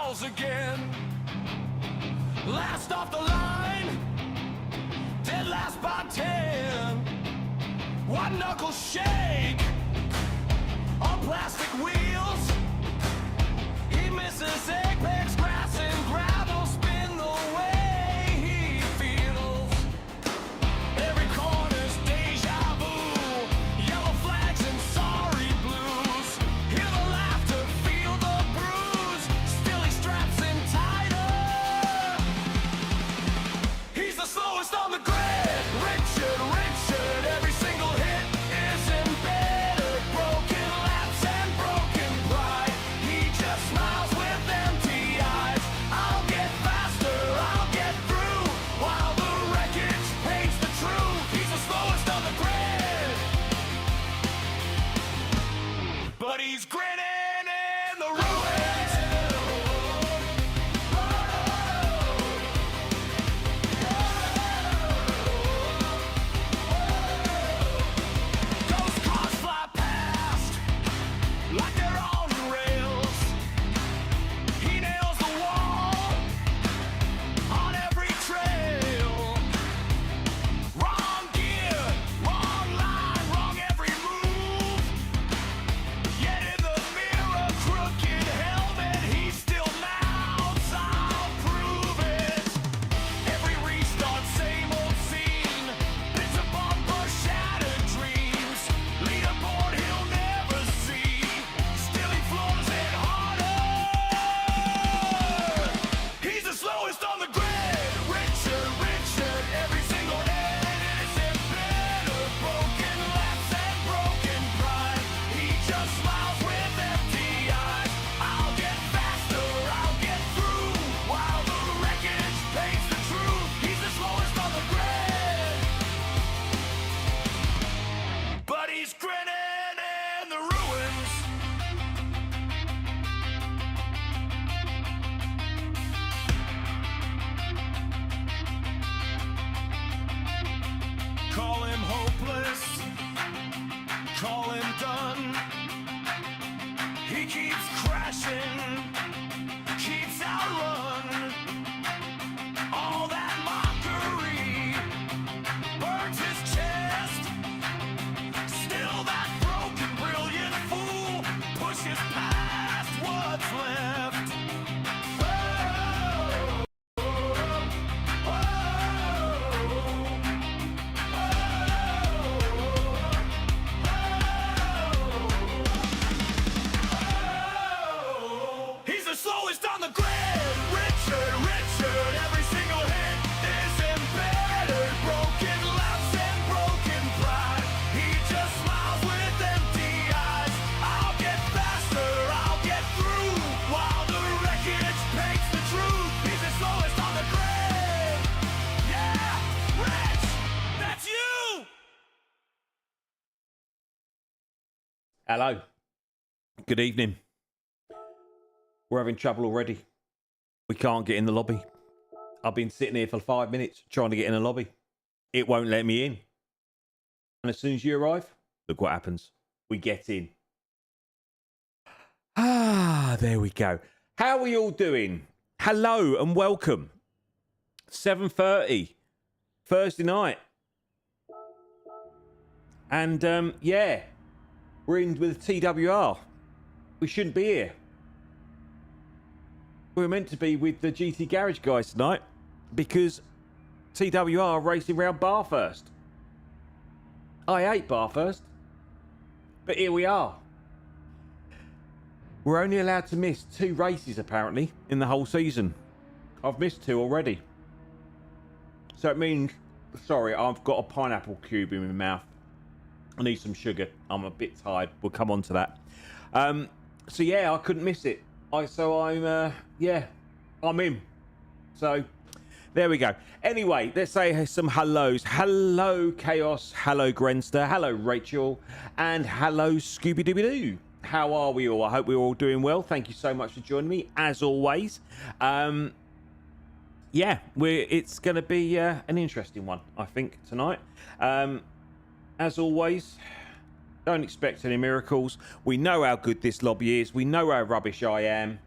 calls again. Last off the line, dead last by 10. One knuckle shake on plastic wheels. He misses apex grass and gravel, spin the way he feels. Every corner's deja vu, yellow flags and sorry blues. Hear the laughter, feel the bruise, still he straps in tighter. He's the slowest on the grid, Richard, every single hit is embedded. Broken laps and broken pride, he just smiles with empty eyes. I'll get faster, I'll get through, while the wreckage paints the truth. He's the slowest on the grid, but he's grinning in the ruins. Ghost cars fly past like they're on rails. He nails the wall on every trail. Wrong gear, wrong line, wrong every move. Yet in the mirror, crooked helmet, he still mouths, I'll prove it. Every restart, same old scene. Bits of bumper, shattered dreams. Leaderboard he'll never see. Still he floors it harder. He's the slowest on the grid. Richard, every single hit is embedded. Broken laps and broken pride. He just smiles with empty eyes. I'll get faster, I'll get through, while the wreckage paints the truth. He's the slowest on the grid, but he's grinning in the ruins. Call him hopeless, call him done. He keeps crashing, keeps outrun. All that mockery burns his chest. Still that broken, brilliant fool pushes past what's left. He's the slowest on the grid. Richard, every single hit is embedded. Broken laps and broken pride. He just smiles with empty eyes. I'll get faster, I'll get through, while the wreckage paints the truth. He's the slowest on the grid. Yeah, Rich, that's you. Hello. Good evening. We're having trouble already. We can't get in the lobby. I've been sitting here for 5 minutes trying to get in the lobby. It won't let me in. And as soon as you arrive, look what happens. We get in. Ah, there we go. How are we all doing? Hello and welcome. 7:30 Thursday night. And yeah, we're in with TWR. We shouldn't be here. We were meant to be with the GT Garage guys tonight because TWR are racing around Bathurst. I hate Bathurst, but here we are. We're only allowed to miss 2 races apparently in the whole season. I've missed 2 already. So it means, sorry, I've got a pineapple cube in my mouth. I need some sugar. I'm a bit tired. We'll come on to that. So yeah, I couldn't miss it. I'm in. So there we go. Anyway, let's say some hellos. Hello, Chaos. Hello, Grenster. Hello, Rachel. And hello, Scooby Dooby Doo. How are we all? I hope we're all doing well. Thank you so much for joining me, as always. Yeah, it's going to be an interesting one, I think, tonight. As always, don't expect any miracles. We know how good this lobby is. We know how rubbish I am.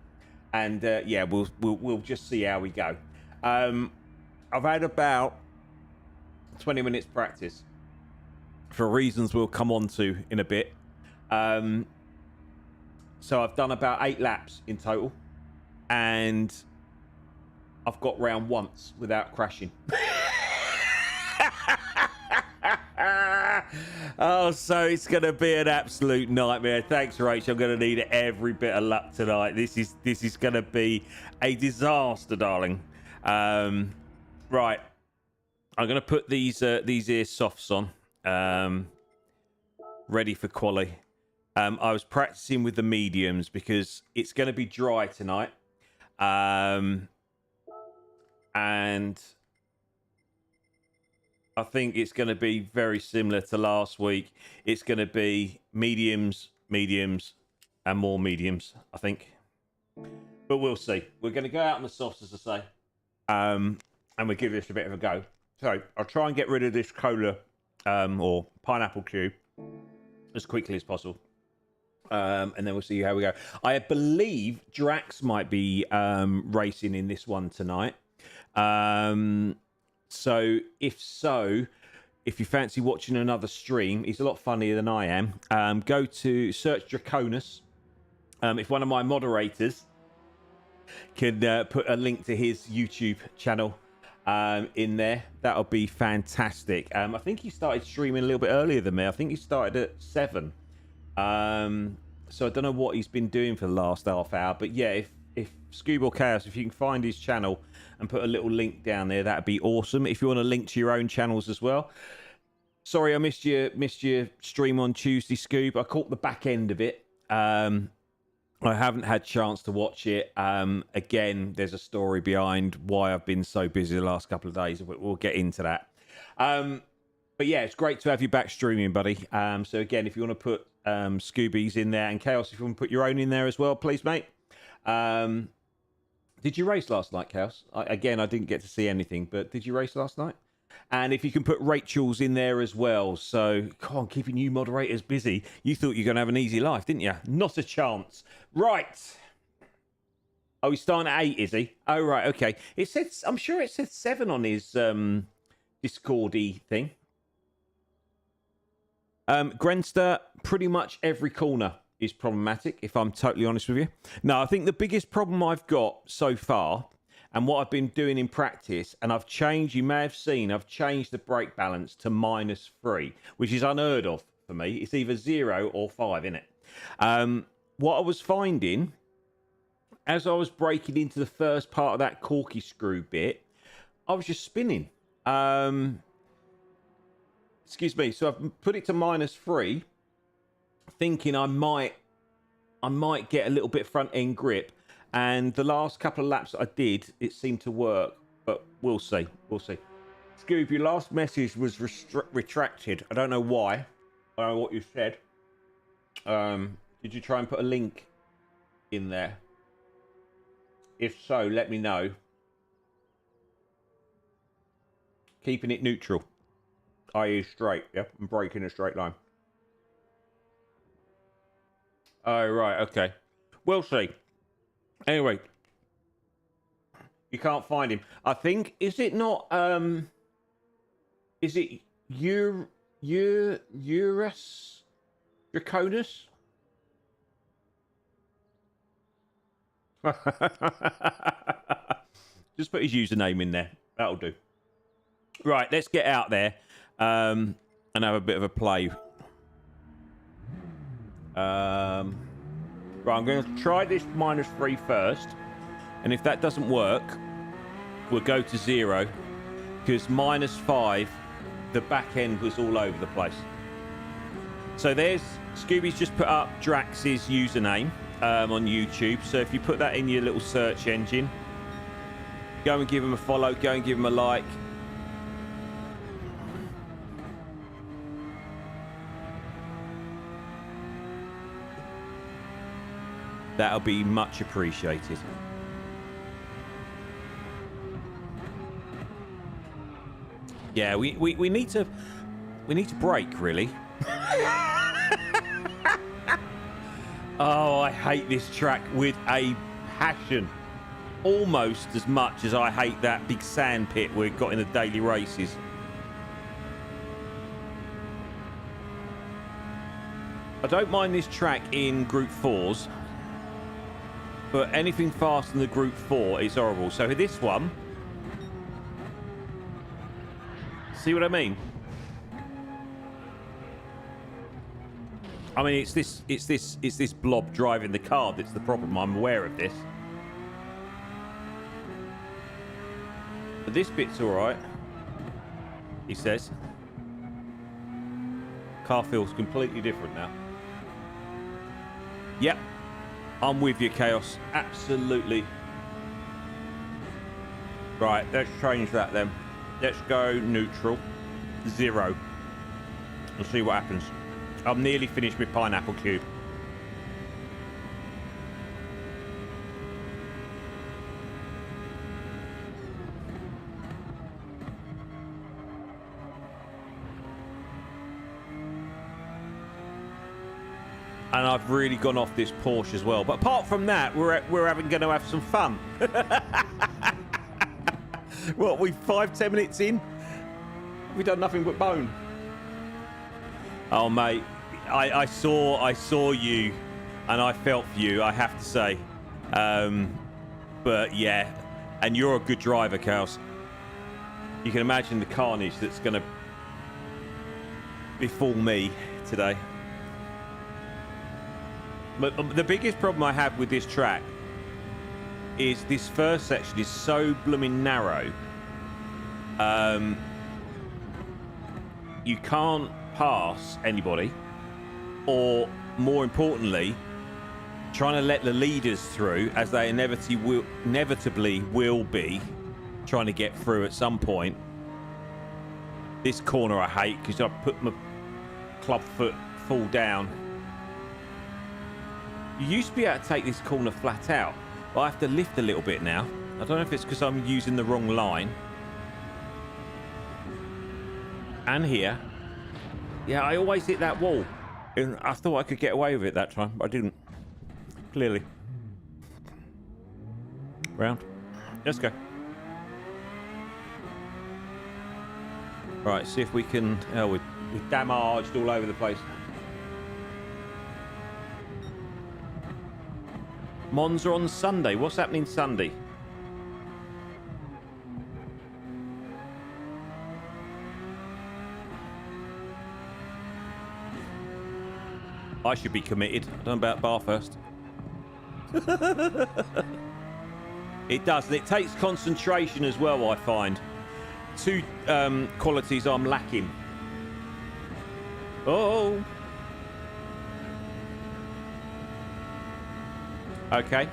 and yeah, we'll just see how we go. I've had about 20 minutes practice for reasons we'll come on to in a bit. So I've done about 8 laps in total, and I've got round once without crashing. Oh, so it's going to be an absolute nightmare. Thanks, Rachel. I'm going to need every bit of luck tonight. This is going to be a disaster, darling. Right. I'm going to put these ear softs on, ready for quali. I was practicing with the mediums because it's going to be dry tonight. And I think it's going to be very similar to last week. It's going to be mediums, and more mediums, I think. But we'll see. We're going to go out on the softs, as I say, and we'll give this a bit of a go. So I'll try and get rid of this cola or pineapple cube as quickly as possible. And then we'll see how we go. I believe Drax might be racing in this one tonight. So if you fancy watching another stream, he's a lot funnier than I am. Go to search Draconus. If one of my moderators can put a link to his YouTube channel in there, that'll be fantastic. I think he started streaming a little bit earlier than me. I think he started at 7. So I don't know what he's been doing for the last half hour, but yeah, if Scoob or Chaos, if you can find his channel and put a little link down there, that'd be awesome. If you want to link to your own channels as well. Sorry, I missed your stream on Tuesday, Scoob. I caught the back end of it. I haven't had chance to watch it. Again, there's a story behind why I've been so busy the last couple of days. We'll get into that. But yeah, it's great to have you back streaming, buddy. So again, if you want to put Scoobies in there, and Chaos, if you want to put your own in there as well, please, mate. Did you race last night, Chaos? Again, I didn't get to see anything, but did you race last night? And if you can put Rachel's in there as well. So, come on, keeping you moderators busy. You thought you were going to have an easy life, didn't you? Not a chance. Right. Oh, he's starting at 8, is he? Oh, right, okay. It says, I'm sure it says 7 on his Discordy thing. Grenster, pretty much every corner is problematic, if I'm totally honest with you. No, I think the biggest problem I've got so far, and what I've been doing in practice, and I've changed, you may have seen, I've changed the brake balance to -3, which is unheard of for me. It's either 0 or 5, isn't it? What I was finding, as I was breaking into the first part of that corky screw bit, I was just spinning. Excuse me. So I've put it to -3, thinking I might get a little bit front end grip. And the last couple of laps that I did, it seemed to work. But we'll see. We'll see. Scoob, your last message was retracted. I don't know why. I don't know what you said. Did you try and put a link in there? If so, let me know. Keeping it neutral. I.e. straight, yeah? I'm breaking a straight line. Oh, right, okay. We'll see. Anyway. You can't find him. I think, is it not, is it Eurus Draconus? Just put his username in there. That'll do. Right, let's get out there and have a bit of a play. Right, I'm going to try this -3 first. And if that doesn't work, we'll go to 0. Because -5, the back end was all over the place. So there's, Scooby's just put up Drax's username on YouTube. So if you put that in your little search engine, go and give him a follow, go and give him a like. That'll be much appreciated. Yeah, we need to break, really. Oh, I hate this track with a passion. Almost as much as I hate that big sand pit we've got in the daily races. I don't mind this track in Group 4s, but anything faster than the Group 4 is horrible. So this one, see what I mean? I mean, it's this blob driving the car that's the problem. I'm aware of this. But this bit's all right, he says. Car feels completely different now. Yep, I'm with you, Chaos. Absolutely. Right, let's change that then. Let's go neutral. 0. We'll see what happens. I'm nearly finished with Pineapple Cube. And I've really gone off this Porsche as well. But apart from that, we're going to have some fun. What, we 5-10 minutes in? We've done nothing but bone. Oh, mate, I saw you, and I felt for you, I have to say. But yeah, and you're a good driver, Chaos. You can imagine the carnage that's going to befall me today. But the biggest problem I have with this track is this first section is so blooming narrow. You can't pass anybody, or more importantly, trying to let the leaders through, as they inevitably will be trying to get through at some point. This corner I hate because I put my club foot full down. You used to be able to take this corner flat out, but I have to lift a little bit now. I don't know if it's because I'm using the wrong line. And here. Yeah, I always hit that wall. And I thought I could get away with it that time, but I didn't. Clearly. Round. Let's go. Right, see if we can... Oh, we're damaged all over the place. Monza on Sunday. What's happening Sunday? I should be committed. I don't know about Bathurst. It does. And it takes concentration as well, I find. Two qualities I'm lacking. Oh. Okay.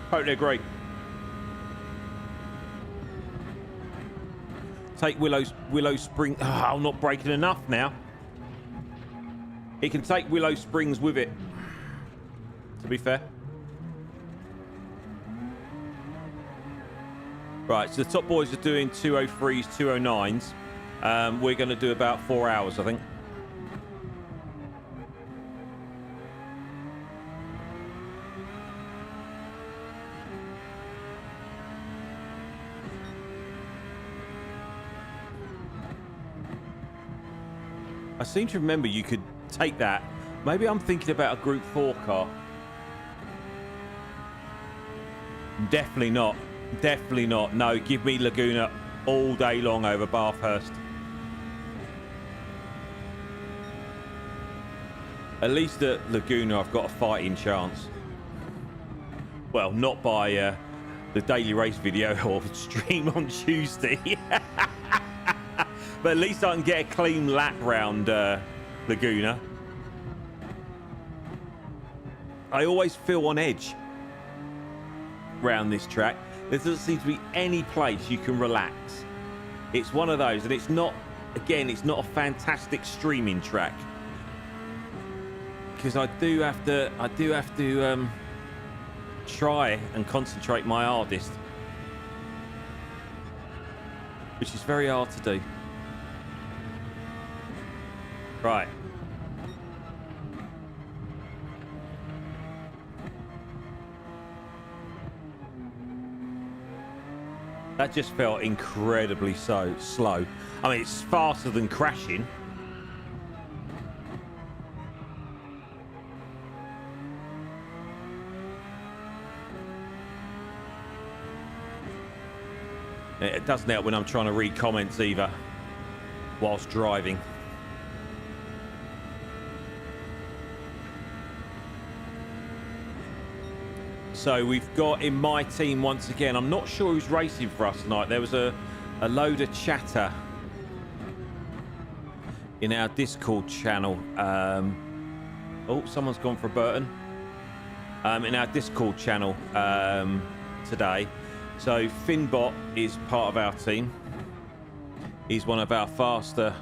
Totally agree. Take Willow Spring. Oh, I'm not braking enough now. He can take Willow Springs with it, to be fair. Right, so the top boys are doing 203s, 209s. We're going to do about 4 hours, I think. I seem to remember you could take that. Maybe I'm thinking about a Group 4 car. Definitely not. Definitely not. No, give me Laguna all day long over Bathurst. At least at Laguna I've got a fighting chance. Well, not by the daily race video or stream on Tuesday. But at least I can get a clean lap round Laguna. I always feel on edge round this track. There doesn't seem to be any place you can relax. It's one of those, and it's not, again, it's not a fantastic streaming track. Because I do have to try and concentrate my hardest. Which is very hard to do. Right. That just felt incredibly so slow. I mean, it's faster than crashing. It doesn't help when I'm trying to read comments either whilst driving. So we've got in my team once again. I'm not sure who's racing for us tonight. There was a load of chatter in our Discord channel. Oh, someone's gone for a Burton. In our Discord channel today. So Finbot is part of our team. He's one of our faster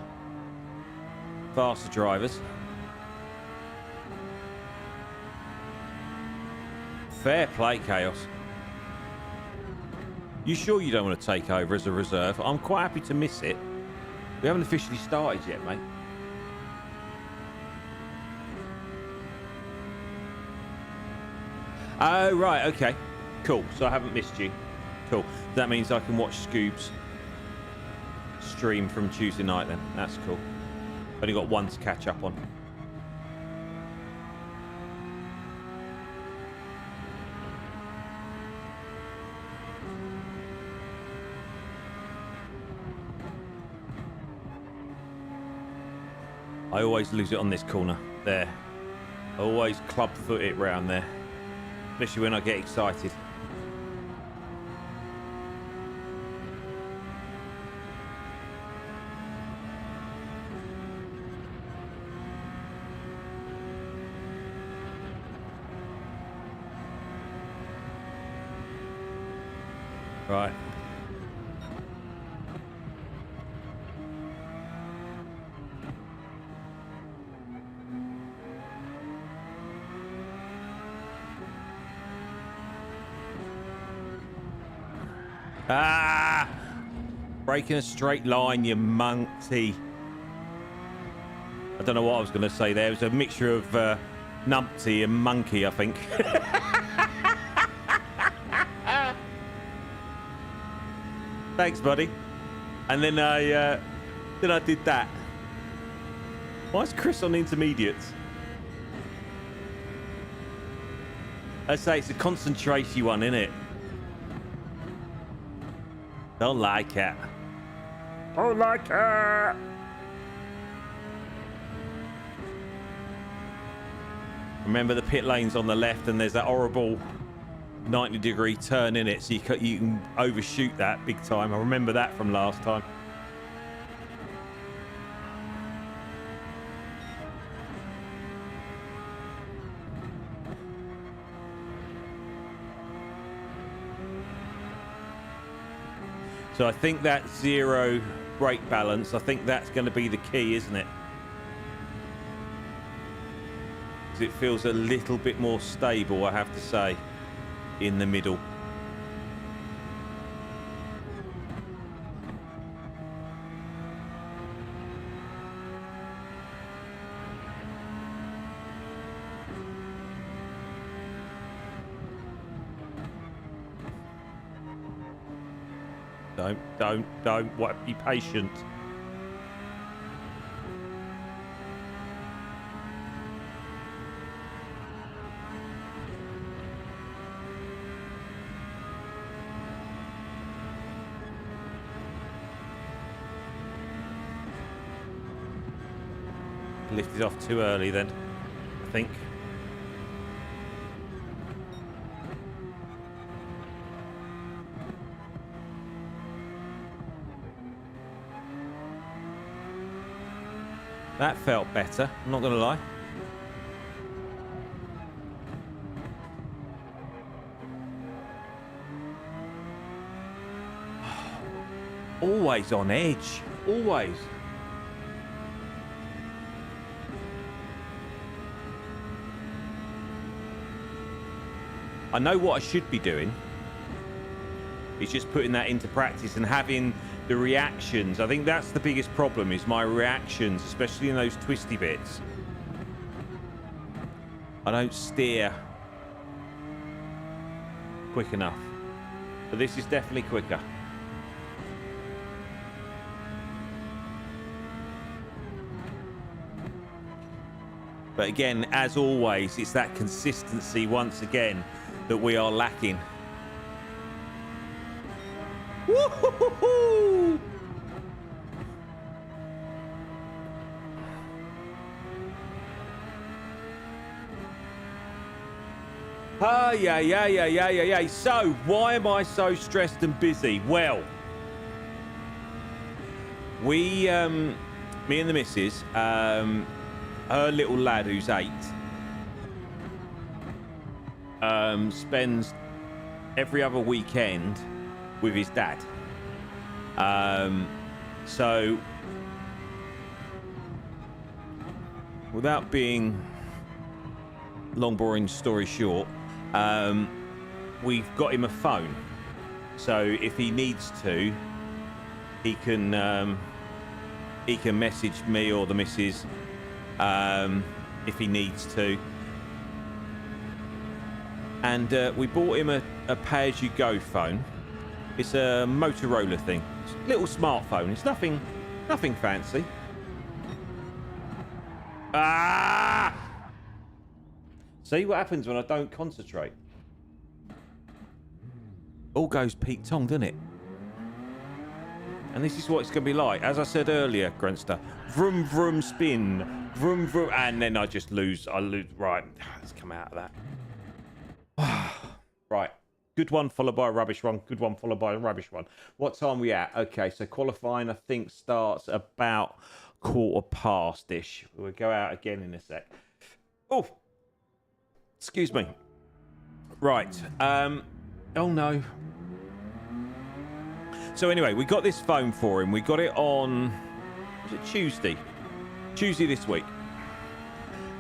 drivers. Fair play, Chaos. You sure you don't want to take over as a reserve? I'm quite happy to miss it. We haven't officially started yet, mate. Oh, right, okay. Cool, so I haven't missed you. Cool. That means I can watch Scoob's stream from Tuesday night then. That's cool. Only got one to catch up on. I always lose it on this corner. There. I always club foot it round there. Especially when I get excited. Right. Ah! Breaking a straight line, you monkey. I don't know what I was going to say there. It was a mixture of numpty and monkey, I think. Thanks, buddy. And then I did that. Why is Chris on intermediates? I say it's a concentration one, isn't it? Don't like it. Don't like it. Remember the pit lane's on the left, and there's that horrible 90-degree turn in it, so you can overshoot that big time. I remember that from last time. So I think that zero brake balance, I think that's going to be the key, isn't it? Because it feels a little bit more stable, I have to say, in the middle. Don't. What? Be patient. Lifted off too early then, I think. That felt better, I'm not going to lie. Always on edge, always. I know what I should be doing. It's just putting that into practice and having the reactions. I think that's the biggest problem, is my reactions, especially in those twisty bits. I don't steer quick enough. But this is definitely quicker. But again, as always, it's that consistency once again that we are lacking. Woo-hoo-hoo-hoo! Ah, yeah. So, why am I so stressed and busy? Well, me and the missus, her little lad who's 8, spends every other weekend with his dad. So, without being long, boring story short, we've got him a phone. So if he needs to, he can message me or the missus if he needs to. And we bought him a pay-as-you-go phone. It's a Motorola thing. It's a little smartphone. It's nothing fancy. Ah! See what happens when I don't concentrate? All goes Pete Tong, doesn't it? And this is what it's going to be like. As I said earlier, Grunster, vroom, vroom, spin, vroom, vroom, and then I just lose. I lose. Right, let's come out of that. Right, good one followed by a rubbish one. Good one followed by a rubbish one. What time are we at? Okay, so qualifying, I think, starts about 1:15-ish. We'll go out again in a sec. Oh, excuse me. Right. Oh, no. So anyway, we got this phone for him. We got it on, was it Tuesday? Tuesday this week.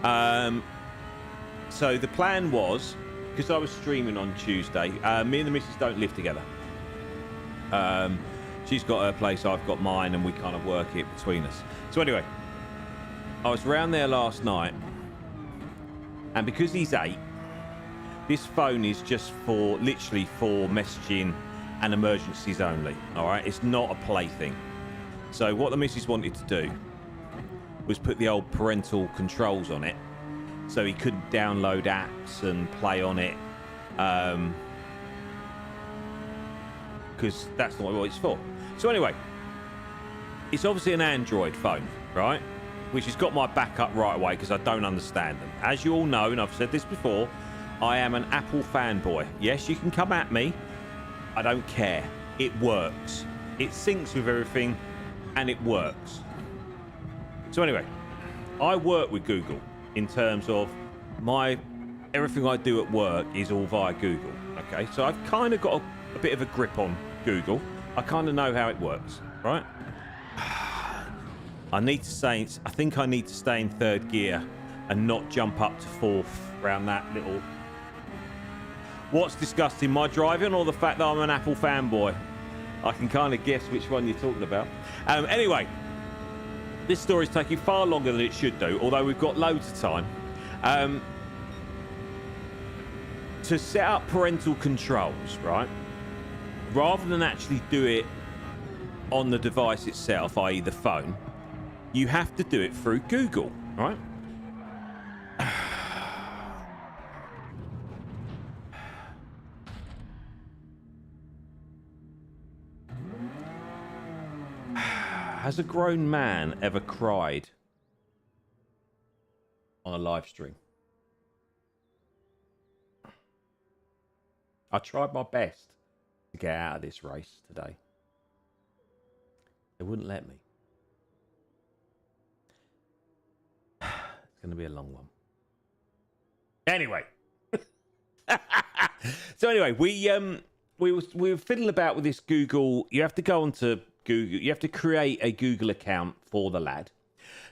So the plan was, because I was streaming on Tuesday, me and the missus don't live together. She's got her place, I've got mine, and we kind of work it between us. So anyway, I was round there last night, and because he's 8, this phone is just literally for messaging and emergencies only. All right, it's not a plaything. So what the missus wanted to do was put the old parental controls on it, so he couldn't download apps and play on it, because that's not what it's for. So anyway, it's obviously an Android phone, right? Which has got my back up right away because I don't understand them. As you all know, and I've said this before, I am an Apple fanboy. Yes, you can come at me. I don't care. It works. It syncs with everything, and it works. So anyway, I work with Google in terms of everything I do at work is all via Google. Okay, so I've kind of got a bit of a grip on Google. I kind of know how it works, right? I think I need to stay in 3rd gear and not jump up to 4th around that little... What's disgusting, my driving or the fact that I'm an Apple fanboy? I can kind of guess which one you're talking about. Anyway, this story's taking far longer than it should do, although we've got loads of time. To set up parental controls, right? Rather than actually do it on the device itself, i.e. the phone, you have to do it through Google, right? Has a grown man ever cried on a live stream? I tried my best to get out of this race today. They wouldn't let me. It's going to be a long one. Anyway. So anyway, we were fiddling about with this Google. You have to go onto Google. You have to create a Google account for the lad.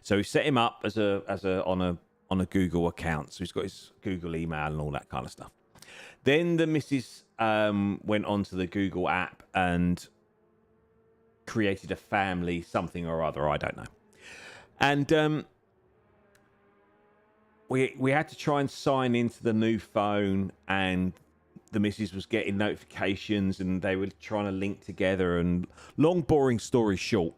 So we set him up on a Google account. So he's got his Google email and all that kind of stuff. Then the missus went onto the Google app and created a family something or other. I don't know. And we had to try and sign into the new phone, and the missus was getting notifications and they were trying to link together. And long, boring story short,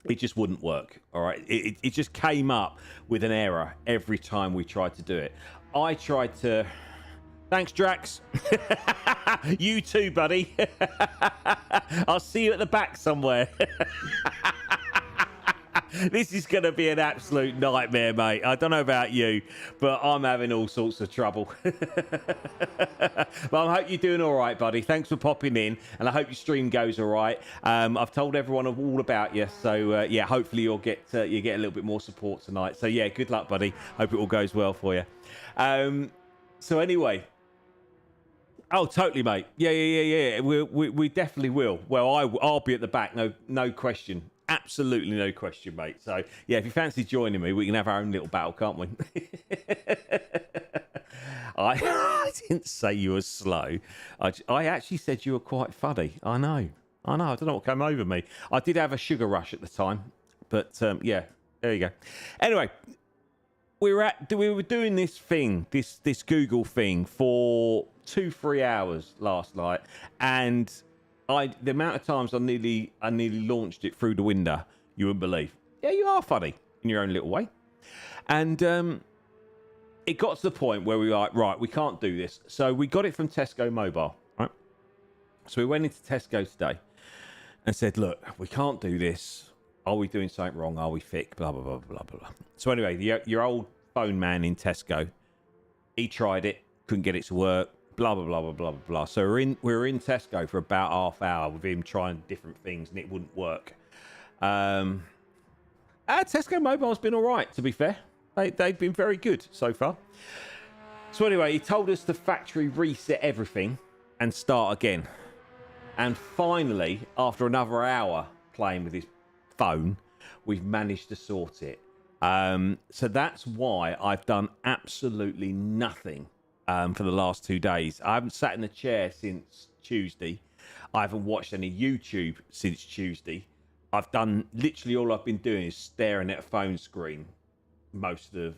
it just wouldn't work. All right, it just came up with an error every time we tried to do it. I tried to. Thanks, Drax. You too, buddy. I'll see you at the back somewhere. This is going to be an absolute nightmare, mate. I don't know about you, but I'm having all sorts of trouble. But I hope you're doing all right, buddy. Thanks for popping in, and I hope your stream goes all right. I've told everyone all about you, so yeah, hopefully you get a little bit more support tonight. So yeah, good luck, buddy. Hope it all goes well for you. So anyway. Oh, totally, mate. Yeah. We definitely will. Well, I'll be at the back. No question. Absolutely no question, mate. So, yeah, if you fancy joining me, we can have our own little battle, can't we? I didn't say you were slow. I actually said you were quite funny. I know. I don't know what came over me. I did have a sugar rush at the time. But, yeah, there you go. Anyway, we were doing this thing, this Google thing for 2-3 hours last night, and the amount of times I nearly launched it through the window, you wouldn't believe. Yeah, you are funny in your own little way. And it got to the point where we were like, right, we can't do this. So we got it from Tesco Mobile, right? So we went into Tesco today and said, look, we can't do this. Are we doing something wrong? Are we thick? Blah, blah, blah, blah, blah. So anyway, your old phone man in Tesco, he tried it, couldn't get it to work, blah, blah, blah, blah, blah, blah. So we were in Tesco for about half hour with him trying different things, and it wouldn't work. Tesco Mobile's been all right, to be fair. They've been very good so far. So anyway, he told us to factory reset everything and start again. And finally, after another hour playing with his phone, we've managed to sort it. So that's why I've done absolutely nothing for the last 2 days. I haven't sat in a chair since Tuesday. I haven't watched any YouTube since Tuesday. I've done literally all I've been doing is staring at a phone screen most of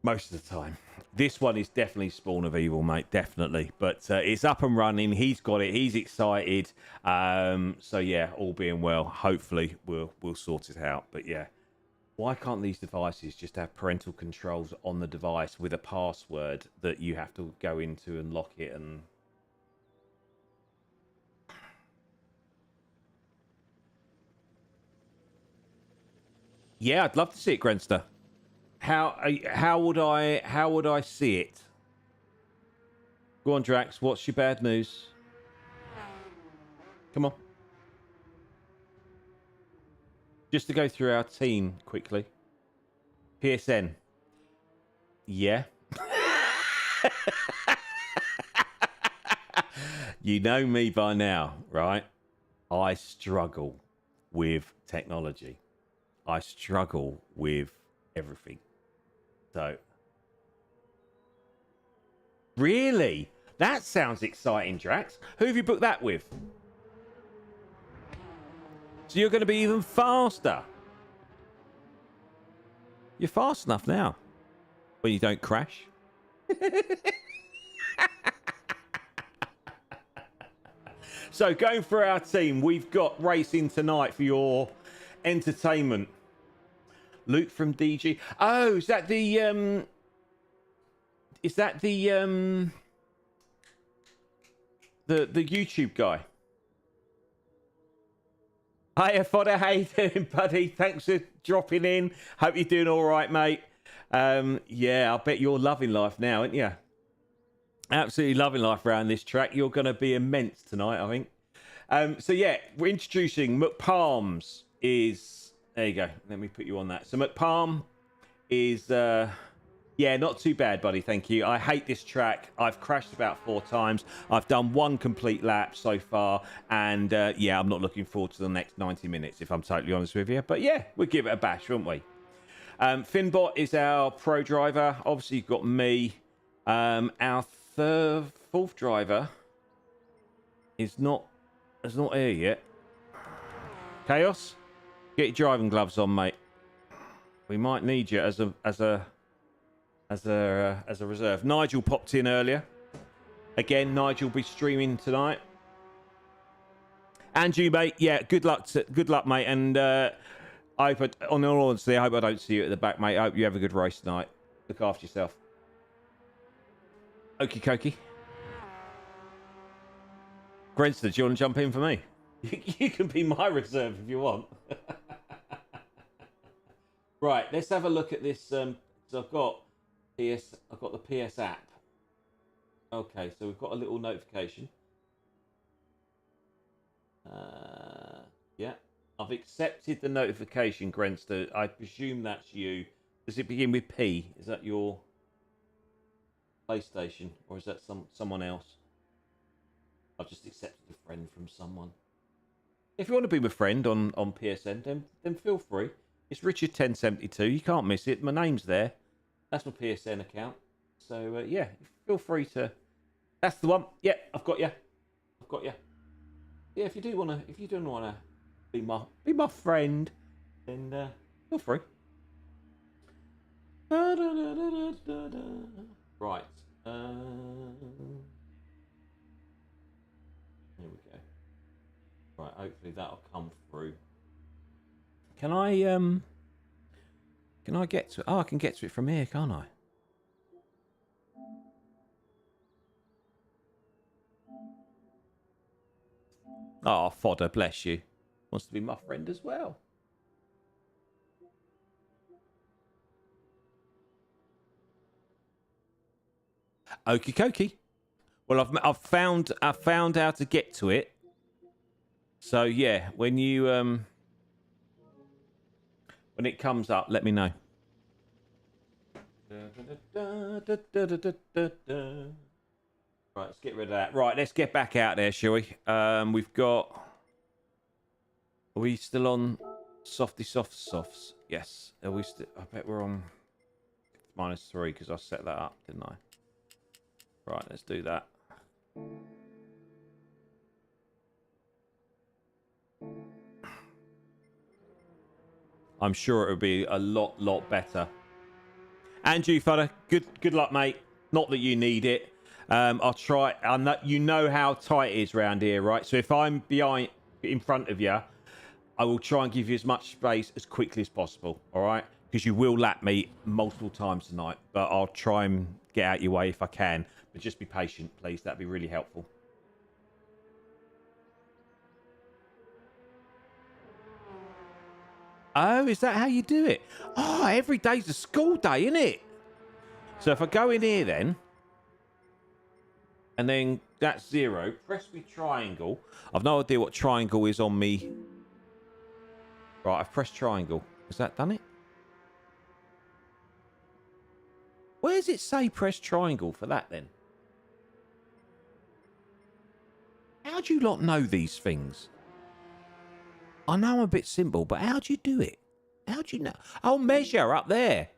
the time. This one is definitely Spawn of Evil, mate, definitely. But it's up and running. He's got it. He's excited. So yeah, all being well, hopefully we'll sort it out. But yeah, why can't these devices just have parental controls on the device with a password that you have to go into and lock it? And yeah, I'd love to see it, Grenster. How would I see it? Go on, Drax. What's your bad news? Come on. Just to go through our team quickly. PSN. Yeah. You know me by now, right? I struggle with technology. I struggle with everything. So, really? That sounds exciting, Drax. Who have you booked that with? So you're going to be even faster. You're fast enough now. When you don't crash. So going for our team, we've got racing tonight for your entertainment. Luke from DG. Oh, is that the YouTube guy? Hiya, Fodder. How you doing, buddy? Thanks for dropping in. Hope you're doing all right, mate. Yeah, I bet you're loving life now, aren't you? Absolutely loving life around this track. You're going to be immense tonight, I think. So yeah, we're introducing McPalms is... There you go. Let me put you on that. So McPalm is... yeah, not too bad, buddy. Thank you. I hate this track. I've crashed about 4 times. I've done 1 complete lap so far. And yeah, I'm not looking forward to the next 90 minutes, if I'm totally honest with you. But yeah, we'll give it a bash, won't we? Finbot is our pro driver. Obviously, you've got me. Our fourth driver is not here yet. Chaos, get your driving gloves on, mate. We might need you as a reserve. Nigel popped in earlier. Again, Nigel will be streaming tonight. And you, mate. Yeah, good luck, mate. And on all honesty, I hope I don't see you at the back, mate. I hope you have a good race tonight. Look after yourself. Okie dokie. Grenster, do you want to jump in for me? You can be my reserve if you want. Right, let's have a look at this. So I've got the PS app. Okay, so we've got a little notification. Yeah, I've accepted the notification, Grenster. I presume that's you. Does it begin with P? Is that your PlayStation, or is that someone else? I've just accepted a friend from someone. If you want to be my friend on PSN, then feel free. It's Richard 1072. You can't miss it. My name's there. That's my PSN account. So yeah, feel free to. That's the one. Yeah, I've got you. I've got you. Yeah, if you do wanna be my friend, then feel free. Right. Here we go. Right, hopefully that'll come through. Can I get to it? Oh, I can get to it from here, can't I? Oh, fodder, bless you. Wants to be my friend as well. Okie dokie. Well, I've found how to get to it. So yeah, when it comes up, let me know. Right, let's get rid of that. Right, let's get back out there, shall we? We've got. Are we still on softs? Yes. Are we still? I bet we're on -3 because I set that up, didn't I? Right, let's do that. I'm sure it'll be a lot better. Andrew, fella, good luck, mate. Not that you need it. I'll try. You know how tight it is around here, right? So if I'm in front of you, I will try and give you as much space as quickly as possible. All right? Because you will lap me multiple times tonight, but I'll try and get out your way if I can. But just be patient, please. That'd be really helpful. Oh, is that how you do it? Oh, every day's a school day, isn't it? So if I go in here then, and then that's 0, press me triangle. I've no idea what triangle is on me. Right, I've pressed triangle. Has that done it? Where does it say press triangle for that then? How do you lot know these things? I know I'm a bit simple, but how do you do it? How do you know? Oh, measure up there.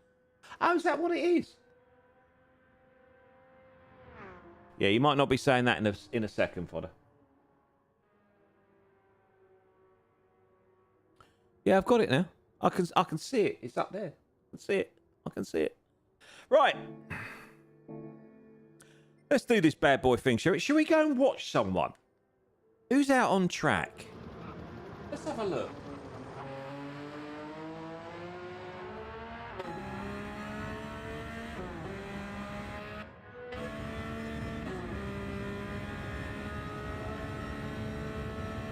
Oh, is that what it is? Yeah, you might not be saying that in a second, fodder. Yeah, I've got it now. I can see it. It's up there. I can see it. I can see it. Right. Let's do this bad boy thing, shall we? Shall we go and watch someone? Who's out on track? Let's have a look.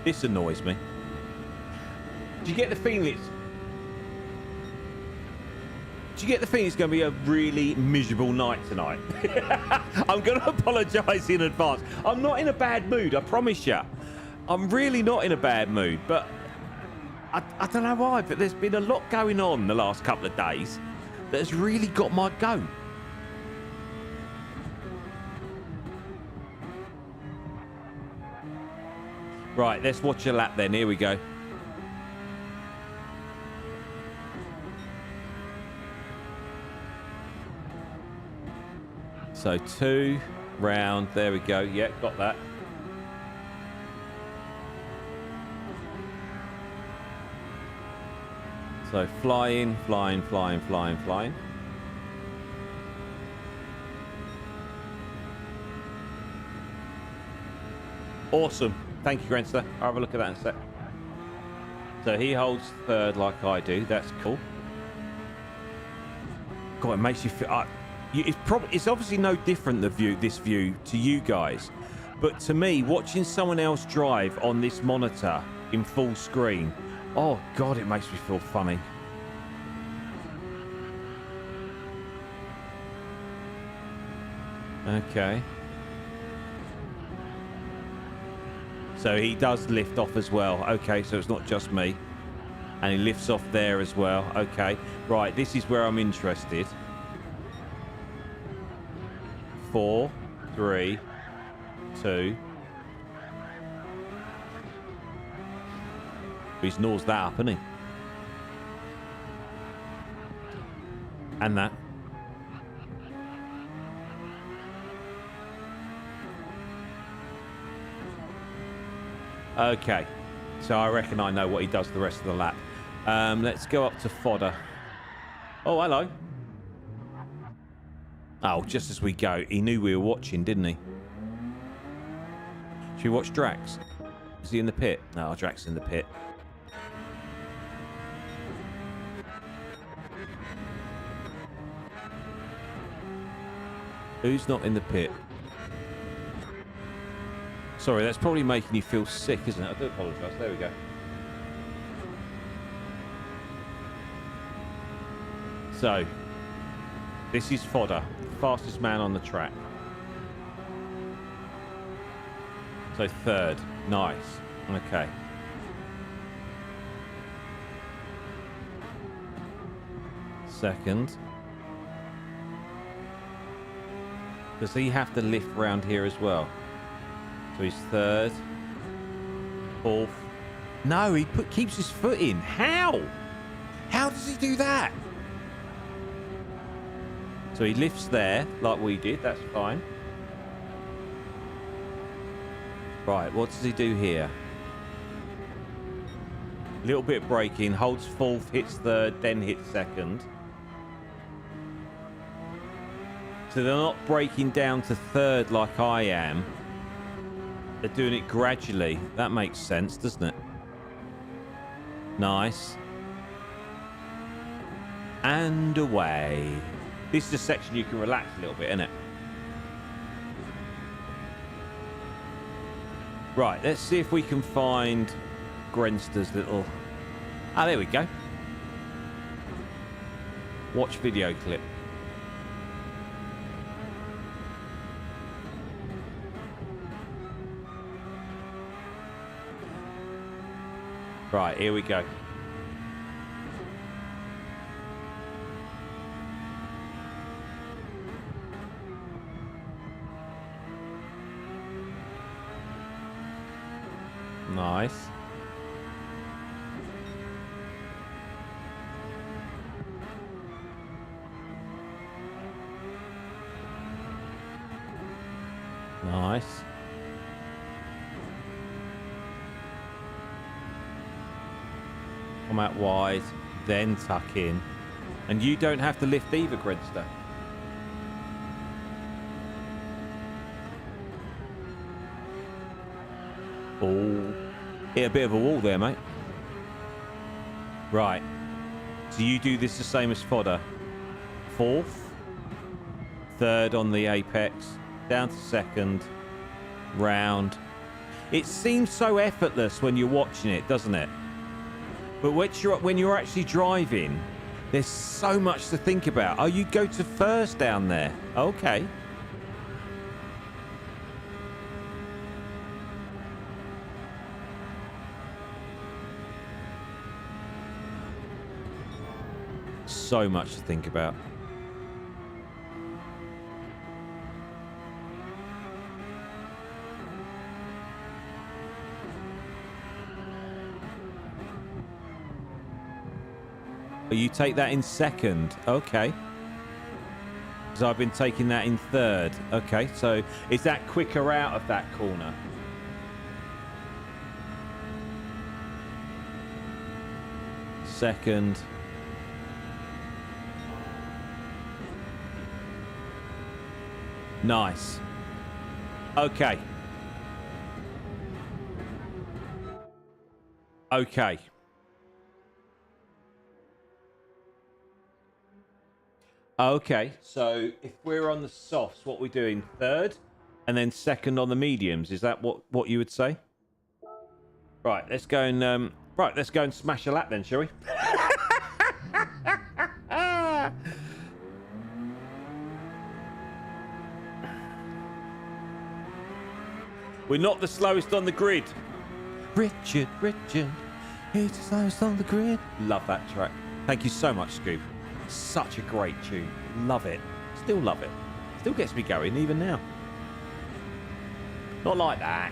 This annoys me. Do you get the feeling it's going to be a really miserable night tonight? I'm going to apologise in advance. I'm not in a bad mood, I promise you. I'm really not in a bad mood, but I don't know why, but there's been a lot going on the last couple of days that has really got my goat. Right, let's watch a lap then. Here we go. So 2 round. There we go. Yeah, got that. So flying. Awesome. Thank you, Grenster. I'll have a look at that in a sec. So he holds third like I do. That's cool. God, it makes you feel... it's obviously no different, this view, to you guys. But to me, watching someone else drive on this monitor in full screen, oh, God, it makes me feel funny. Okay. So he does lift off as well. Okay, so it's not just me. And he lifts off there as well. Okay. Right, this is where I'm interested. 4, 3, 2. He's nosed that up, hasn't he? And that. Okay. So I reckon I know what he does the rest of the lap. Let's go up to fodder. Oh, hello. Oh, just as we go, he knew we were watching, didn't he? Should we watch Drax? Is he in the pit? No, Drax in the pit. Who's not in the pit? Sorry, that's probably making you feel sick, isn't it? I do apologise. There we go. So, this is fodder, fastest man on the track. So third, nice. Okay. Second. Does he have to lift round here as well? So he's third. Fourth. No, he keeps his foot in. How? How does he do that? So he lifts there, like we did. That's fine. Right, what does he do here? Little bit of braking. Holds fourth, hits third, then hits second. So they're not braking down to third like I am. They're doing it gradually. That makes sense, doesn't it? Nice. And away. This is a section you can relax a little bit, isn't it? Right, let's see if we can find Grenster's little... Ah, there we go. Watch video clip. Right, here we go. Nice. Nice. Come out wide, then tuck in. And you don't have to lift either, Grenster. Oh, hit a bit of a wall there, mate. Right. So you do this the same as fodder. Fourth. Third on the apex. Down to second. Round. It seems so effortless when you're watching it, doesn't it? But when you're actually driving, there's so much to think about. Oh, you go to first down there. Okay. So much to think about. Oh, you take that in second. Okay. Because I've been taking that in third. Okay, so is that quicker out of that corner? Second. Nice. Okay. Okay. Okay, so if we're on the softs, what we're doing, third, and then second on the mediums. Is that what you would say? Right, let's go and let's go and smash a lap then, shall we? We're not the slowest on the grid. Richard, he's the slowest on the grid. Love that track. Thank you so much, Scoop. Such a great tune. Love it. Still love it. Still gets me going even now. Not like that.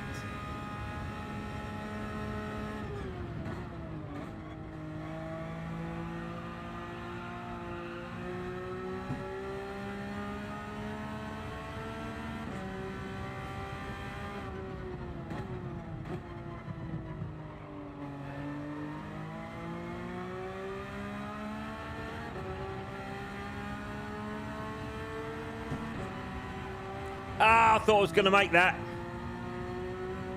Ah, I thought I was going to make that.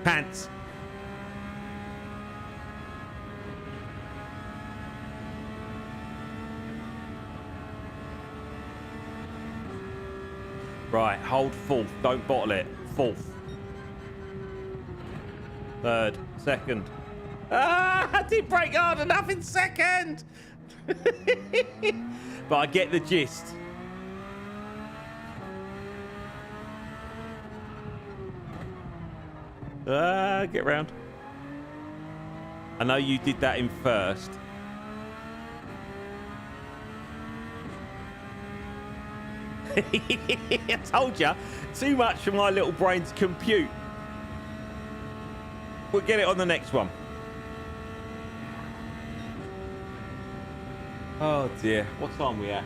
Pants. Right, hold fourth. Don't bottle it. Fourth. Third. Second. Ah, I didn't brake hard enough in second. But I get the gist. Get round. I know you did that in first. I told you, too much for my little brain to compute. We'll get it on the next one. Oh dear, what time are we at?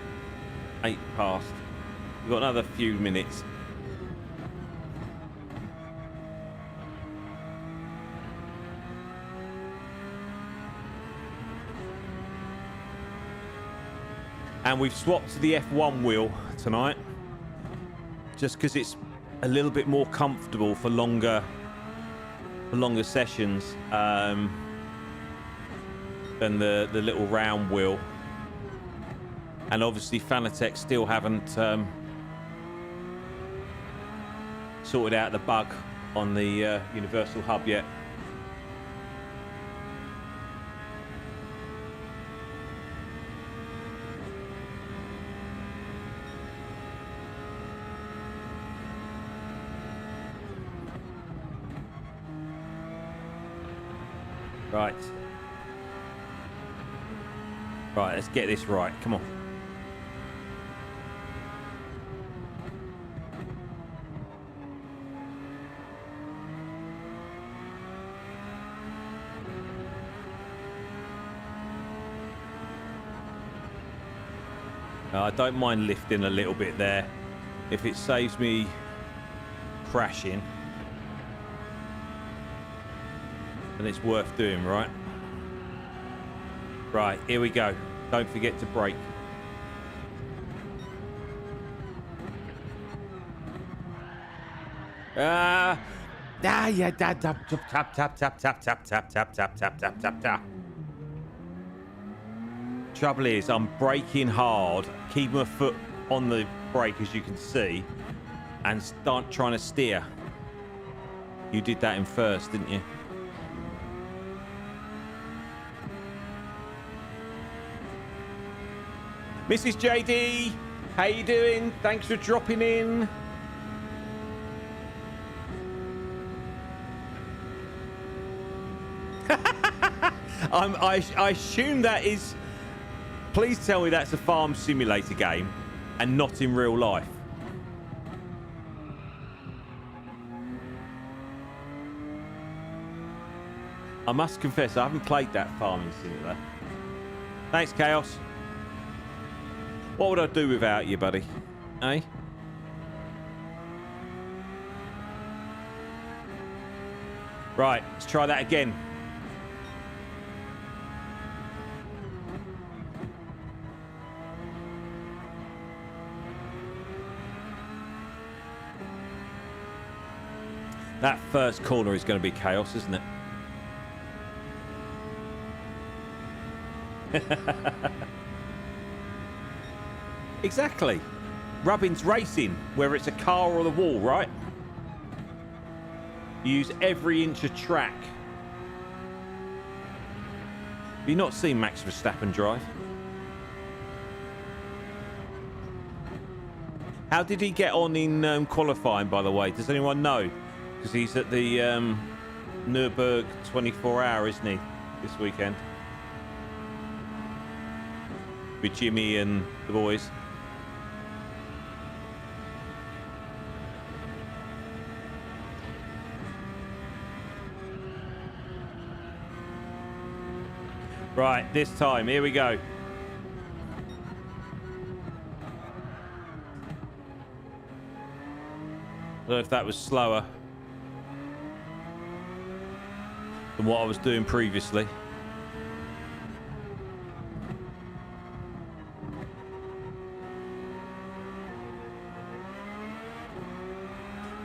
8 past. We've got another few minutes. And we've swapped to the F1 wheel tonight, just because it's a little bit more comfortable for longer sessions than the little round wheel. And obviously Fanatec still haven't sorted out the bug on the universal hub yet. Right. Right, let's get this right. Come on. I don't mind lifting a little bit there if it saves me crashing. And it's worth doing, right? Right, here we go. Don't forget to brake. Yeah, tap, tap, tap, tap, tap, tap, tap, tap, tap, tap, tap, tap, tap, tap. Trouble is, I'm braking hard, keeping my foot on the brake, as you can see, and start trying to steer. You did that in first, didn't you? Mrs. JD, how you doing? Thanks for dropping in. I assume that is... Please tell me that's a farm simulator game and not in real life. I must confess, I haven't played that farming simulator. Thanks, Chaos. What would I do without you, buddy? Eh? Right, let's try that again. That first corner is going to be chaos, isn't it? Exactly. Rubbing's racing, whether it's a car or the wall, right? You use every inch of track. Have you not seen Max Verstappen drive? How did he get on in qualifying, by the way? Does anyone know? Because he's at the Nürburgring 24-hour, isn't he, this weekend? With Jimmy and the boys. Right, this time, here we go. I don't know if that was slower than what I was doing previously.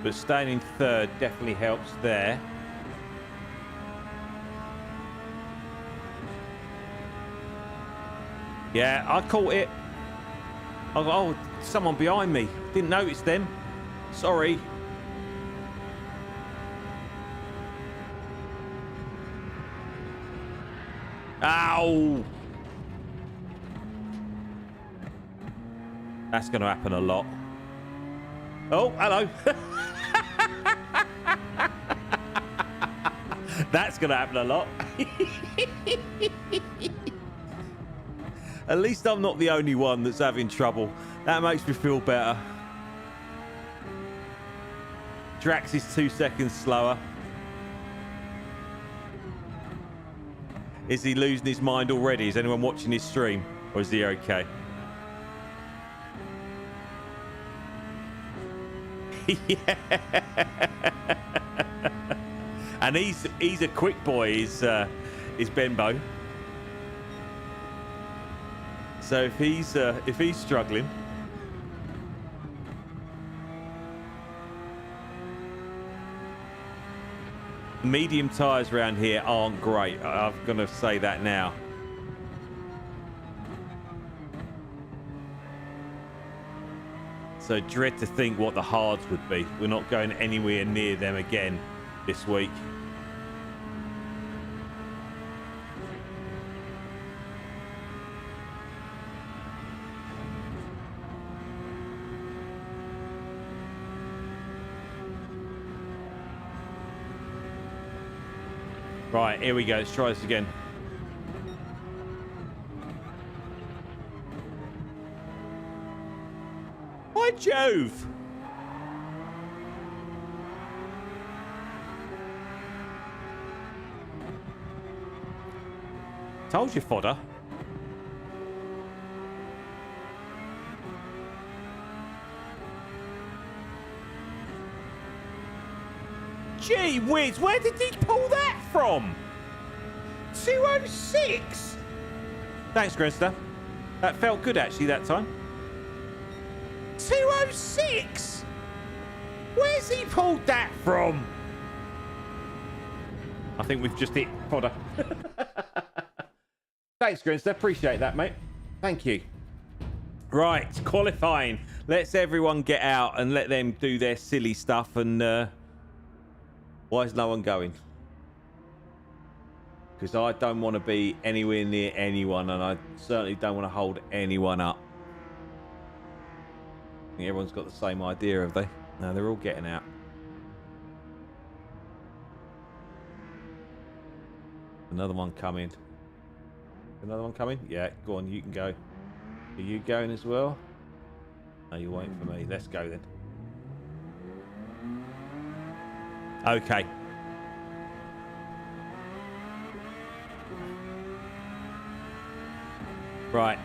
But staying in third definitely helps there. Yeah, I caught it. Oh, someone behind me. Didn't notice them. Sorry. Ow! That's going to happen a lot. Oh, hello. That's going to happen a lot. At least I'm not the only one that's having trouble. That makes me feel better. Drax is 2 seconds slower. Is he losing his mind already? Is anyone watching his stream? Or is he okay? Yeah. And he's a quick boy, is Benbow. So if he's struggling, medium tyres around here aren't great. I'm gonna say that now. So dread to think what the hards would be. We're not going anywhere near them again this week. Right, here we go. Let's try this again. By Jove! Told you, fodder. Gee whiz, where did he pull that from? 206? Thanks, Grinster. That felt good, actually, that time. 206? Where's he pulled that from? I think we've just hit fodder. Thanks, Grinster. Appreciate that, mate. Thank you. Right, qualifying. Let's everyone get out and let them do their silly stuff. And why is no one going? Because I don't want to be anywhere near anyone, and I certainly don't want to hold anyone up. I think everyone's got the same idea, have they? No, they're all getting out. Another one coming. Another one coming? Yeah, go on, you can go. Are you going as well? No, you're waiting for me. Let's go then. Okay. Right.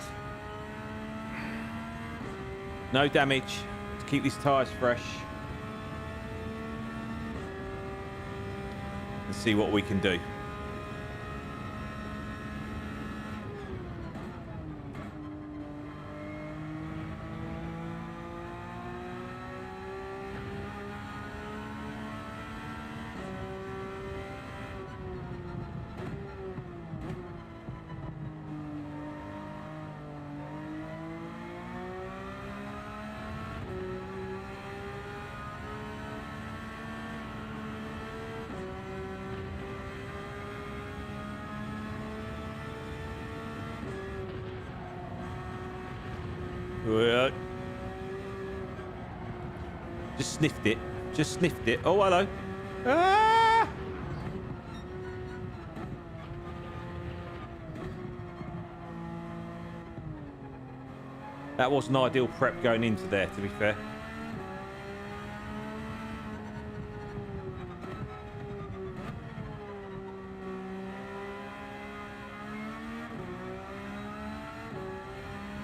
No damage. Let's keep these tyres fresh. And see what we can do. Just sniffed it. Just sniffed it. Oh, hello. Ah! That wasn't ideal prep going into there, to be fair.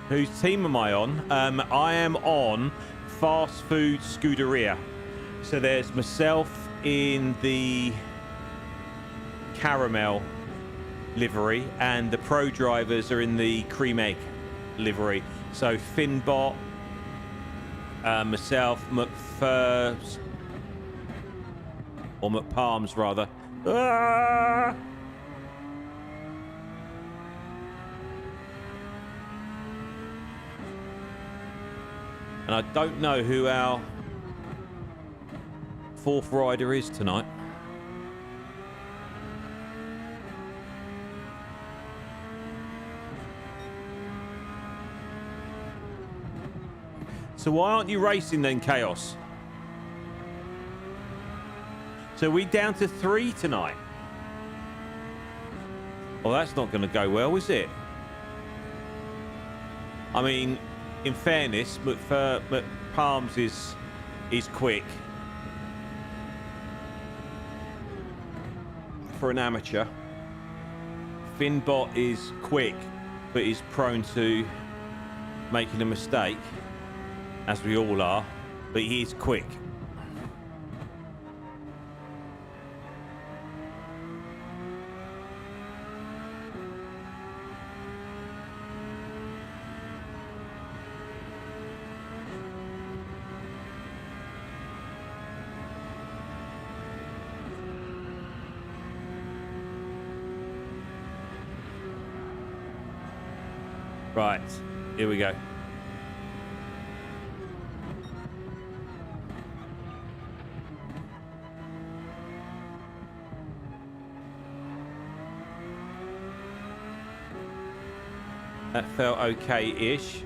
Whose team am I on? I am on Fast Food Scuderia. So there's myself in the caramel livery, and the pro drivers are in the cream egg livery. So Finbot, myself, McPhirst, or McPalms rather. Ah! And I don't know who our fourth rider is tonight. So why aren't you racing then, Chaos? So we down to 3 tonight. Well, that's not going to go well, is it? I mean, in fairness, McPalms is quick for an amateur. Finbot is quick, but is prone to making a mistake, as we all are, but he is quick. Right, here we go. That felt okay-ish.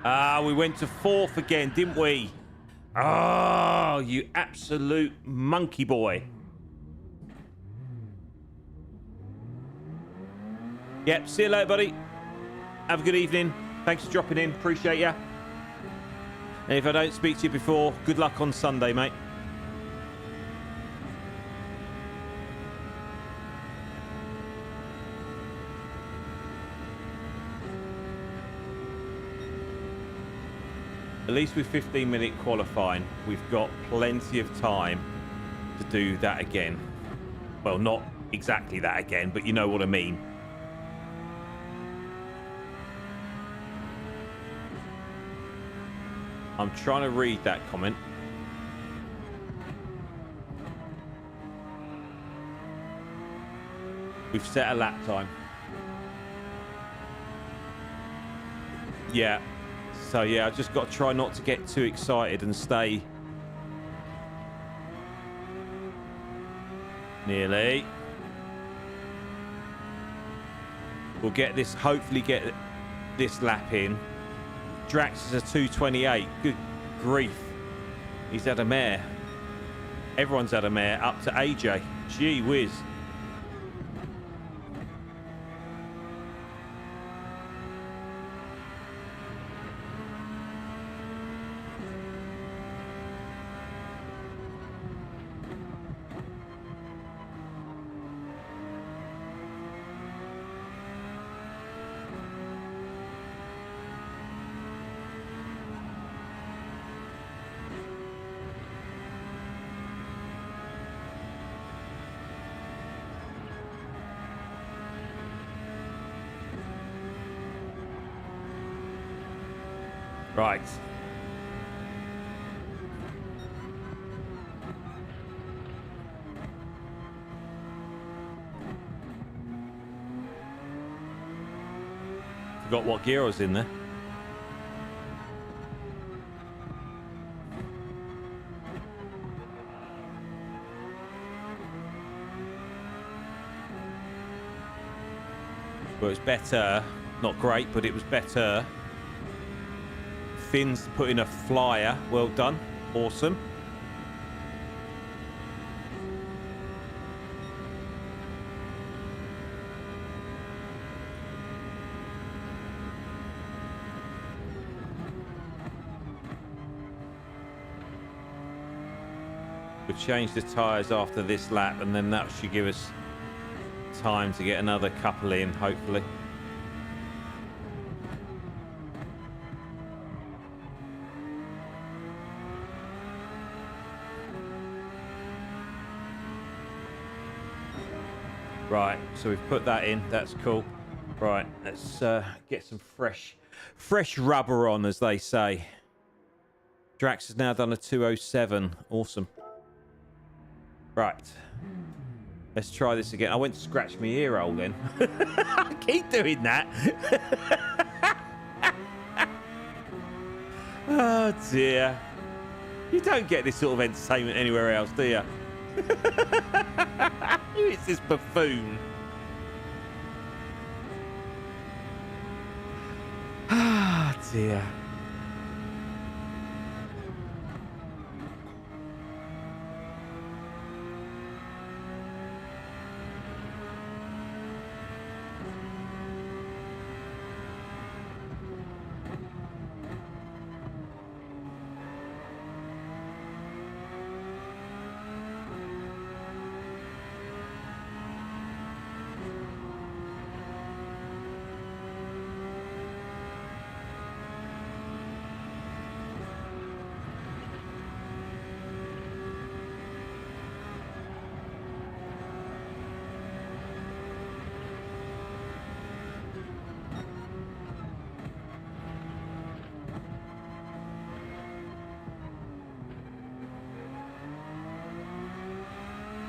Ah, we went to 4th again, didn't we? Oh, you absolute monkey boy. Yep, see you later, buddy. Have a good evening. Thanks for dropping in. Appreciate ya. And if I don't speak to you before, good luck on Sunday, mate. At least with 15-minute qualifying, we've got plenty of time to do that again. Well, not exactly that again, but you know what I mean. I'm trying to read that comment. We've set a lap time. Yeah. So yeah, I've just got to try not to get too excited and stay. Nearly. We'll get this, hopefully get this lap in. Drax is a 228. Good grief. He's had a mare. Everyone's had a mare up to AJ. Gee whiz. Right. Forgot what gear I was in there. Well, it's better. Not great, but it was better. Finn's put in a flyer. Well done. Awesome. We'll change the tyres after this lap, and then that should give us time to get another couple in, hopefully. Right, so we've put that in. That's cool. Right, let's get some fresh rubber on, as they say. Drax has now done a 207. Awesome. Right. Let's try this again. I went to scratch my ear hole then. I keep doing that. Oh dear. You don't get this sort of entertainment anywhere else, do you? Who is this buffoon? Ah dear.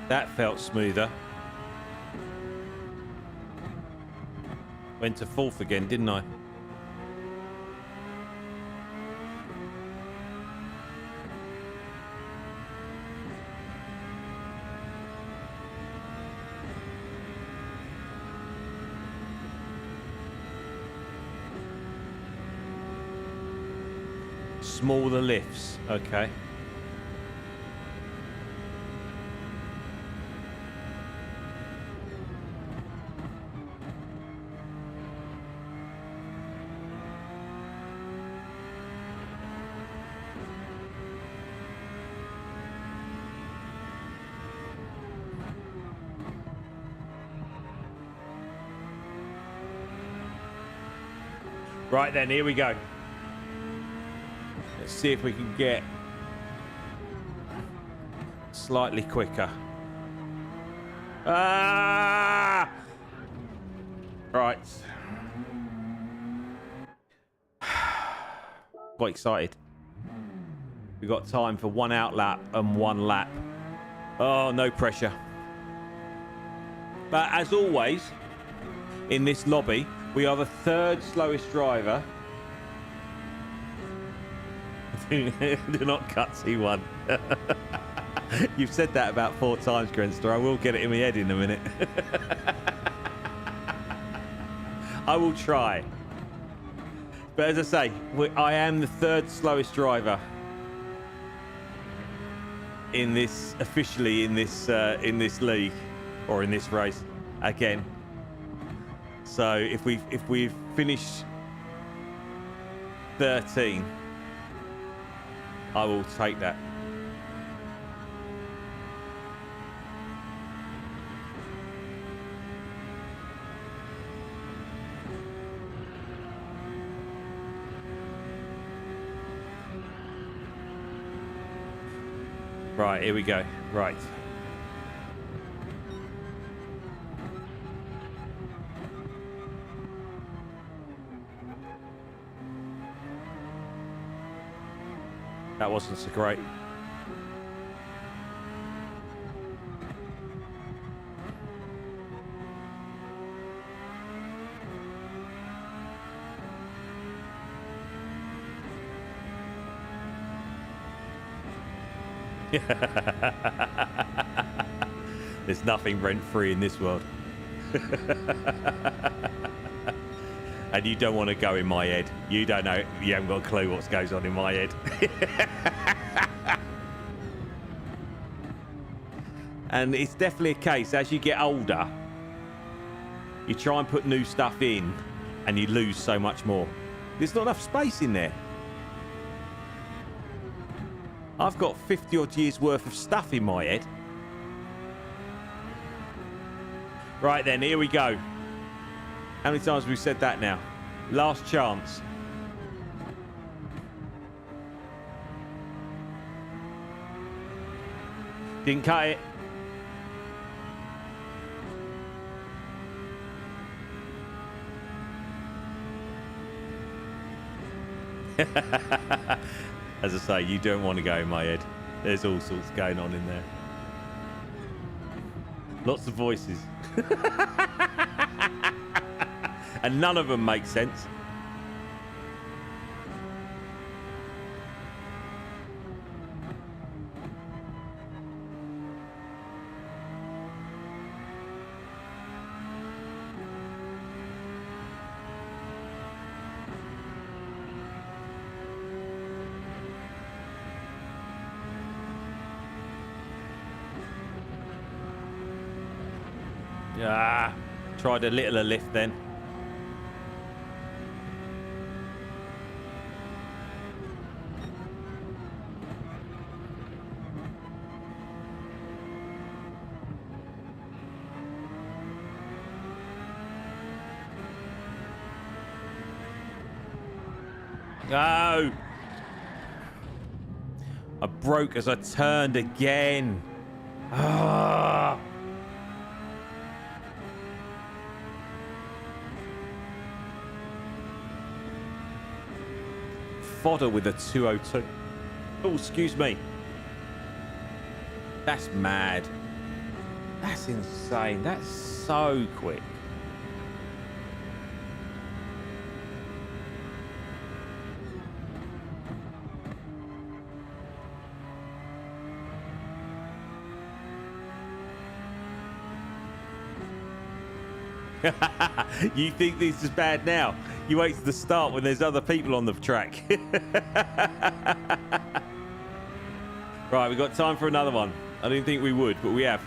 That felt smoother. Went to fourth again, didn't I? Smaller lifts, okay. Right then, here we go. Let's see if we can get slightly quicker. Ah! Right. Quite excited. We've got time for one out lap and one lap. Oh, no pressure. But as always, in this lobby, we are the third slowest driver. Do not cut T1. You've said that about 4 times, Grenster. I will get it in my head in a minute. I will try. But as I say, I am the third slowest driver in this, officially in this league, or in this race again. So if we finish 13, I will take that. Right, here we go. Right. That wasn't so great. There's nothing rent-free in this world. And you don't want to go in my head. You don't know. You haven't got a clue what goes on in my head. And it's definitely a case, as you get older, you try and put new stuff in and you lose so much more. There's not enough space in there. I've got 50 odd years worth of stuff in my head. Right then, here we go. How many times have we said that now? Last chance. Didn't cut it. As I say, you don't want to go in my head. There's all sorts going on in there. Lots of voices. And none of them make sense. Ah, tried a littler lift then. No! I broke as I turned again. Ah! Fodder with a 202. Oh, excuse me. That's mad. That's insane. That's so quick. You think this is bad now? You wait to the start when there's other people on the track. Right, we've got time for another one. I didn't think we would, but we have.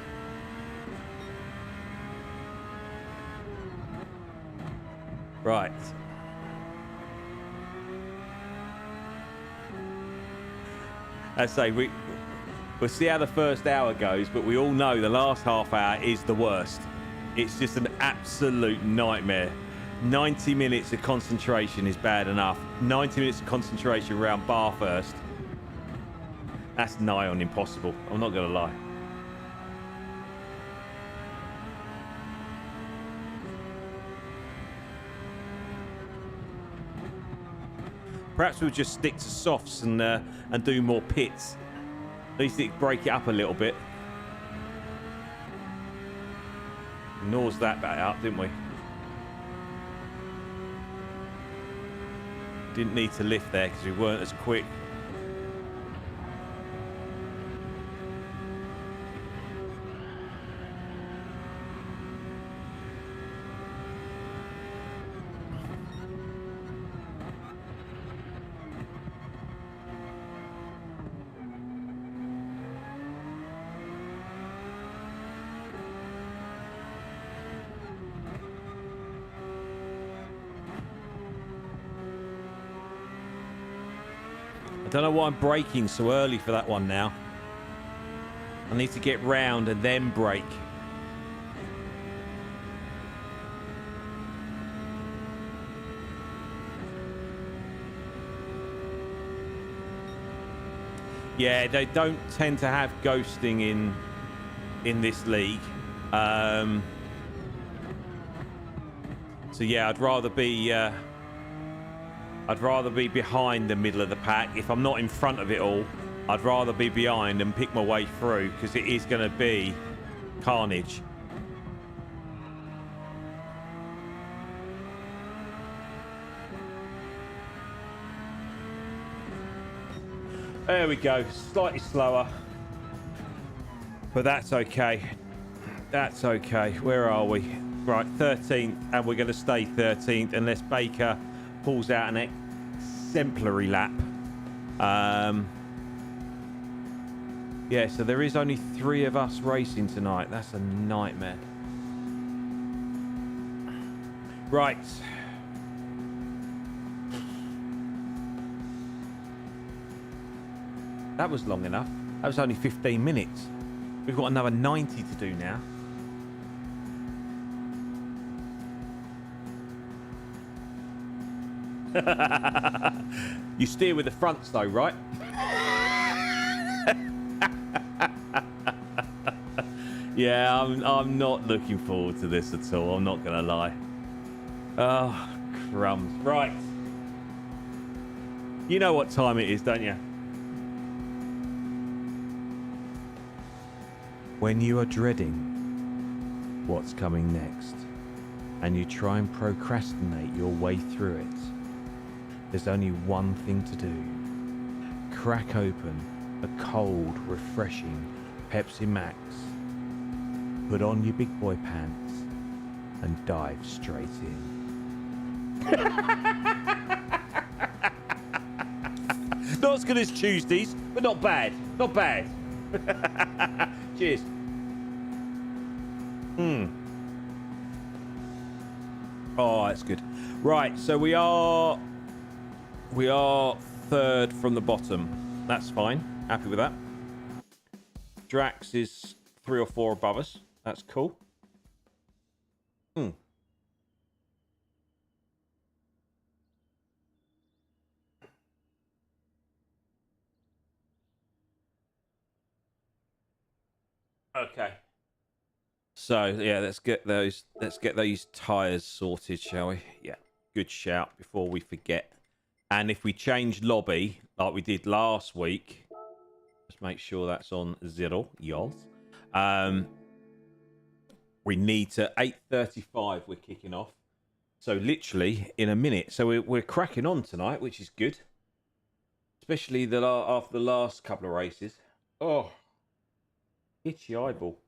Right. I say we'll see how the first hour goes, but we all know the last half hour is the worst. It's just an absolute nightmare. 90 minutes of concentration is bad enough. 90 minutes of concentration around Bathurst. That's nigh on impossible. I'm not going to lie. Perhaps we'll just stick to softs and do more pits. At least it break it up a little bit. Gnaws that back up, didn't we? Didn't need to lift there because we weren't as quick. I don't know why I'm braking so early for that one now. I need to get round and then brake. Yeah, they don't tend to have ghosting in this league. So yeah, I'd rather be behind the middle of the pack. If I'm not in front of it all, I'd rather be behind and pick my way through, because it is going to be carnage. There we go, slightly slower, but that's okay. That's okay. Where are we? Right, 13th, and we're going to stay 13th unless Baker pulls out an exemplary lap. Yeah, so there is only 3 of us racing tonight. That's a nightmare. Right. That was long enough. That was only 15 minutes. We've got another 90 to do now. You steer with the fronts though, right? Yeah, I'm not looking forward to this at all. I'm not gonna lie. Oh, crumbs. Right. You know what time it is, don't you? When you are dreading what's coming next, and you try and procrastinate your way through it, there's only one thing to do. Crack open a cold, refreshing Pepsi Max, put on your big boy pants, and dive straight in. Not as good as Tuesdays, but not bad. Not bad. Cheers. Oh, that's good. Right, so we are 3rd from the bottom. That's fine. Happy with that. Drax is 3 or 4 above us. That's cool. Okay. So yeah, let's get those tires sorted, shall we? Yeah, good shout before we forget. And if we change lobby like we did last week, just make sure that's on 0. Yes. We need to 8:35. We're kicking off. So literally in a minute. So we're cracking on tonight, which is good. Especially after the last couple of races. Oh, itchy eyeball.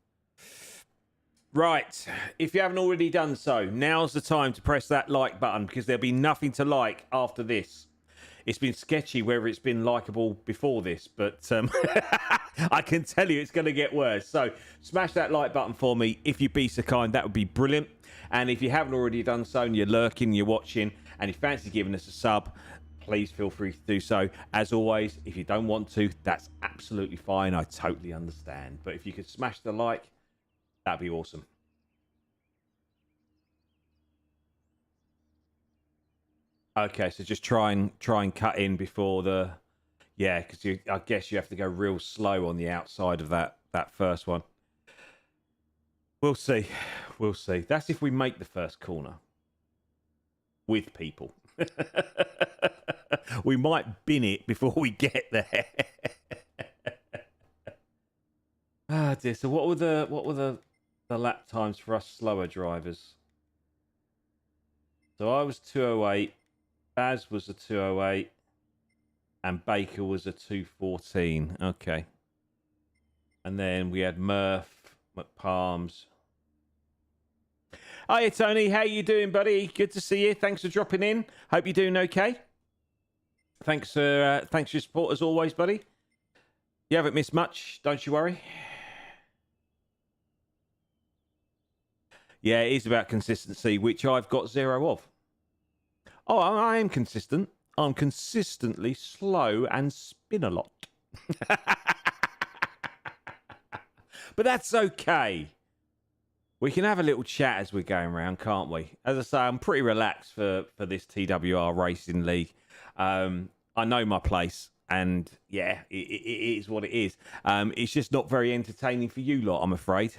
Right, if you haven't already done so, now's the time to press that like button because there'll be nothing to like after this. It's been sketchy whether it's been likable before this, but I can tell you it's going to get worse. So smash that like button for me if you'd be so kind. That would be brilliant. And if you haven't already done so and you're lurking, you're watching, and you fancy giving us a sub, please feel free to do so. As always, if you don't want to, that's absolutely fine. I totally understand. But if you could smash the like, that'd be awesome. Okay, so just try and cut in before the, yeah, because I guess you have to go real slow on the outside of that first one. We'll see. We'll see. That's if we make the first corner with people. We might bin it before we get there. Ah dear. So what were the lap times for us slower drivers? So I was 208, Baz was a 208, and Baker was a 214. Okay. And then we had Murph, McPalms. Hiya Tony, how you doing, buddy? Good to see you. Thanks for dropping in. Hope you're doing okay. Thanks for your support as always, buddy. You haven't missed much, don't you worry. Yeah, it is about consistency, which I've got 0 of. Oh, I am consistent. I'm consistently slow and spin a lot. But that's okay. We can have a little chat as we're going around, can't we? As I say, I'm pretty relaxed for this TWR Racing League. I know my place, and yeah, it is what it is. It's just not very entertaining for you lot, I'm afraid.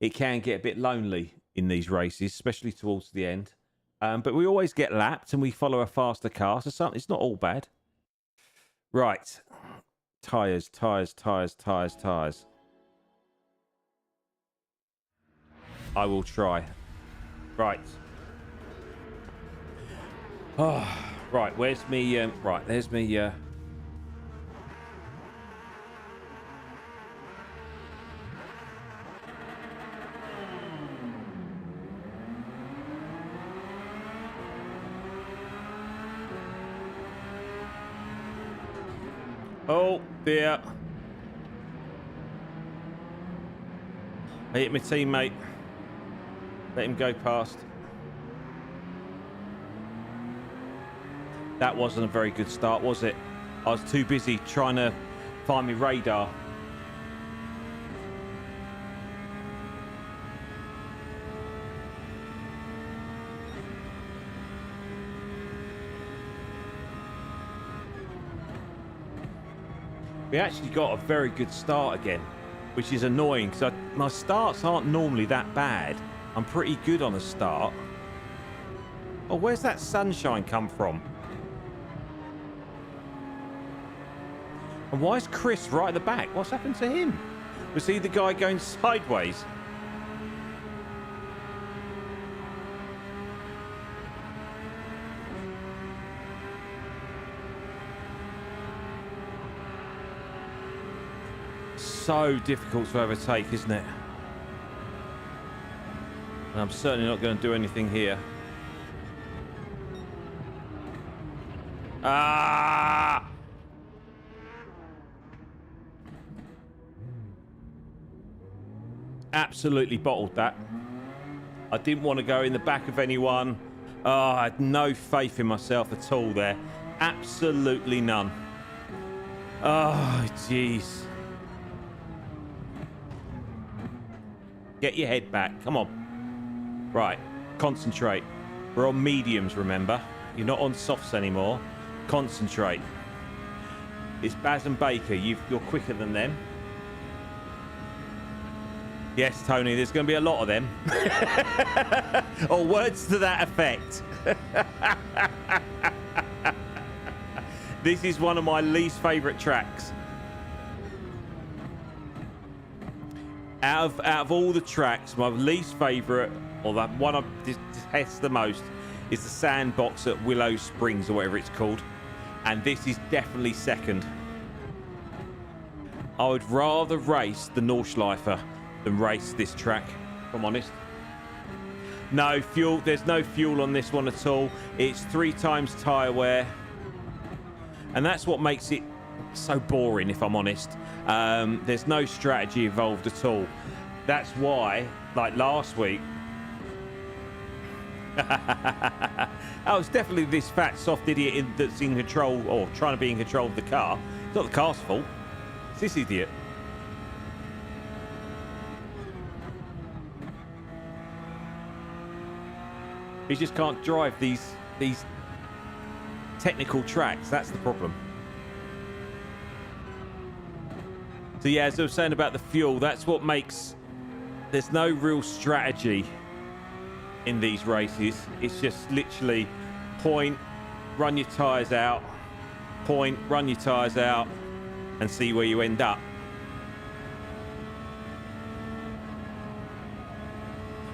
It can get a bit lonely in these races, especially towards the end. But we always get lapped, and we follow a faster car, so it's not all bad. Right. Tyres. I will try. Right. Oh, right. Where's me? Right. There's me. Oh, dear. I hit my teammate. Let him go past. That wasn't a very good start, was it? I was too busy trying to find my radar. We actually got a very good start again, which is annoying because my starts aren't normally that bad. I'm pretty good on a start. Oh, where's that sunshine come from? And why is Chris right at the back? What's happened to him? Was he the guy going sideways? So difficult to overtake, isn't it? And I'm certainly not going to do anything here. Ah! Absolutely bottled that. I didn't want to go in the back of anyone. Oh, I had no faith in myself at all there. Absolutely none. Oh, jeez. Get your head back. Come on. Right. Concentrate. We're on mediums, remember? You're not on softs anymore. Concentrate. It's Baz and Baker. You're quicker than them. Yes, Tony, there's going to be a lot of them. Or words to that effect. This is one of my least favourite tracks. Out of all the tracks, my least favourite, or the one I detest the most, is the sandbox at Willow Springs, or whatever it's called. And this is definitely second. I would rather race the Nordschleifer than race this track, if I'm honest. No fuel, there's no fuel on this one at all. It's 3 times tyre wear. And that's what makes it so boring, if I'm honest. There's no strategy involved at all. That's why, like last week, oh, it's definitely this fat, soft idiot that's in control, or trying to be in control of the car. It's not the car's fault. It's this idiot. He just can't drive these technical tracks. That's the problem. So yeah, as I was saying about the fuel, that's what makes... There's no real strategy in these races. It's just literally point, run your tyres out, point, run your tyres out, and see where you end up.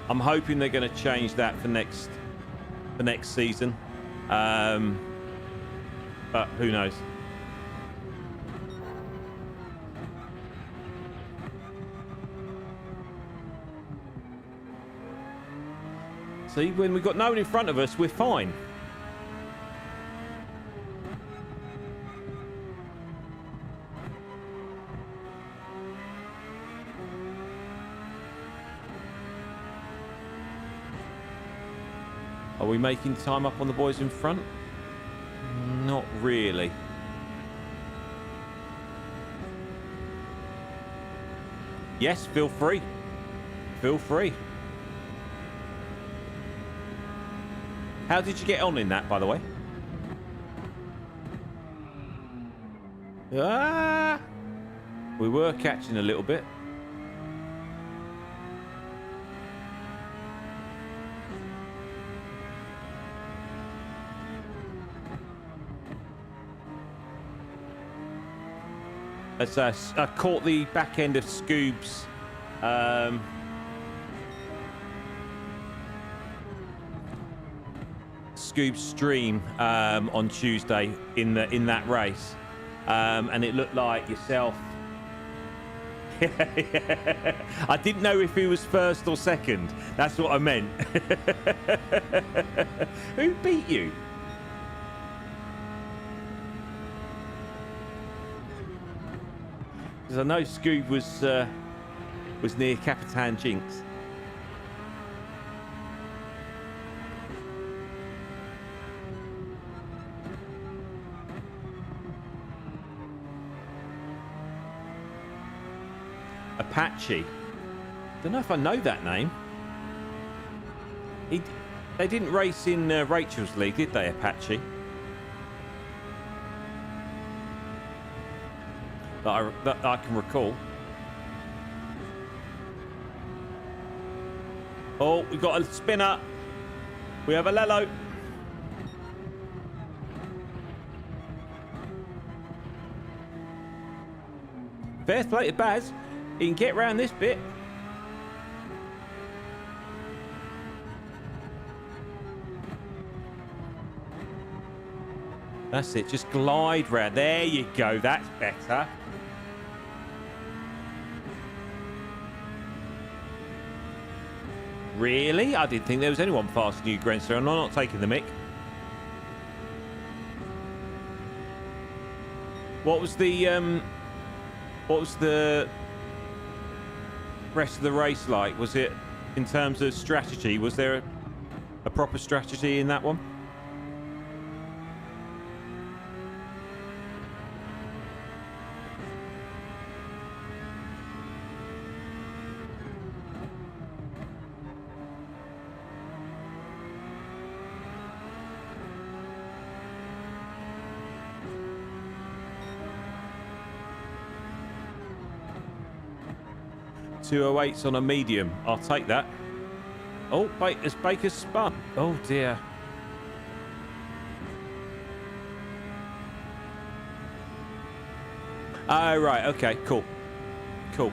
I'm hoping they're going to change that for next season. But who knows? See, when we've got no one in front of us, we're fine. Are we making time up on the boys in front? Not really. Yes, feel free. Feel free. How did you get on in that, by the way? Ah! We were catching a little bit. As I caught the back end of Scoob's stream on Tuesday in that race, and it looked like yourself. I didn't know if he was first or second. That's what I meant. Who beat you? Because I know Scoob was near Capitan Jinx. Apache. Don't know if I know that name. They didn't race in Rachel's league, did they, Apache? That I can recall. Oh, we've got a spinner. We have a Lello. Fair play to Baz. He can get around this bit. That's it. Just glide round. There you go. That's better. Really? I didn't think there was anyone faster than you, Grenster. I'm not taking the mick. What was the rest of the race like? Was it, in terms of strategy, was there a proper strategy in that one? .208s on a medium. I'll take that. Oh, Baker's spun. Oh, dear. Oh, right. Okay, cool. Cool.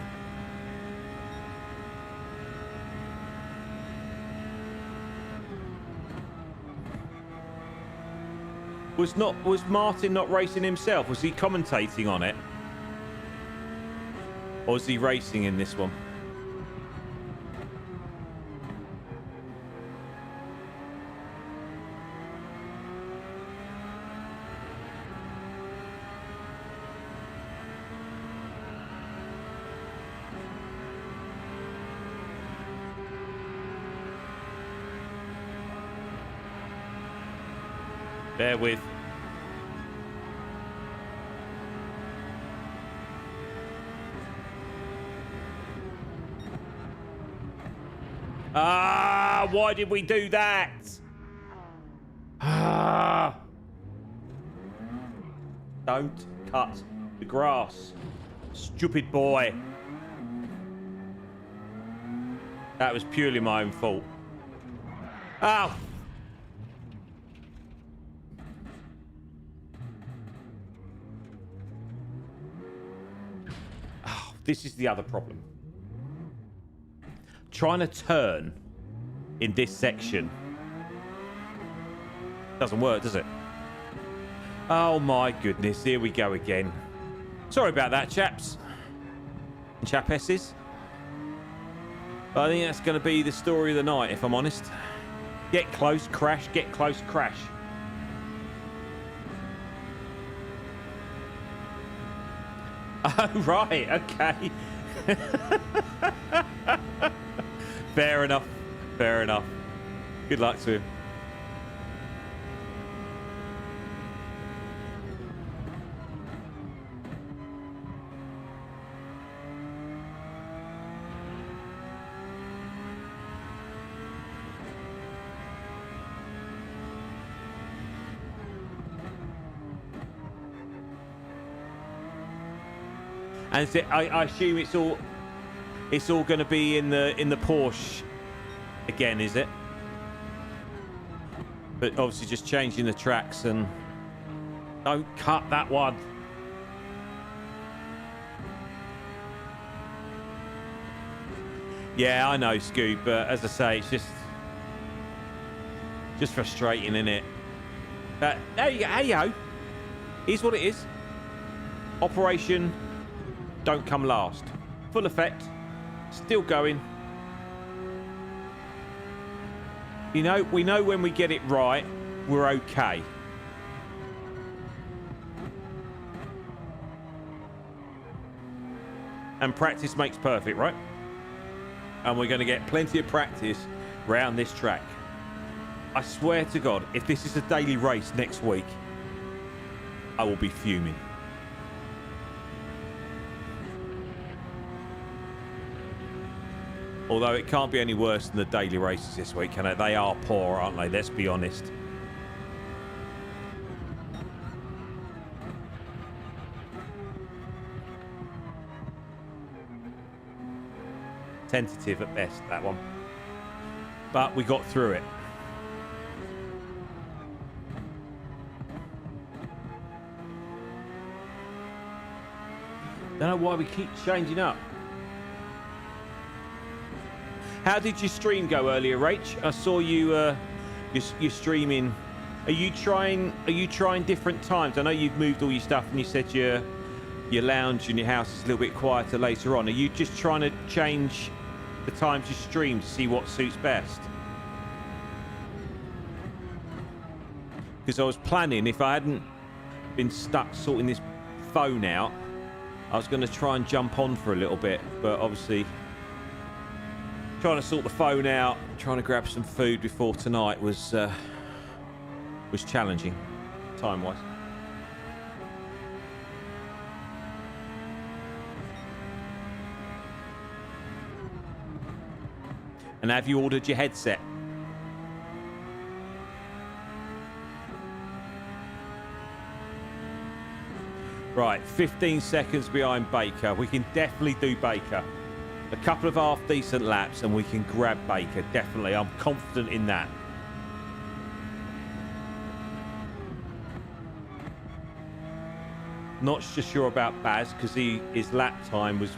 Was Martin not racing himself? Was he commentating on it? Or is he racing in this one? Bear with. Ah, why did we do that? Ah. Don't cut the grass. Stupid boy. That was purely my own fault. Ow. Oh, this is the other problem. Trying to turn in this section doesn't work, does it? Oh my goodness, here we go again. Sorry about that, chaps and chapesses. But I think that's going to be the story of the night, if I'm honest. Get close, crash, get close, crash. Oh, right, okay. Fair enough. Fair enough. Good luck to him. And I assume it's all going to be in the Porsche again, is it? But obviously just changing the tracks, and don't cut that one. Yeah, I know, Scoob, but as I say, it's just frustrating, isn't it? But there you go. Hey, yo. Here's what it is. Operation Don't Come Last. Full effect. Still going. You know, we know when we get it right, we're okay. And practice makes perfect, right? And we're going to get plenty of practice round this track. I swear to God, if this is a daily race next week, I will be fuming. Although it can't be any worse than the daily races this week, can it? They are poor, aren't they? Let's be honest. Tentative at best, that one. But we got through it. Don't know why we keep changing up. How did your stream go earlier, Rach? I saw you. You're streaming. Are you trying different times? I know you've moved all your stuff, and you said your lounge in your house is a little bit quieter later on. Are you just trying to change the times you stream to see what suits best? Because I was planning, if I hadn't been stuck sorting this phone out, I was going to try and jump on for a little bit, but obviously trying to sort the phone out, trying to grab some food before tonight was challenging, time-wise. And have you ordered your headset? Right, 15 seconds behind Baker. We can definitely do Baker. A couple of half-decent laps and we can grab Baker, definitely. I'm confident in that. Not just sure about Baz, because his lap time was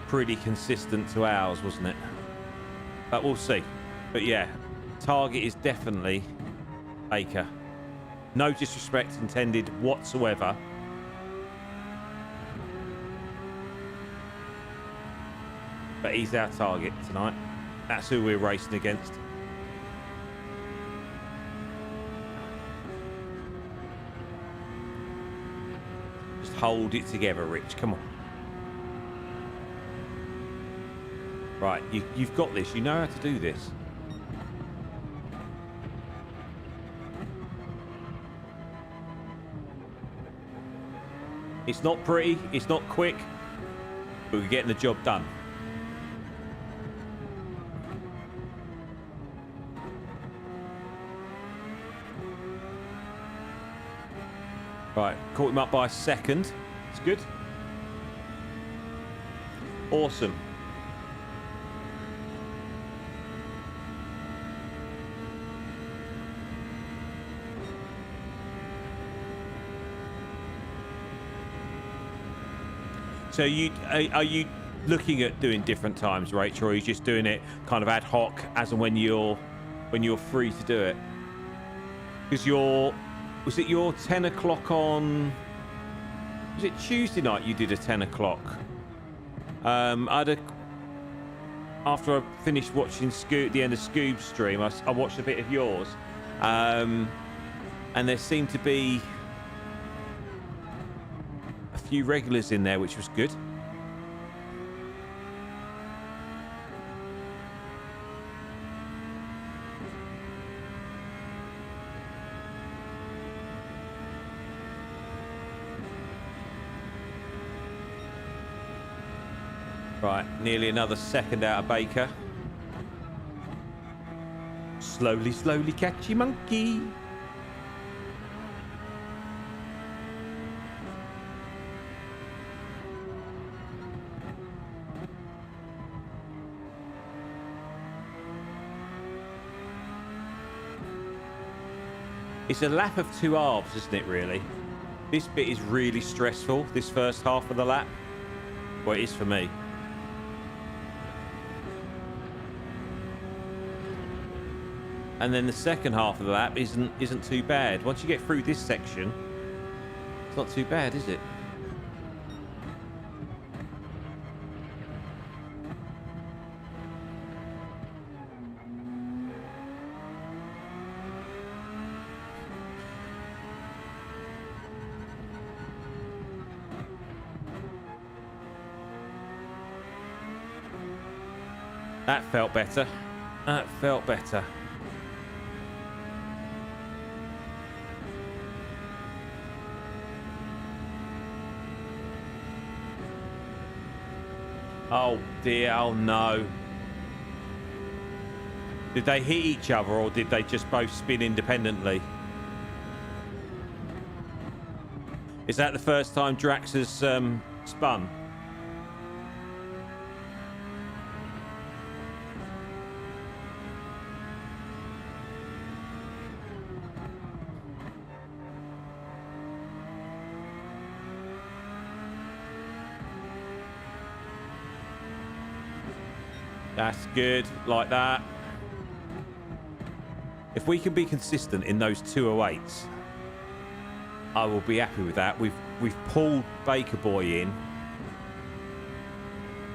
pretty consistent to ours, wasn't it? But we'll see. But yeah, target is definitely Baker. No disrespect intended whatsoever. But he's our target tonight. That's who we're racing against. Just hold it together, Rich. Come on. Right, you've got this. You know how to do this. It's not pretty. It's not quick. But we're getting the job done. Right, caught him up by a second. It's good. Awesome. So are you looking at doing different times, Rachel, or are you just doing it kind of ad hoc as and when you're free to do it? Because was it your 10 o'clock on... Was it Tuesday night you did a 10 o'clock? After I finished watching the end of Scoob's stream, I watched a bit of yours. And there seemed to be a few regulars in there, which was good. Right, nearly another second out of Baker. Slowly, slowly, catchy monkey. It's a lap of two halves, isn't it, really? This bit is really stressful, this first half of the lap. Well, it is for me. And then the second half of the lap isn't too bad. Once you get through this section, it's not too bad, is it? That felt better. That felt better. Oh dear, oh no. Did they hit each other or did they just both spin independently? Is that the first time Drax has spun? That's good, like that. If we can be consistent in those 208s, I will be happy with that. We've pulled Baker Boy in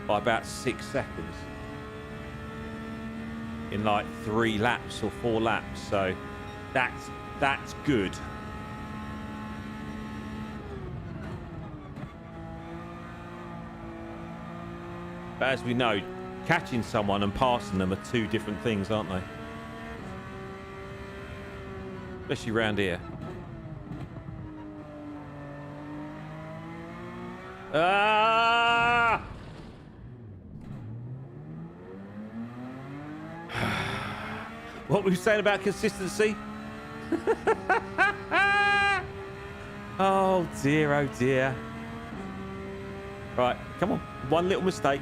by about 6 seconds in like 3 laps or 4 laps, so that's good. But as we know, catching someone and passing them are 2 different things, aren't they? Especially around here. Ah! What were we saying about consistency? Oh dear, oh dear. Right, come on. One little mistake.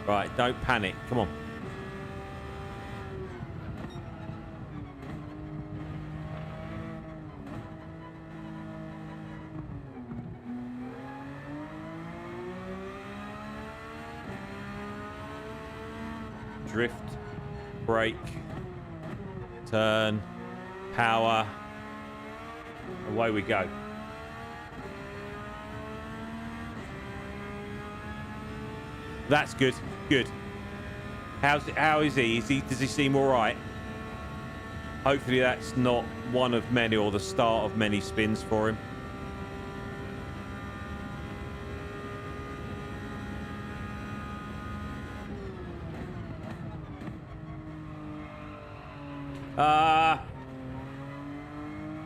Right, don't panic. Come on. Drift, brake, turn, power. Away we go. That's good. Good. How is he? Does he seem all right? Hopefully that's not one of many or the start of many spins for him.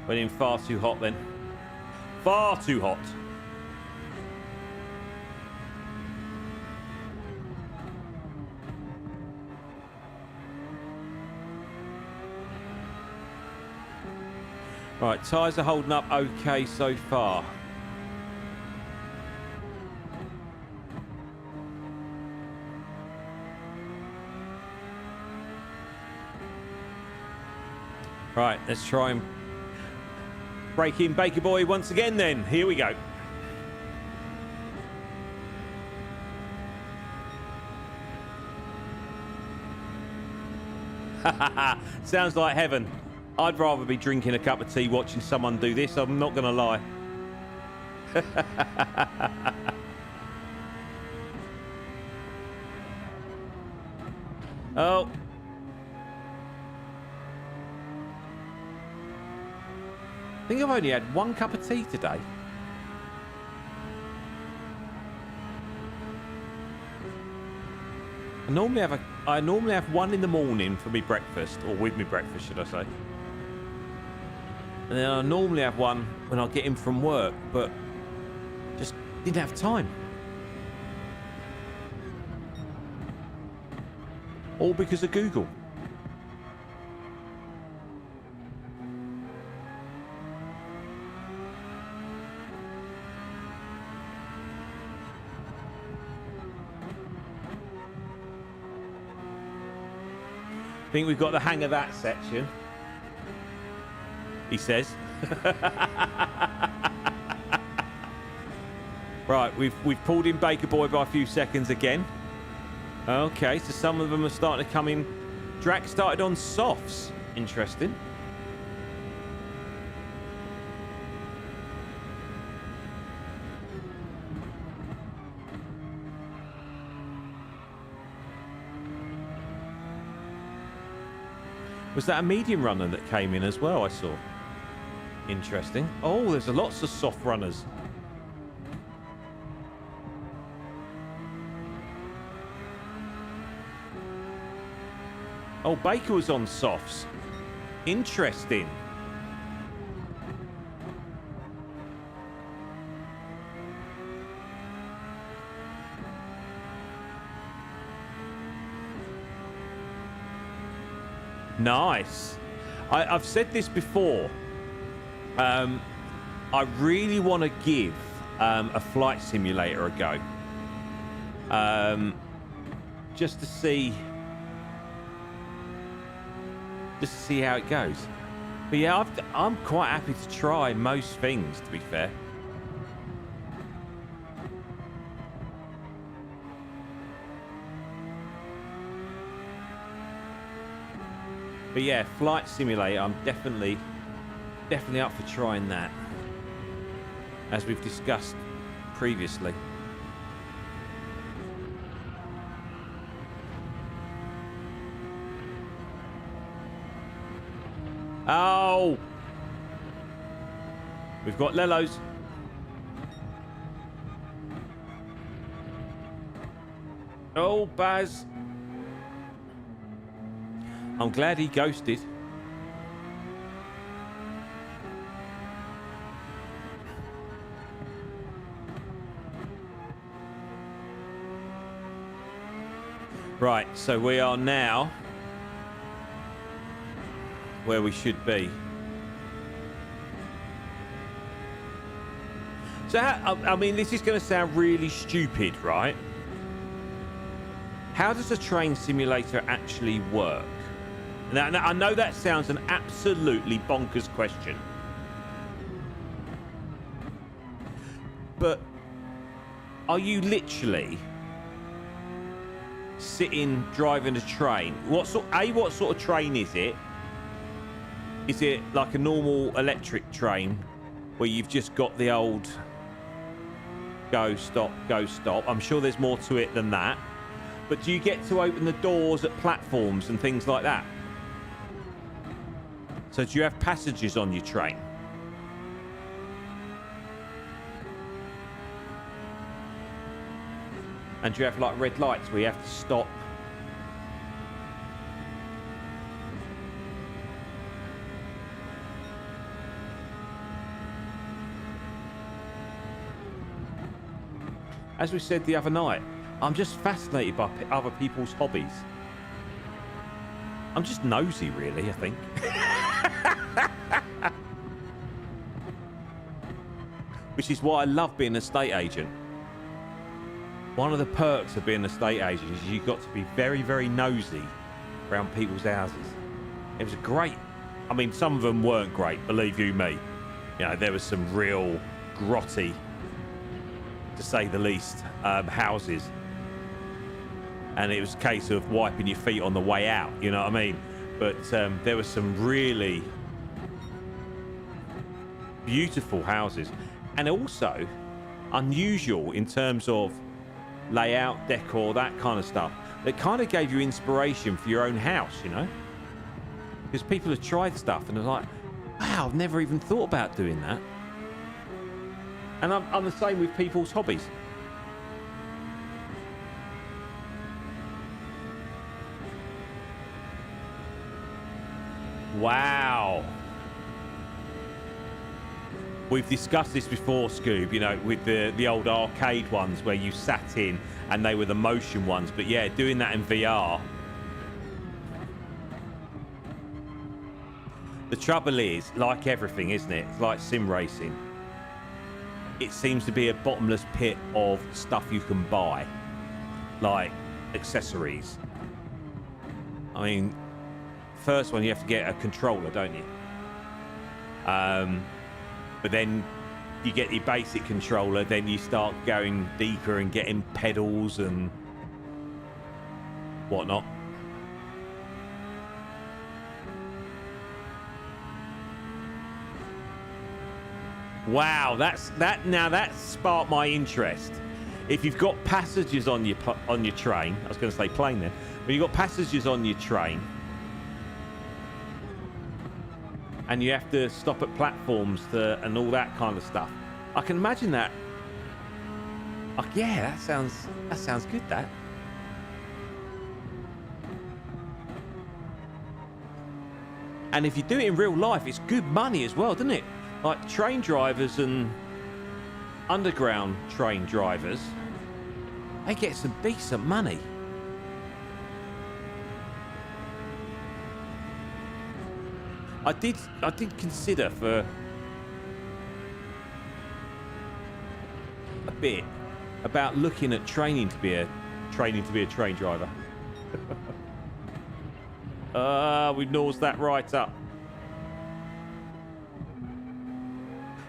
Went in far too hot then. Far too hot. Right, tyres are holding up okay so far. Right, let's try and break in Baker Boy once again then. Here we go. Sounds like heaven. I'd rather be drinking a cup of tea watching someone do this, I'm not going to lie. Oh. I think I've only had 1 cup of tea today. I normally have 1 in the morning for me breakfast, or with me breakfast, should I say. And then I normally have 1 when I get in from work, but just didn't have time. All because of Google. I think we've got the hang of that section, he says. Right, we've pulled in Baker Boy by a few seconds again. Okay, so some of them are starting to come in. Drac started on softs. Interesting. Was that a medium runner that came in as well, I saw? Interesting. Oh, there's lots of soft runners. Oh, Baker was on softs. Interesting. Nice. I've said this before. I really want to give a flight simulator a go. Just to see how it goes. But yeah, I'm quite happy to try most things, to be fair. But yeah, flight simulator, I'm definitely up for trying that, as we've discussed previously. Oh, we've got Lelos. Oh, Baz. I'm glad he ghosted. Right, so we are now where we should be. So, I mean, this is going to sound really stupid, right? How does a train simulator actually work? Now, I know that sounds an absolutely bonkers question. But are you literally sitting driving a train? What sort of train is it? Is it like a normal electric train where you've just got the old go, stop, go, stop? I'm sure there's more to it than that. But do you get to open the doors at platforms and things like that? So do you have passengers on your train? And do you have like red lights where you have to stop? As we said the other night, I'm just fascinated by other people's hobbies. I'm just nosy, really, I think. Which is why I love being an estate agent. One of the perks of being an estate agent is you've got to be very, very nosy around people's houses. It was great. I mean, some of them weren't great, believe you me. You know, there was some real grotty, to say the least, houses. And it was a case of wiping your feet on the way out, you know what I mean? But there were some really beautiful houses, and also unusual in terms of layout, decor, that kind of stuff. That kind of gave you inspiration for your own house, you know? Because people have tried stuff and they're like, wow, I've never even thought about doing that. And I'm the same with people's hobbies. Wow. We've discussed this before, Scoob, you know, with the old arcade ones where you sat in and they were the motion ones. But yeah, doing that in VR. The trouble is, like everything, isn't it? It's like sim racing. It seems to be a bottomless pit of stuff you can buy, like accessories. I mean, first one, you have to get a controller, don't you? But then you get your basic controller, then you start going deeper and getting pedals and whatnot. Wow, now that's sparked my interest. If you've got passengers on your train, I was going to say plane then, but you've got passengers on your train, and you have to stop at platforms and all that kind of stuff. I can imagine that. Yeah, that sounds good, that. And if you do it in real life, it's good money as well, doesn't it? Like train drivers and underground train drivers, they get some decent money. I did consider for a bit about looking at training to be a train driver. We nosed that right up,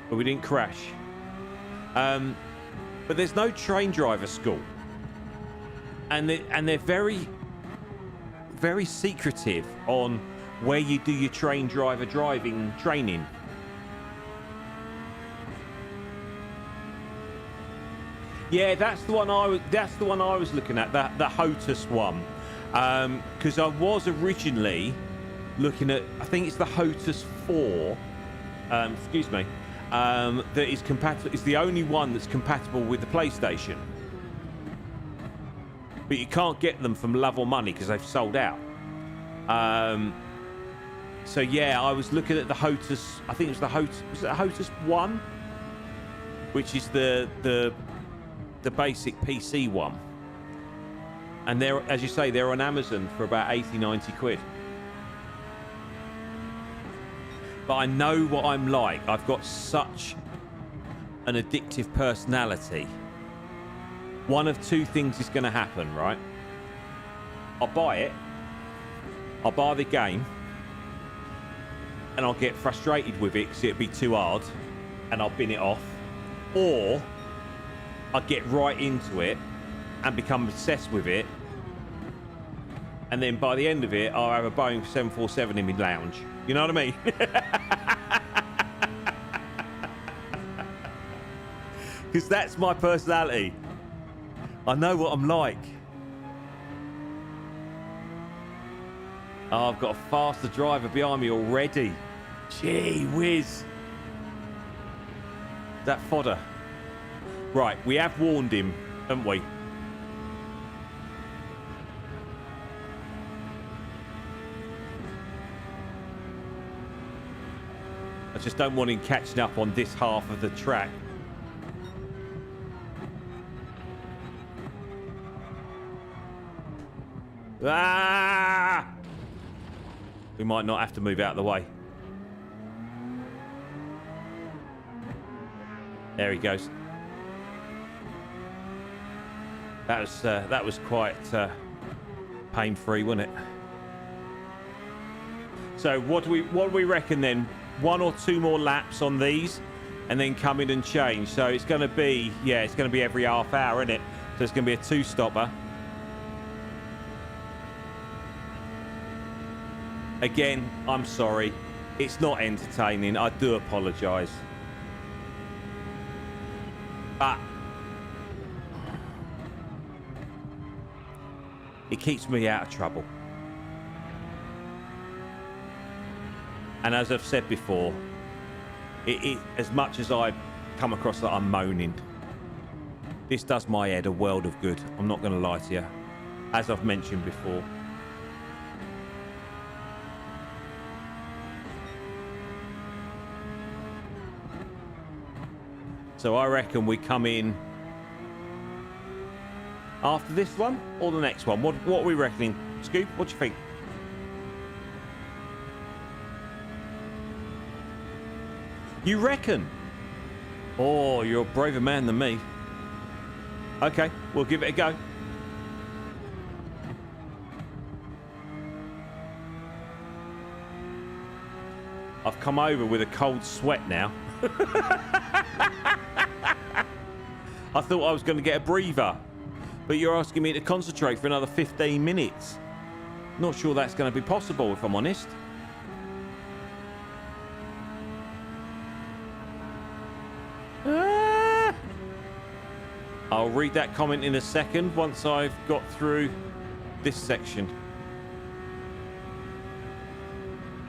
but we didn't crash. But there's no train driver school, and they're very, very secretive on where you do your train driver driving training. Yeah, that's the one I was looking at, the HOTUS one, because I was originally looking at, I think it's the HOTUS 4. Excuse me. That is compatible. It's the only one that's compatible with the PlayStation, but you can't get them from Love or Money because they've sold out. So yeah, I was looking at the HOTUS. I think it was the HOTUS. Was it the HOTUS 1, which is the basic PC one, and they're, as you say, they're on Amazon for about 80-90 quid. But I know what I'm like. I've got such an addictive personality. One of two things is going to happen, right? I'll buy it. I'll buy the game. And I'll get frustrated with it because it'll be too hard. And I'll bin it off. Or I'll get right into it and become obsessed with it. And then by the end of it, I'll have a Boeing 747 in my lounge. You know what I mean? Because that's my personality. I know what I'm like. Oh, I've got a faster driver behind me already. Gee whiz. That fodder. Right, we have warned him, haven't we? I just don't want him catching up on this half of the track. Ah! We might not have to move out of the way. There he goes. That was quite pain-free, wasn't it? So what do we reckon then? 1 or 2 more laps on these, and then come in and change. So it's going to be, yeah, it's going to be every half hour, isn't it? So it's going to be a 2-stopper. Again, I'm sorry. It's not entertaining. I do apologise. But it keeps me out of trouble. And as I've said before, it as much as I come across that I'm moaning, this does my head a world of good. I'm not going to lie to you. As I've mentioned before. So I reckon we come in after this one or the next one. What are we reckoning? Scoop, what do you think? You reckon? Oh, you're a braver man than me. Okay, we'll give it a go. I've come over with a cold sweat now. I thought I was going to get a breather, but you're asking me to concentrate for another 15 minutes. Not sure that's going to be possible, if I'm honest. I'll read that comment in a second once I've got through this section.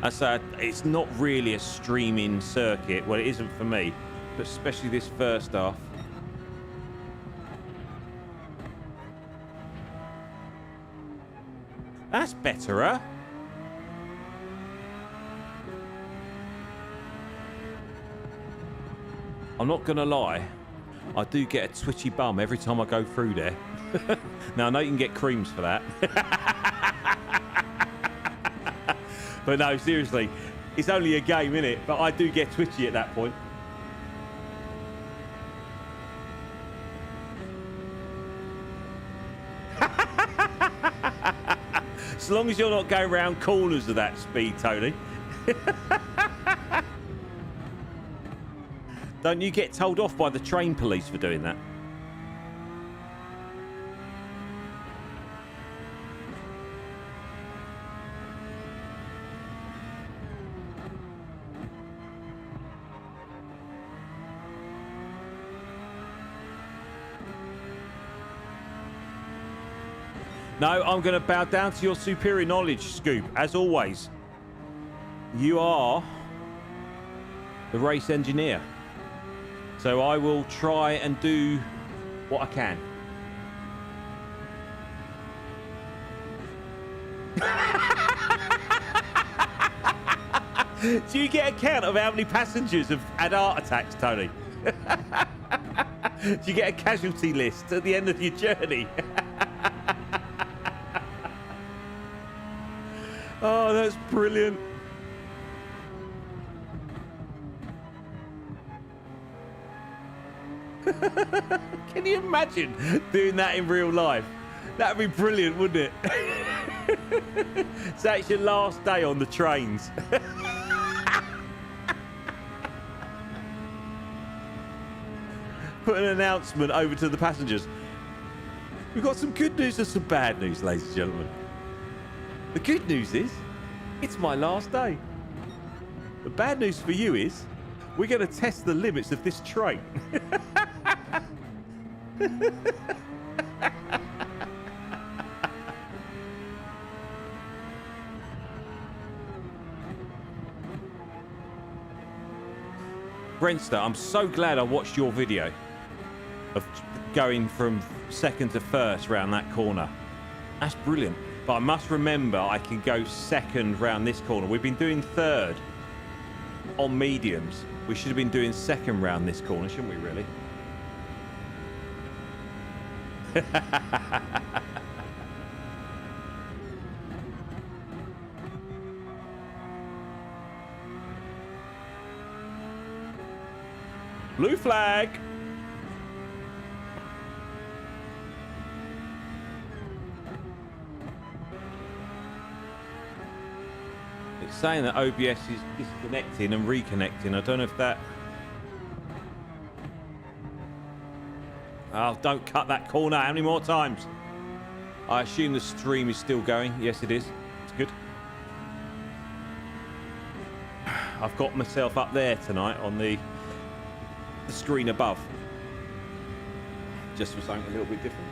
I said it's not really a streaming circuit. Well, it isn't for me, but especially this first half. That's better, huh? I'm not gonna lie, I do get a twitchy bum every time I go through there. Now I know you can get creams for that. But no, seriously, it's only a game, innit? But I do get twitchy at that point. As long as you're not going around corners at that speed, Tony. Don't you get told off by the train police for doing that? No, I'm going to bow down to your superior knowledge, Scoop. As always, you are the race engineer. So I will try and do what I can. Do you get a count of how many passengers have had heart attacks, Tony? Do you get a casualty list at the end of your journey? Oh, that's brilliant. Can you imagine doing that in real life? That'd be brilliant, wouldn't it? So it's your last day on the trains. Put an announcement over to the passengers. We've got some good news and some bad news, ladies and gentlemen. The good news is, it's my last day. The bad news for you is, we're going to test the limits of this train. Brenster, I'm so glad I watched your video of going from second to first round that corner. That's brilliant. But I must remember I can go second round this corner. We've been doing third on mediums. We should have been doing second round this corner, shouldn't we, really? Blue flag. It's saying that OBS is disconnecting and reconnecting. I don't know if that... Oh, don't cut that corner. How many more times? I assume the stream is still going. Yes, it is. It's good. I've got myself up there tonight on the screen above. Just for something a little bit different.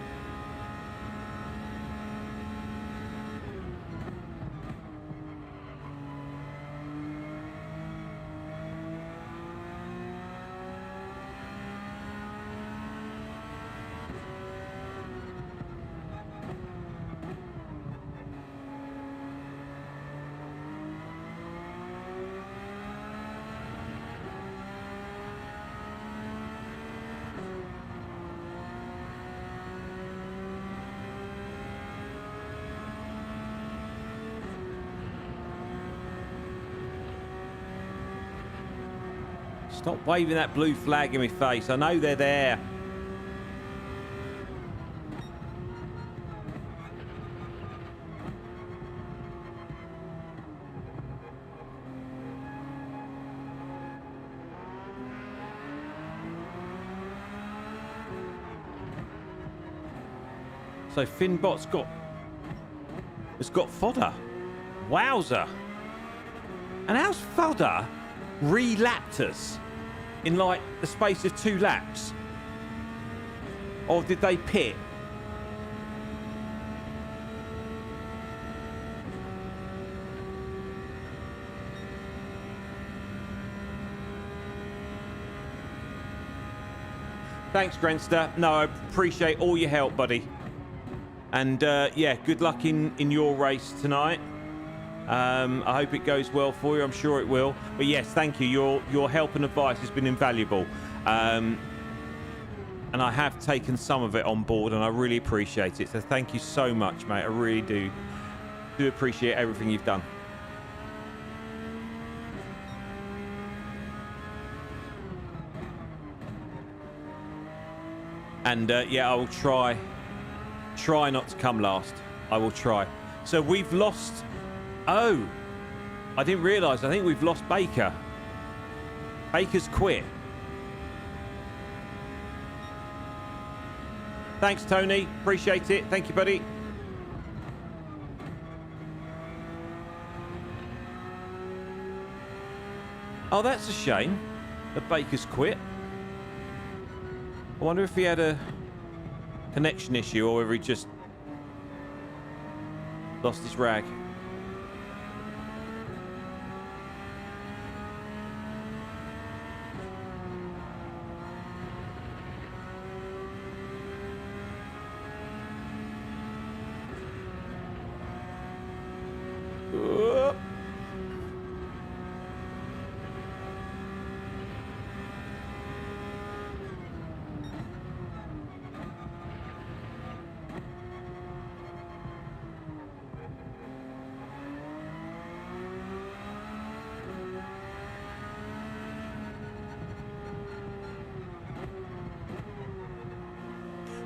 Stop waving that blue flag in my face. I know they're there. So Finbot's got fodder. Wowzer. And how's fodder re-lapped us in like the space of 2 laps? Or did they pit? Thanks, Grenster. No, I appreciate all your help, buddy. And yeah, good luck in your race tonight. I hope it goes well for you. I'm sure it will. But yes, thank you. Your help and advice has been invaluable. And I have taken some of it on board, and I really appreciate it. So thank you so much, mate. I really do appreciate everything you've done. And yeah, I will try not to come last. I will try. So we've lost... Oh, I didn't realise. I think we've lost Baker. Baker's quit. Thanks, Tony. Appreciate it. Thank you, buddy. Oh, that's a shame that Baker's quit. I wonder if he had a connection issue or if he just lost his rag.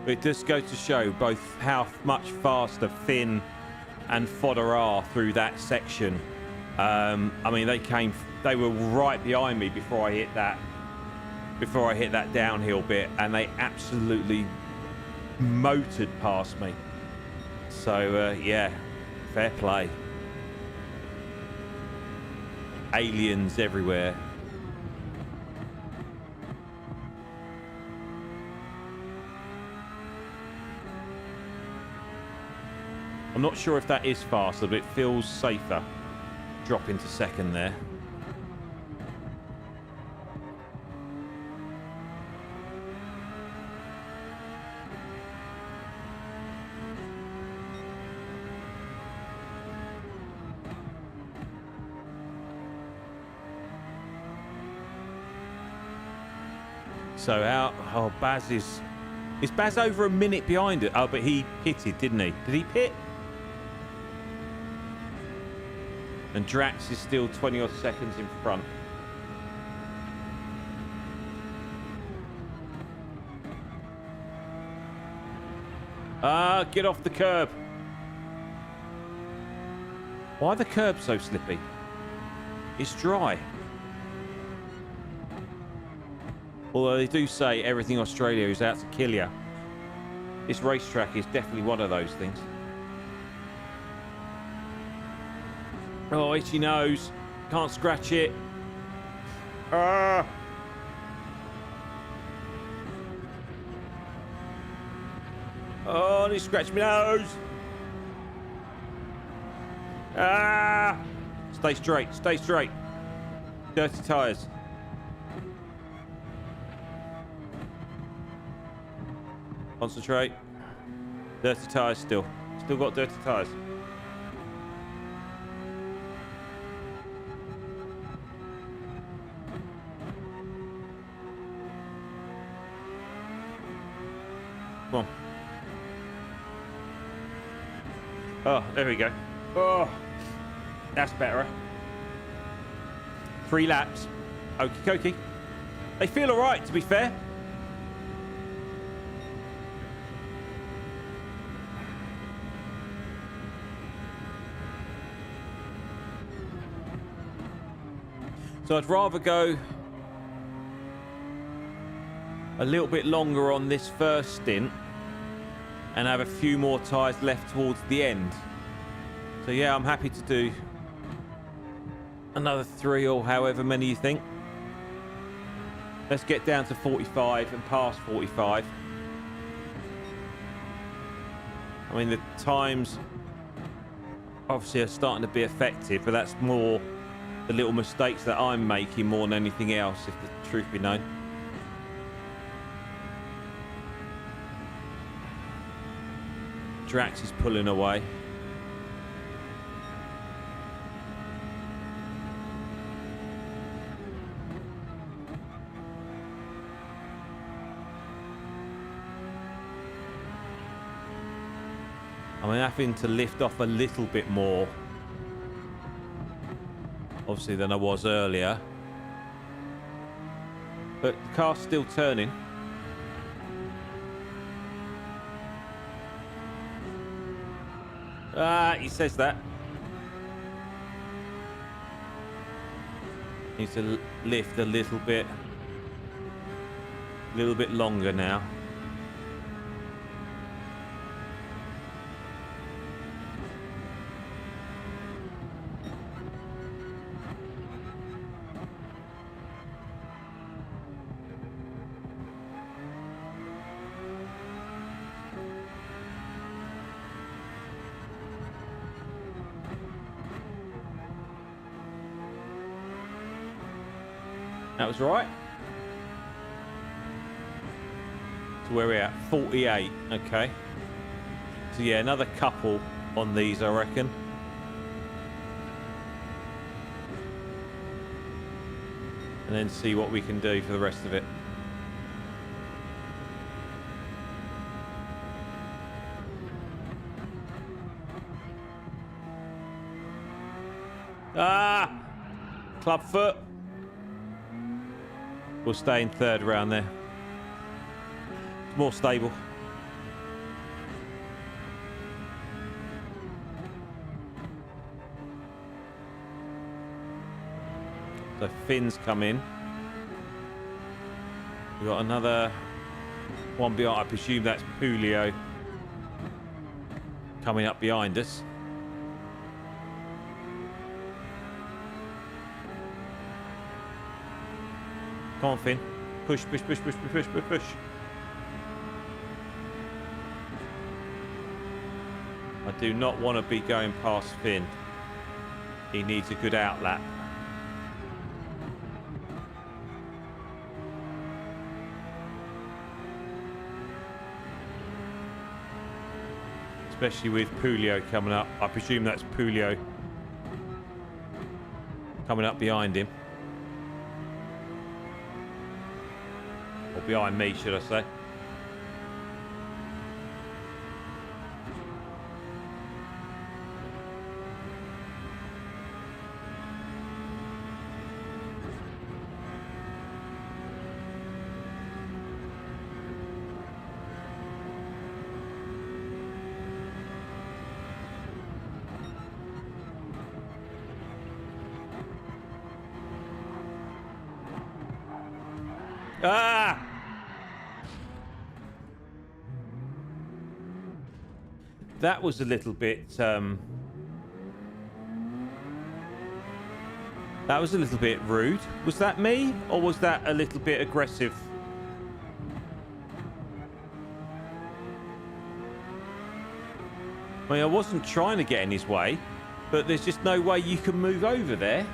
It does go to show both how much faster Finn and Fodder are through that section. I mean, they were right behind me before I hit that downhill bit, and they absolutely motored past me. So yeah, fair play. Aliens everywhere. I'm not sure if that is faster, but it feels safer. Drop into second there. So out. Oh, Baz is Baz over a minute behind it? Oh, but he pitted, didn't he? Did he pit? And Drax is still 20 odd seconds in front. Ah, get off the curb. Why are the curbs so slippy? It's dry. Although they do say everything Australia is out to kill you. This racetrack is definitely one of those things. Oh, itchy nose. Can't scratch it. Ah! Oh, he scratched my nose. Ah! Stay straight. Stay straight. Dirty tyres. Concentrate. Dirty tyres still. Still got dirty tyres. Come on. Oh, there we go. Oh, that's better. 3 laps. Okie dokie. They feel all right, to be fair. So I'd rather go a little bit longer on this first stint and have a few more tyres left towards the end. So yeah, I'm happy to do another 3 or however many you think. Let's get down to 45 and past 45. I mean, the times obviously are starting to be effective, but that's more the little mistakes that I'm making more than anything else, if the truth be known. Drax is pulling away. I'm having to lift off a little bit more, obviously, than I was earlier. But the car's still turning. He says that. Needs to lift a little bit longer now. That was right. So where are we at? 48. Okay. So yeah, another couple on these, I reckon. And then see what we can do for the rest of it. Ah! Clubfoot. We'll stay in third round there. It's more stable. So Finn's come in. We've got another one behind. I presume that's Julio coming up behind us. Come on, Finn. Push, push, push, push, push, push, push, push. I do not want to be going past Finn. He needs a good outlap. Especially with Julio coming up. I presume that's Julio coming up behind him. Or behind me, should I say. Ah! That was a little bit rude. Was that me, or was that a little bit aggressive? I mean, I wasn't trying to get in his way, but there's just no way you can move over there.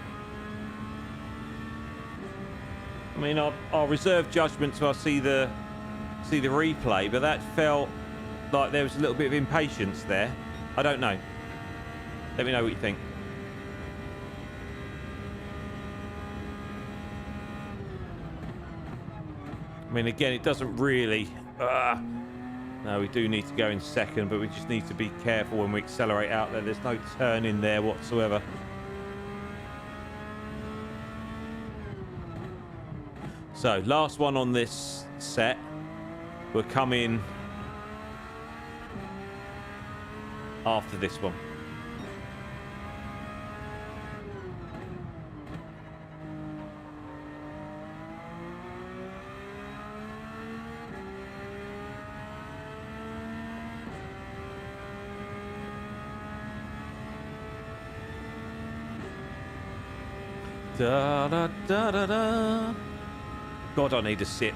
I mean, I'll reserve judgment till I see the replay, but that felt like there was a little bit of impatience there. I don't know. Let me know what you think. I mean, again, it doesn't really... No, we do need to go in second, but we just need to be careful when we accelerate out there. There's no turn in there whatsoever. So, last one on this set. We'll come in after this one. Da da da da da. God, I need a sip.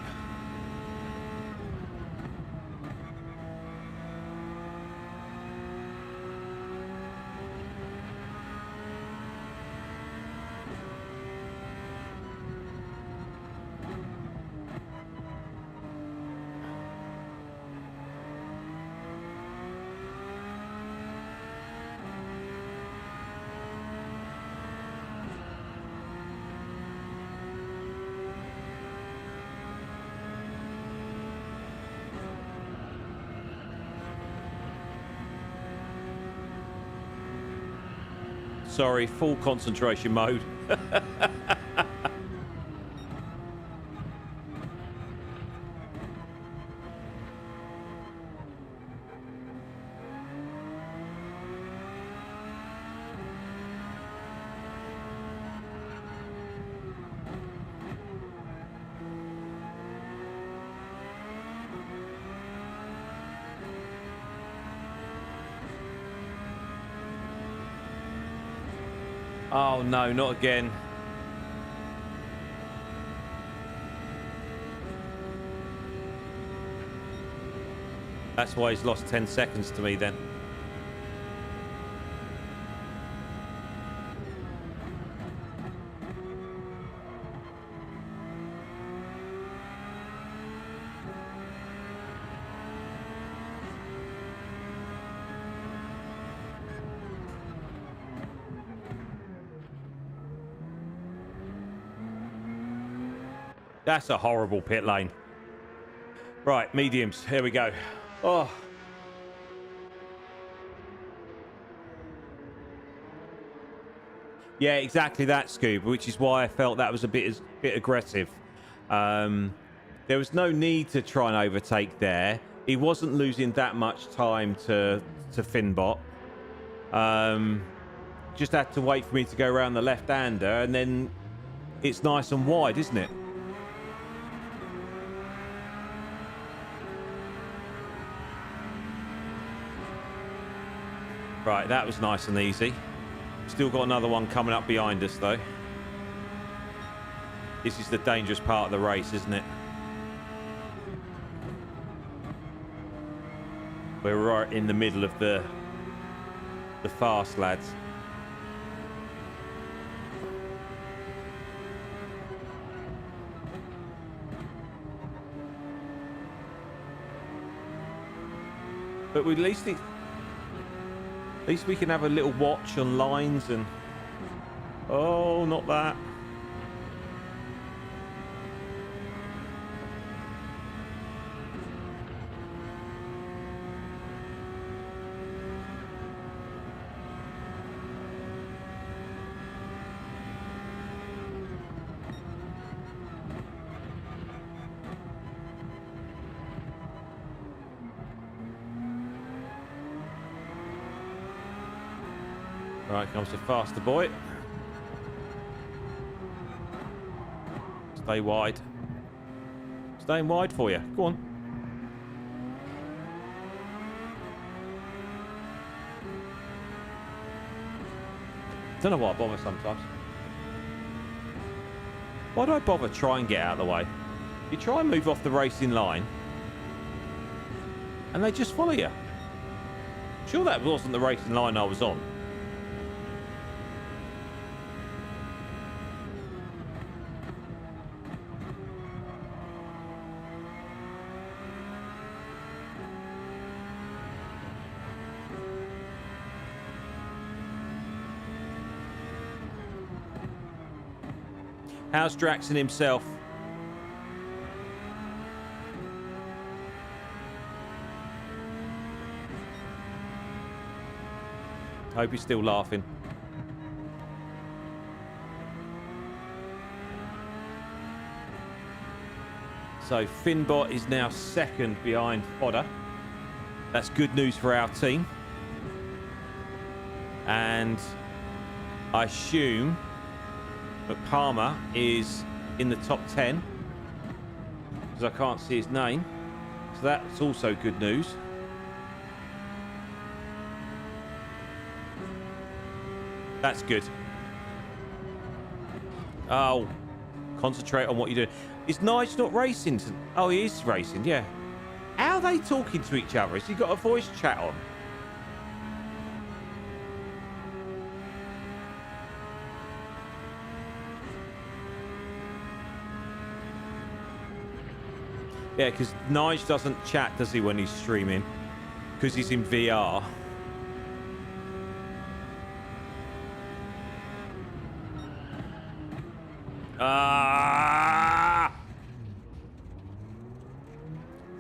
Sorry, full concentration mode. Oh no, not again. That's why he's lost 10 seconds to me then. That's a horrible pit lane. Right, mediums. Here we go. Oh. Yeah, exactly that, Scoob, which is why I felt that was a bit aggressive. There was no need to try and overtake there. He wasn't losing that much time to Finbot. Just had to wait for me to go around the left-hander, and then it's nice and wide, isn't it? Right, that was nice and easy. Still got another one coming up behind us, though. This is the dangerous part of the race, isn't it? We're right in the middle of the fast lads. But at least we can have a little watch on lines and... Oh, not that. Right, comes the faster boy. Stay wide. Staying wide for you. Go on. Don't know why I bother sometimes. Why do I bother try and get out of the way? You try and move off the racing line, and they just follow you. Sure, that wasn't the racing line I was on. How's Draxon himself? Hope he's still laughing. So Finbot is now second behind Fodder. That's good news for our team. And I assume that Palmer is in the top 10 because I can't see his name. So that's also good news. That's good. Oh, concentrate on what you're doing. Is Nige not racing? Oh, he is racing, yeah. How are they talking to each other? Has he got a voice chat on? Yeah, because Nige doesn't chat, does he, when he's streaming? Because he's in VR.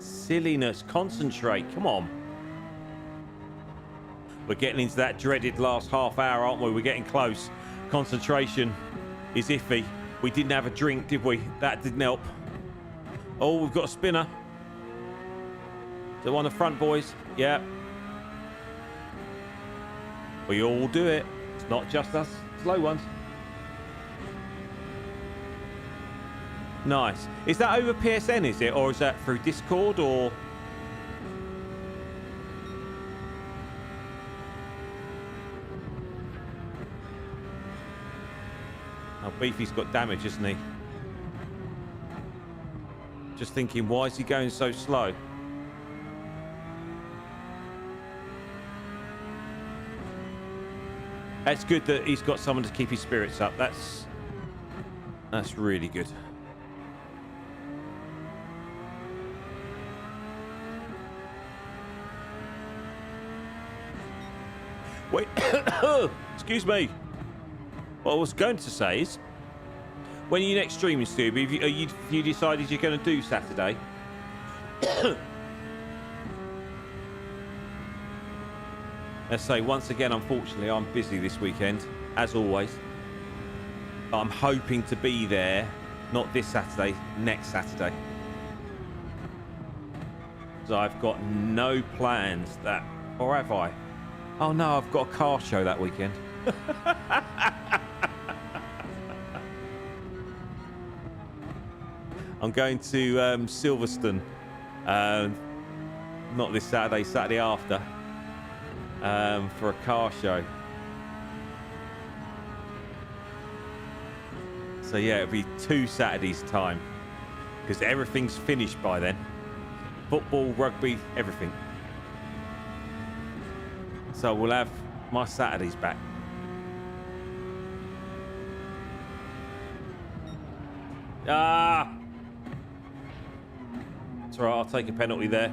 Silliness. Concentrate. Come on. We're getting into that dreaded last half hour, aren't we? We're getting close. Concentration is iffy. We didn't have a drink, did we? That didn't help. Oh, we've got a spinner. So on the front, boys. Yeah. We all do it. It's not just us slow ones. Nice. Is that over PSN, is it? Or is that through Discord or... Oh, Beefy's got damage, isn't he? Just thinking, why is he going so slow? It's good that he's got someone to keep his spirits up. That's really good. Wait, excuse me. What I was going to say is, when are you next streaming, Scooby? Have you decided you're going to do Saturday? Let's say, once again, unfortunately, I'm busy this weekend, as always. I'm hoping to be there, not this Saturday, next Saturday. So I've got no plans that... Or have I? Oh no, I've got a car show that weekend. I'm going to Silverstone. Not this Saturday, Saturday after. For a car show. So yeah, it'll be 2 Saturdays time, because everything's finished by then. Football, rugby, everything. So we'll have my Saturdays back. Ah! It's alright, I'll take a penalty there.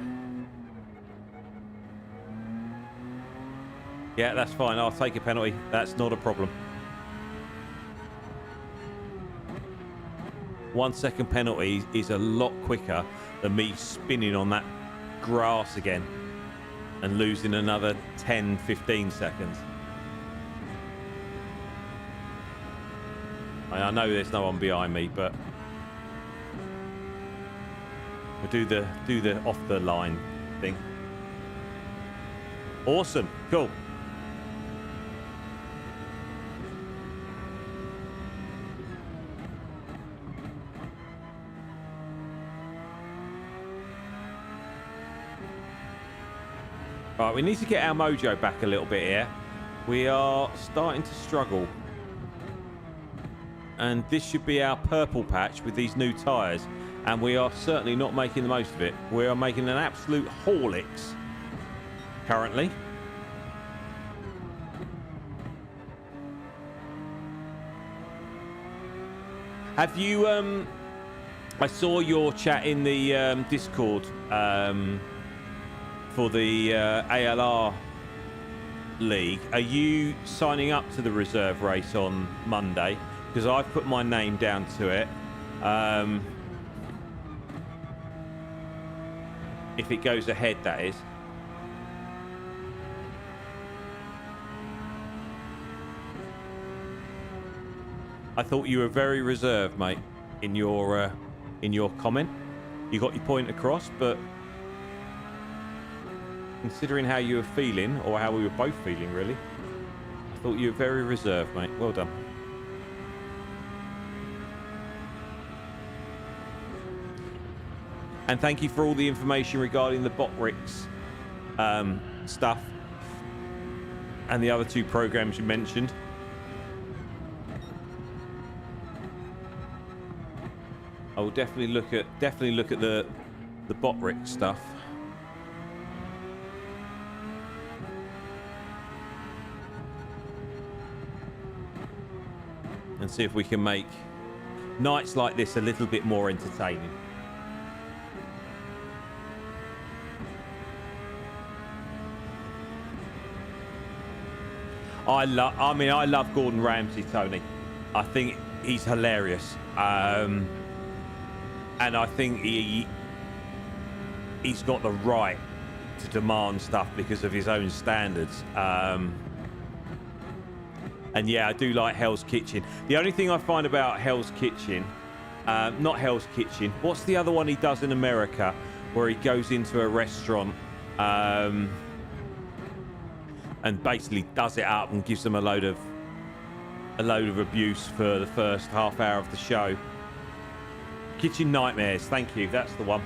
Yeah, that's fine. I'll take a penalty. That's not a problem. 1 second penalty is a lot quicker than me spinning on that grass again and losing another 10, 15 seconds. I know there's no one behind me, but we'll do the off the line thing. Awesome. Cool. Right, we need to get our mojo back a little bit here. We are starting to struggle. And this should be our purple patch with these new tyres. And we are certainly not making the most of it. We are making an absolute Horlicks currently. Have you... I saw your chat in the Discord... for the ALR League. Are you signing up to the reserve race on Monday? Because I've put my name down to it. If it goes ahead, that is. I thought you were very reserved, mate, in your comment. You got your point across, but considering how you were feeling, or how we were both feeling, really, I thought you were very reserved, mate. Well done. And thank you for all the information regarding the Botrix stuff and the other 2 programs you mentioned. I will definitely look at the Botrix stuff. And see if we can make nights like this a little bit more entertaining. I love Gordon Ramsay, Tony. I think he's hilarious. And I think he's got the right to demand stuff because of his own standards. And yeah, I do like Hell's Kitchen. The only thing I find about Hell's Kitchen, not Hell's Kitchen, what's the other one he does in America where he goes into a restaurant and basically does it up and gives them a load of abuse for the first half hour of the show. Kitchen Nightmares, thank you, that's the one.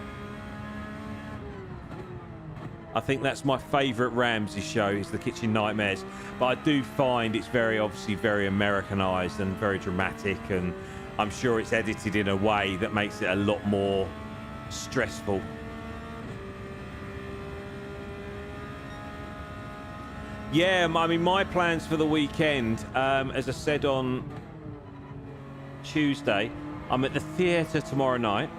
I think that's my favourite Ramsey show, is the Kitchen Nightmares. But I do find it's obviously very Americanised and very dramatic, and I'm sure it's edited in a way that makes it a lot more stressful. Yeah, I mean, my plans for the weekend, as I said on Tuesday, I'm at the theatre tomorrow night.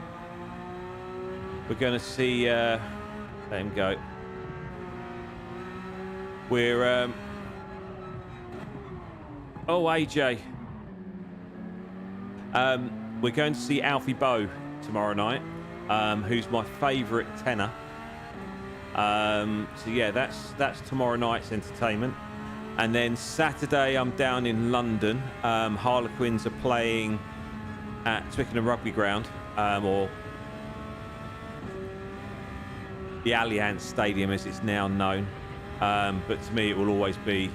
We're going to see... let him go. We're... Oh, AJ. We're going to see Alfie Bow tomorrow night, who's my favourite tenor. So yeah, that's tomorrow night's entertainment. And then Saturday I'm down in London. Harlequins are playing at Twickenham Rugby Ground, or the Allianz Stadium as it's now known, but to me it will always be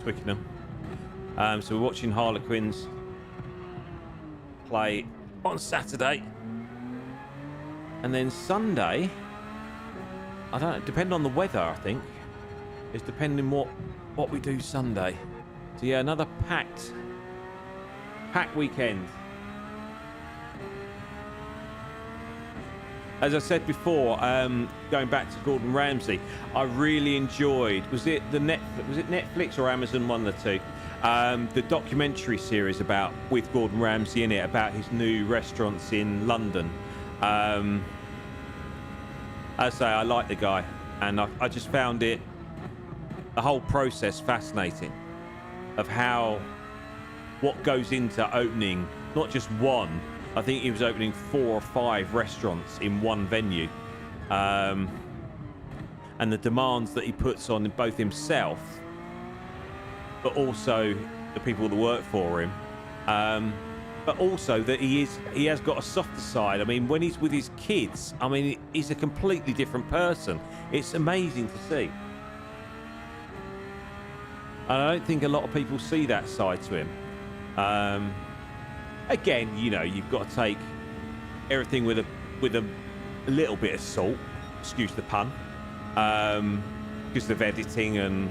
Twickenham. So we're watching Harlequins play on Saturday, and then Sunday, I don't know, depending on the weather, I think it's depending what we do Sunday. So yeah, another packed weekend. As I said before, going back to Gordon Ramsay, I really enjoyed. Was it Netflix or Amazon, one of the two? The documentary series with Gordon Ramsay in it, about his new restaurants in London. As I say, I like the guy, and I just found the whole process fascinating, of what goes into opening not just one. I think he was opening 4 or 5 restaurants in one venue, and the demands that he puts on both himself, but also the people that work for him, but also that he has got a softer side. I mean, when he's with his kids, I mean, he's a completely different person. It's amazing to see. And I don't think a lot of people see that side to him. Again, you know, you've got to take everything with a little bit of salt, excuse the pun, because of editing and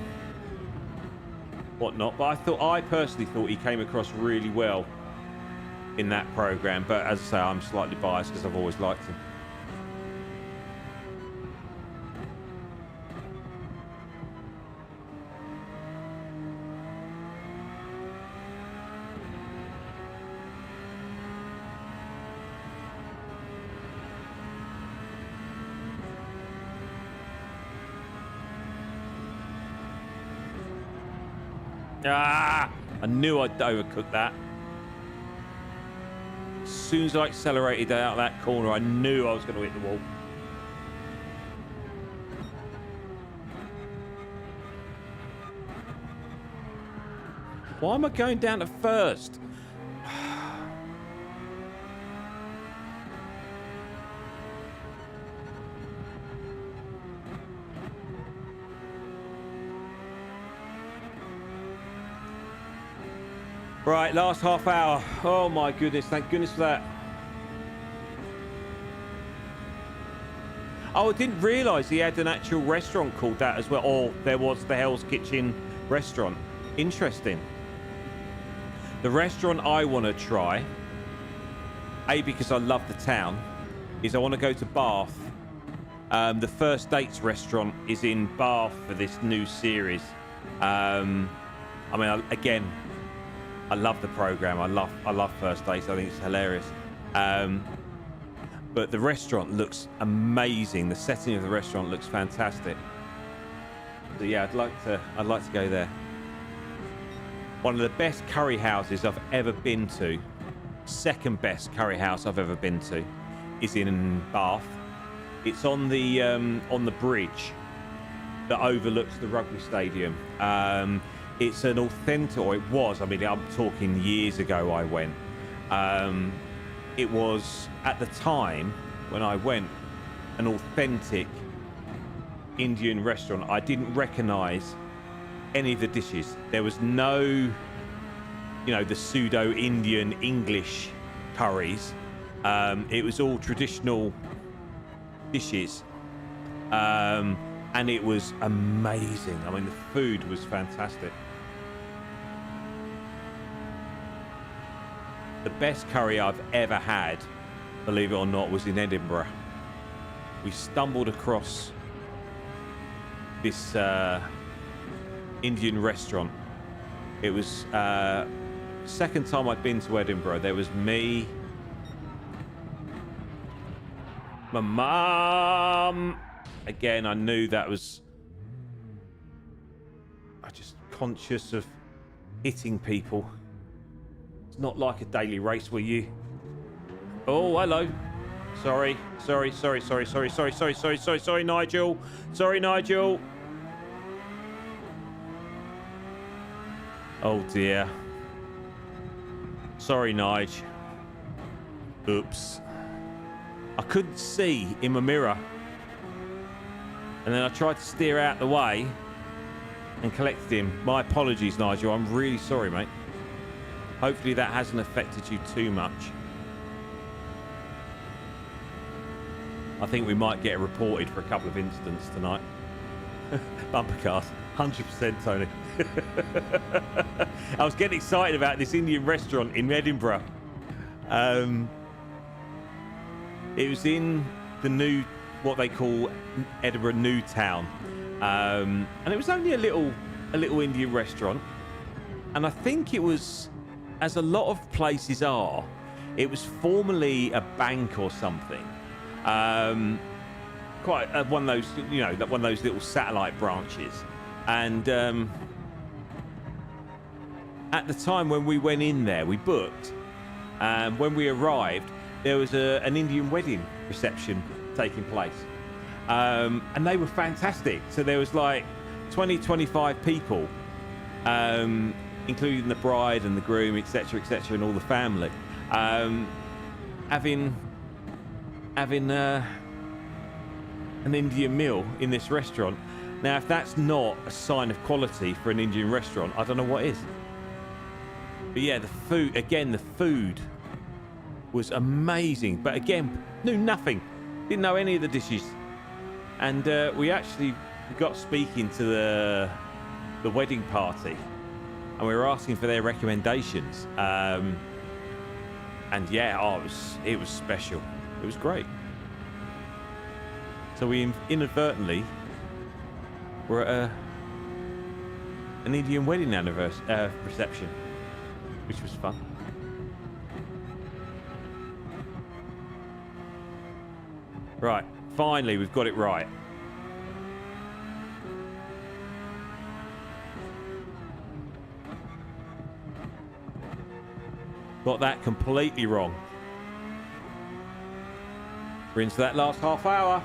whatnot. But I personally thought he came across really well in that program. But as I say, I'm slightly biased because I've always liked him. Ah! I knew I'd overcook that. As soon as I accelerated out of that corner, I knew I was going to hit the wall. Why am I going down to first? Right, last half hour. Oh my goodness, thank goodness for that. Oh, I didn't realise he had an actual restaurant called that as well. Or there was the Hell's Kitchen restaurant. Interesting. The restaurant I want to try, because I love the town, is I want to go to Bath. The First Dates restaurant is in Bath for this new series. I mean, again, I love the program. I love First Dates. I think it's hilarious. But the restaurant looks amazing. The setting of the restaurant looks fantastic. So yeah, I'd like to go there. One of the best curry houses I've ever been to, second best curry house I've ever been to, is in Bath. It's on the bridge that overlooks the rugby stadium. It's an authentic, or it was. I mean, I'm talking years ago. I went. It was at the time when I went an authentic Indian restaurant. I didn't recognise any of the dishes. There was no, you know, the pseudo Indian English curries. It was all traditional dishes, and it was amazing. I mean, the food was fantastic. The best curry I've ever had, believe it or not, was in Edinburgh. We stumbled across this Indian restaurant. It was second time I'd been to Edinburgh. There was me, my mum. Again, I knew that was... I'm just conscious of hitting people. It's not like a daily race where you... Oh, hello. Sorry, Nigel. Sorry, Nigel. Oh, dear. Sorry, Nige. Oops. I couldn't see in my mirror. And then I tried to steer out the way and collected him. My apologies, Nigel. I'm really sorry, mate. Hopefully that hasn't affected you too much. I think we might get reported for a couple of incidents tonight. Bumper cars. 100%, Tony. I was getting excited about this Indian restaurant in Edinburgh. It was in the new, what they call Edinburgh New Town, and it was only a little Indian restaurant. And I think it was, as a lot of places are, it was formerly a bank or something. Quite one of those, you know, one of those little satellite branches. And at the time when we went in there, we booked. When we arrived, there was an Indian wedding reception taking place. And they were fantastic. So there was like 20, 25 people, including the bride and the groom, etc., and all the family, having an Indian meal in this restaurant. Now, if that's not a sign of quality for an Indian restaurant, I don't know what is. But yeah, the food was amazing. But again, knew nothing. Didn't know any of the dishes. And we actually got speaking to the wedding party, and we were asking for their recommendations. And yeah, it was special. It was great. So we inadvertently were at an Indian wedding reception, which was fun. Right, finally we've got it right. Got that completely wrong. We're into that last half hour.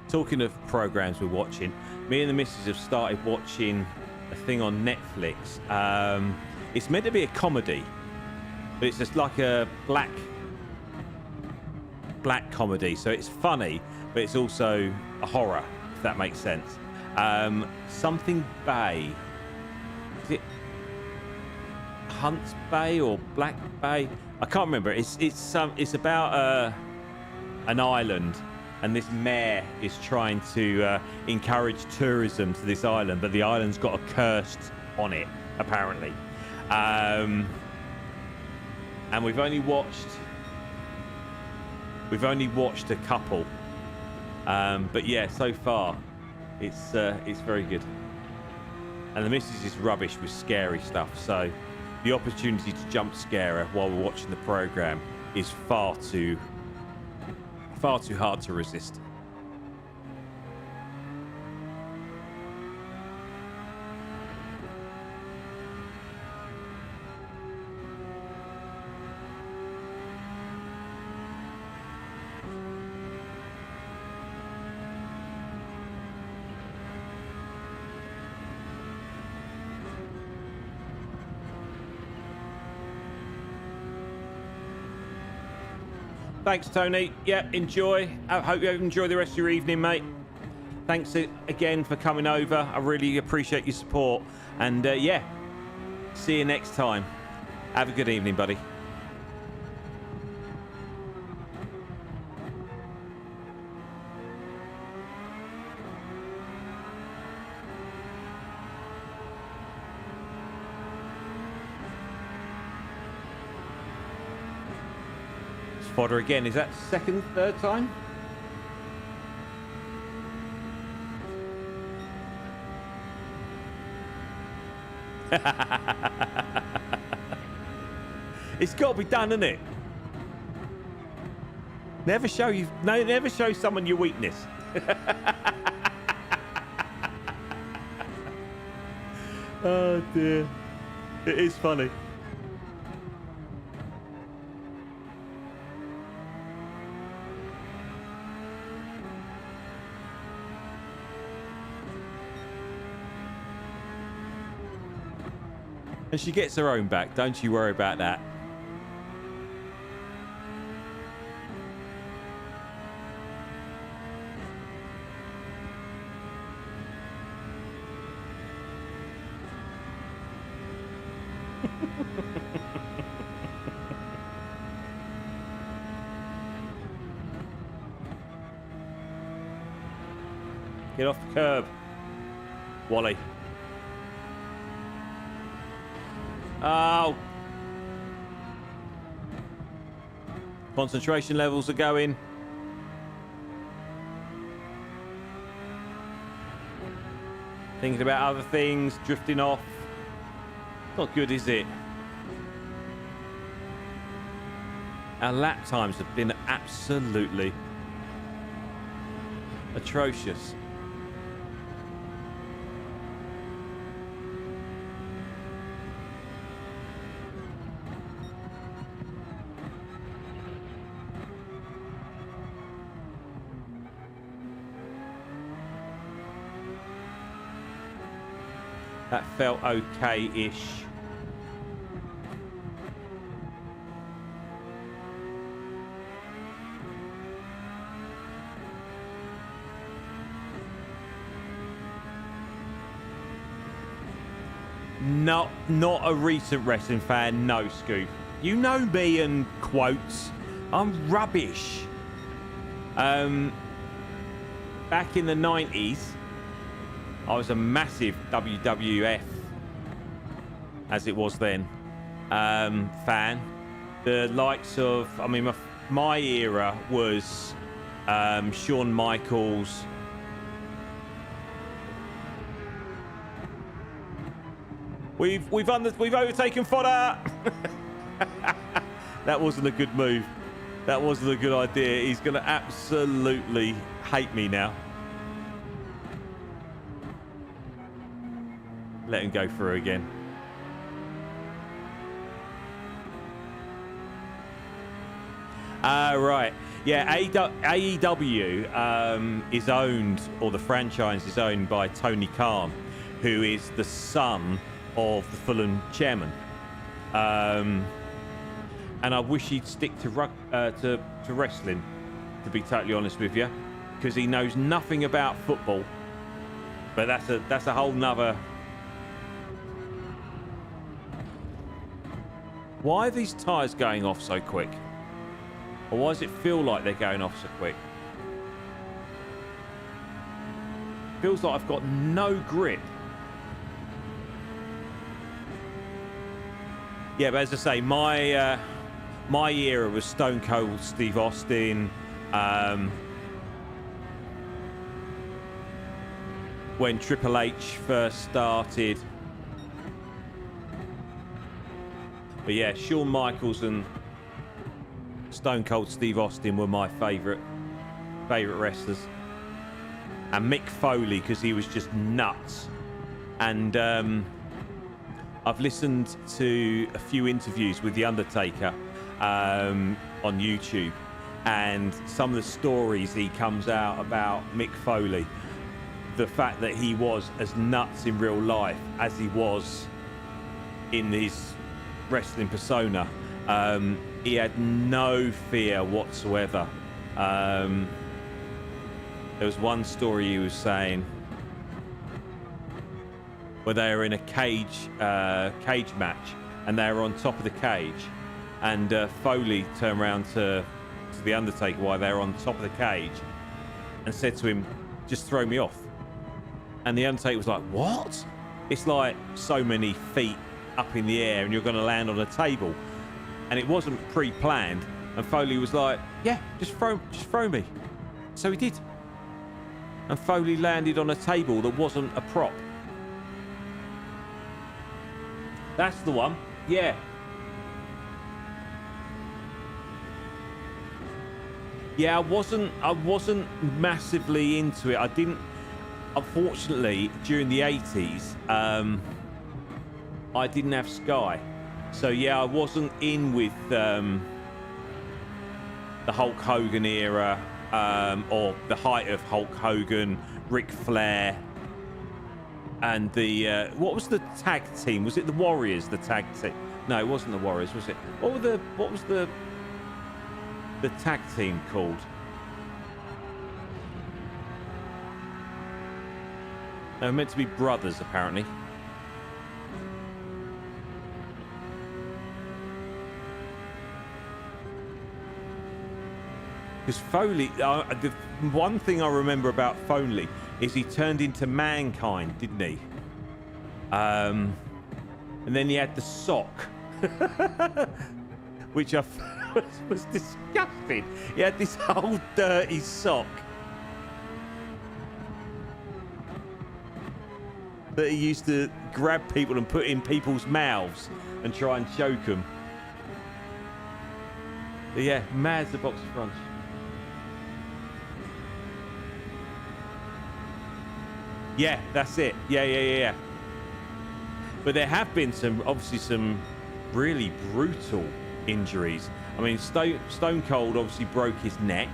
Talking of programs we're watching, me and the missus have started watching a thing on Netflix. It's meant to be a comedy, but it's just like a black comedy. So it's funny, but it's also a horror, if that makes sense. Something Bay. Is it Hunt's Bay or Black Bay? I can't remember. It's about an island. And this mayor is trying to encourage tourism to this island, but the island's got a curse on it, apparently. And we've only watched a couple, but yeah, so far it's very good. And the missus is rubbish with scary stuff, so the opportunity to jump scare her while we're watching the program is far too hard to resist. Thanks, Tony. Yeah, enjoy. I hope you enjoy the rest of your evening, mate. Thanks again for coming over. I really appreciate your support. And yeah, see you next time. Have a good evening, buddy. Fodder again. Is that second, third time? It's got to be done, isn't it? Never show someone your weakness. Oh dear, it is funny. And she gets her own back. Don't you worry about that. Get off the curb, Wally. Oh. Concentration levels are going. Thinking about other things, drifting off. Not good, is it? Our lap times have been absolutely atrocious. That felt okay-ish. Not a recent wrestling fan, no, Scoop. You know me and quotes. I'm rubbish. Back in the 90s, I was a massive WWF, as it was then, fan. The likes of, I mean, my era was Shawn Michaels. We've overtaken fodder. That wasn't a good move. That wasn't a good idea. He's going to absolutely hate me now. Let him go through again. Right. Yeah, AEW is owned, or the franchise is owned by Tony Khan, who is the son of the Fulham chairman. And I wish he'd stick to wrestling, to be totally honest with you, because he knows nothing about football. But that's a whole nother. Why are these tyres going off so quick? Or why does it feel like they're going off so quick? Feels like I've got no grip. Yeah, but as I say, my era was Stone Cold Steve Austin. When Triple H first started. But yeah, Shawn Michaels and Stone Cold Steve Austin were my favourite wrestlers. And Mick Foley, because he was just nuts. And I've listened to a few interviews with The Undertaker on YouTube. And some of the stories he comes out about Mick Foley. The fact that he was as nuts in real life as he was in his wrestling persona. He had no fear whatsoever. There was one story he was saying where they were in a cage match and they were on top of the cage, and Foley turned around to the Undertaker while they were on top of the cage and said to him, "Just throw me off." And the Undertaker was like, "What?" It's like so many feet up in the air and you're going to land on a table. And it wasn't pre-planned. And Foley was like, "Yeah, just throw me." So he did. And Foley landed on a table that wasn't a prop. That's the one. Yeah. Yeah, I wasn't massively into it. I didn't, unfortunately, during the 80s, I didn't have Sky. So yeah, I wasn't in with the Hulk Hogan era, or the height of Hulk Hogan, Ric Flair, and the what was the tag team? Was it the Warriors? The tag team? No, it wasn't the Warriors, was it? What was the tag team called? They were meant to be brothers, apparently. Because Foley, the one thing I remember about Foley is he turned into Mankind, didn't he? And then he had the sock, which I was disgusting. He had this whole dirty sock that he used to grab people and put in people's mouths and try and choke them. But yeah, mad as a box of crunch. Yeah, that's it. Yeah. But there have been obviously some really brutal injuries. I mean, Stone Cold obviously broke his neck.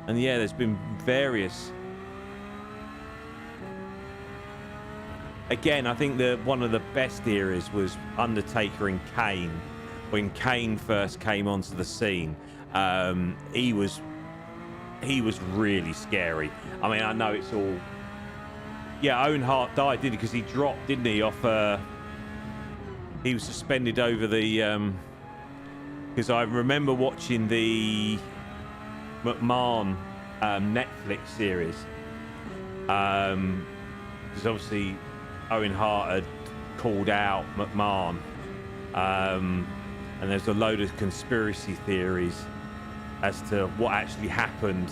And yeah, there's been various. Again, I think one of the best eras was Undertaker and Kane. When Kane first came onto the scene, he was really scary. I mean, I know it's all... Yeah, Owen Hart died, didn't he? Because he dropped, didn't he, off... He was suspended over the... Because I remember watching the McMahon Netflix series. Because obviously Owen Hart had called out McMahon. And there's a load of conspiracy theories as to what actually happened,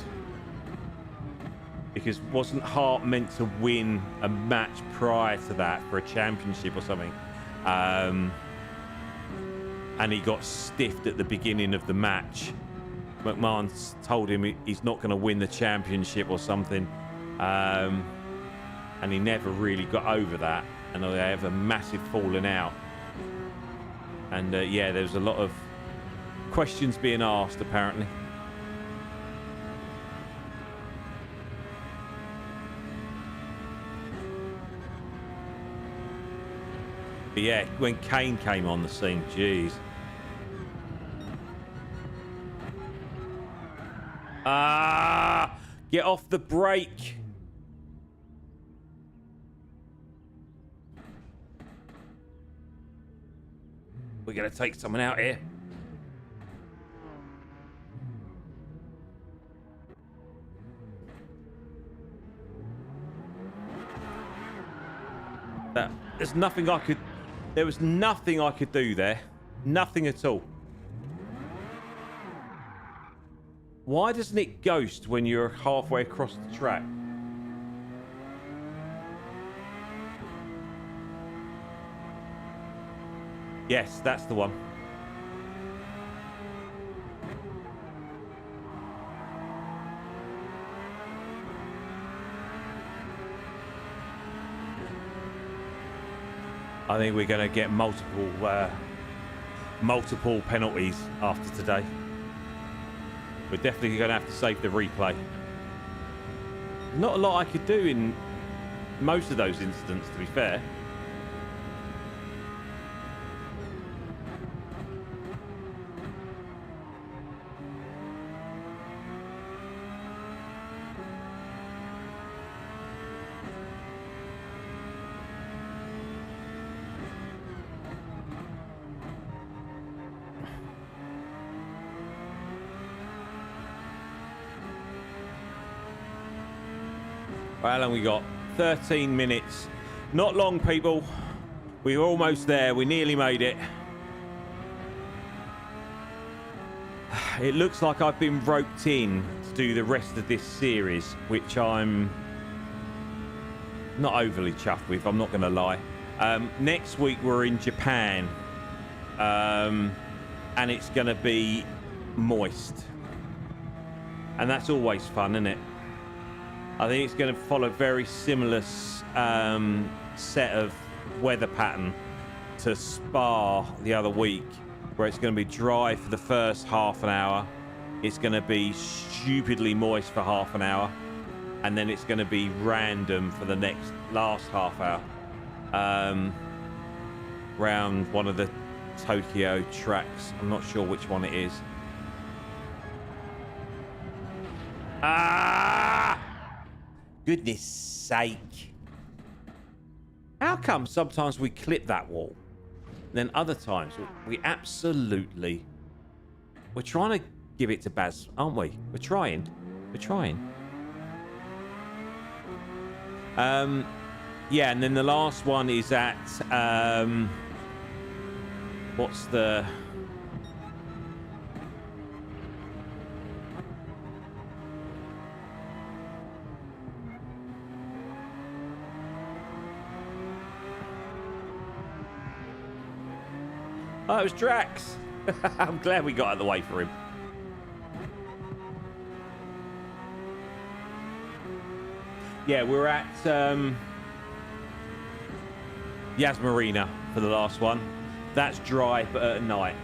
because wasn't Hart meant to win a match prior to that for a championship or something, and he got stiffed at the beginning of the match. McMahon told him he's not going to win the championship or something, and he never really got over that, and they have a massive falling out. And yeah, there's a lot of questions being asked, apparently. But yeah, when Kane came on the scene, jeez. Ah! Get off the brake! We're gonna take someone out here. There's nothing I could... There was nothing I could do there. Nothing at all. Why doesn't it ghost when you're halfway across the track? Yes, that's the one. I think we're going to get multiple penalties after today. We're definitely going to have to save the replay. Not a lot I could do in most of those incidents, to be fair. How long we got? 13 minutes. Not long, people. We're almost there. We nearly made it. It looks like I've been roped in to do the rest of this series, which I'm not overly chuffed with, I'm not going to lie. Next week we're in Japan, and it's going to be moist. And that's always fun, isn't it? I think it's going to follow a very similar set of weather pattern to Spa the other week, where it's going to be dry for the first half an hour. It's going to be stupidly moist for half an hour, and then it's going to be random for the last half hour. Round one of the Tokyo tracks. I'm not sure which one it is. Ah! Goodness sake. How come sometimes we clip that wall, then other times we absolutely... We're trying to give it to Baz, aren't we? We're trying. Yeah, and then the last one is at... what's the... Oh, it was Drax. I'm glad we got out of the way for him. Yeah, we're at Yas Marina for the last one. That's dry, but at night.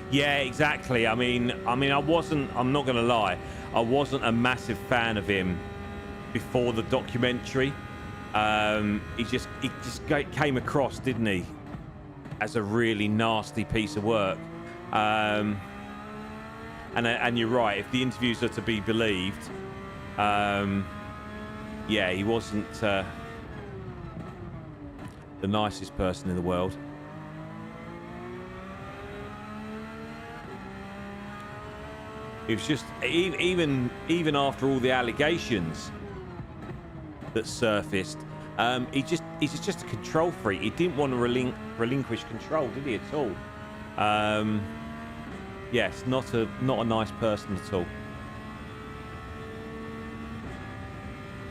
Yeah, exactly. I mean, I'm not going to lie, I wasn't a massive fan of him before the documentary. He just came across, didn't he, as a really nasty piece of work. And you're right, if the interviews are to be believed, yeah, he wasn't the nicest person in the world. It was just even after all the allegations that surfaced, he's just a control freak. He didn't want to relinquish control, did he, at all? Yes, not a nice person at all.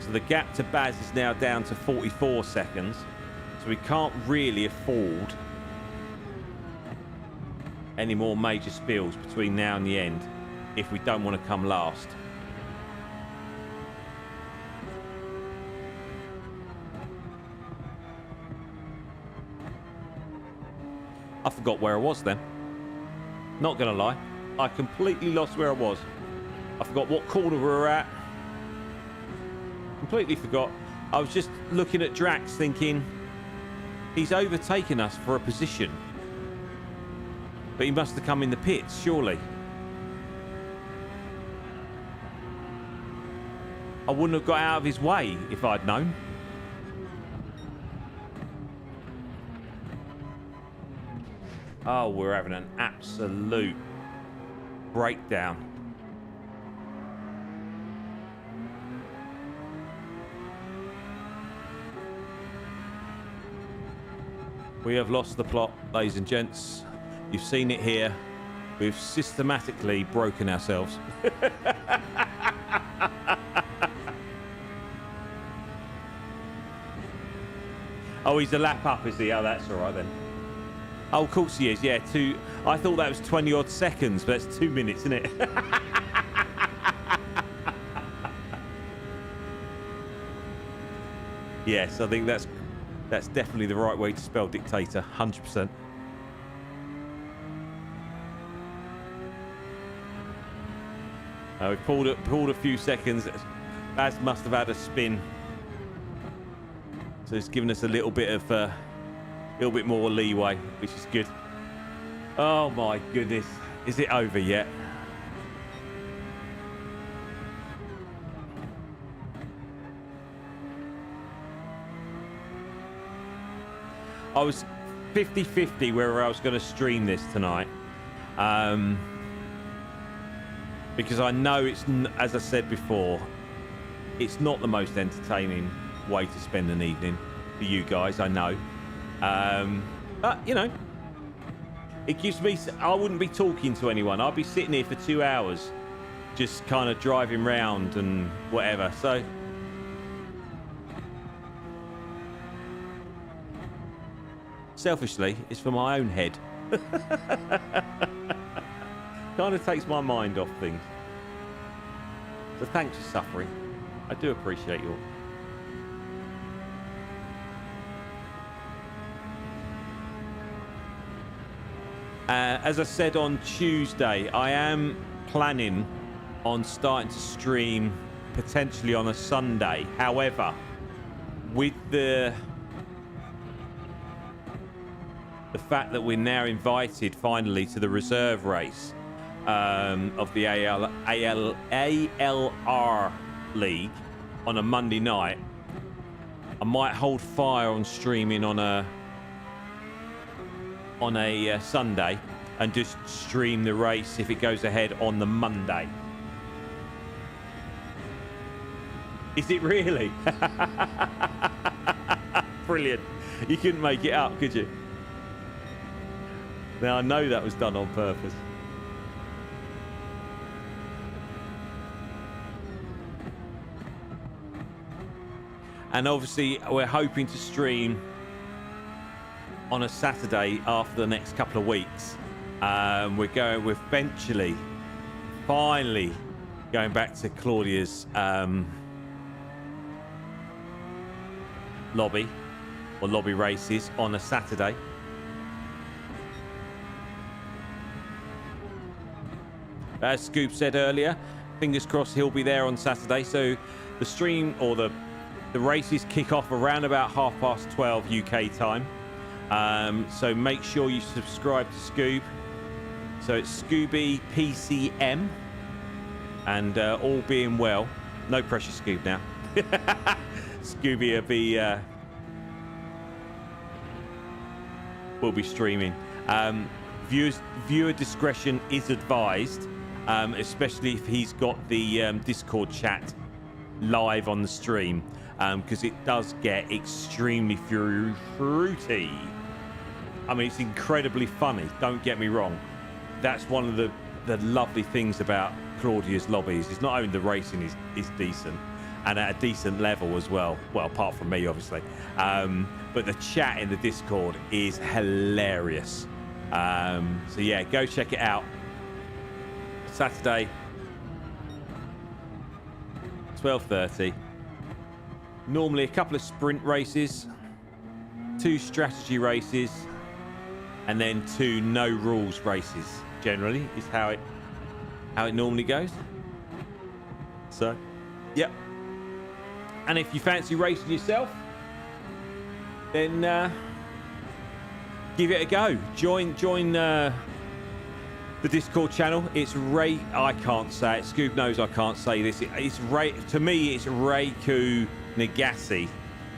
So the gap to Baz is now down to 44 seconds. So we can't really afford any more major spills between now and the end if we don't want to come last. I forgot where I was then. Not gonna lie, I completely lost where I was. I forgot what corner we were at. Completely forgot. I was just looking at Drax thinking, he's overtaken us for a position. But he must have come in the pits, surely. I wouldn't have got out of his way if I'd known. Oh, we're having an absolute breakdown. We have lost the plot, ladies and gents. You've seen it here. We've systematically broken ourselves. Oh, he's a lap up, is he? Oh, that's all right then. Oh, of course he is. Yeah, I thought that was 20 odd seconds, but that's 2 minutes, isn't it? Yes, I think that's definitely the right way to spell dictator. 100%. We pulled a few seconds. Baz must have had a spin, so it's given us a little bit more leeway, which is good. Oh my goodness, is it over yet? I was 50-50 whether I was going to stream this tonight. Because I know it's, as I said before, it's not the most entertaining way to spend an evening for you guys, I know. But, you know, it gives me, I wouldn't be talking to anyone. I'd be sitting here for 2 hours, just kind of driving round and whatever. So, selfishly, it's for my own head. Kind of takes my mind off things. So thanks for suffering. I do appreciate you all. As I said on Tuesday, I am planning on starting to stream potentially on a Sunday. However, with the fact that we're now invited finally to the reserve race of the ALR League on a Monday night, I might hold fire on streaming on a Sunday and just stream the race if it goes ahead on the Monday. Is it really? Brilliant. You couldn't make it up, could you? Now, I know that was done on purpose. And obviously, we're hoping to stream on a Saturday after the next couple of weeks. We're finally going back to Claudia's lobby races on a Saturday. As Scoop said earlier, fingers crossed he'll be there on Saturday. So the stream or the races kick off around about 12:30 UK time. So make sure you subscribe to Scoob. So it's Scooby PCM. And all being well, no pressure, Scoob now. Scooby will be streaming. Viewer discretion is advised. Especially if he's got the Discord chat live on the stream, because it does get extremely fruity. I mean, it's incredibly funny, don't get me wrong. That's one of the lovely things about Claudia's lobbies. It's not only the racing is decent, and at a decent level as well. Well, apart from me, obviously. But the chat in the Discord is hilarious. So yeah, go check it out. Saturday, 12:30. Normally a couple of sprint races, 2 strategy races, and then 2 no rules races. Generally, is how it normally goes. So, yep. And if you fancy racing yourself, then give it a go. Join the Discord channel. It's Ray. I can't say it. Scoob knows I can't say this. It's Ray. To me, it's Reiku Nagasi.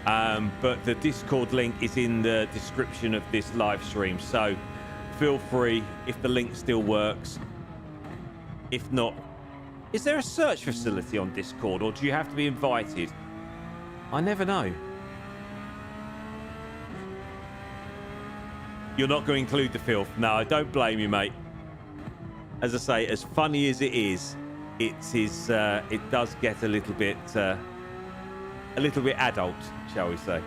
But the Discord link is in the description of this live stream. So feel free if the link still works. If not, is there a search facility on Discord, or do you have to be invited? I never know. You're not going to include the filth. No, I don't blame you, mate. As I say, as funny as it is, it does get a little bit adult, shall we say.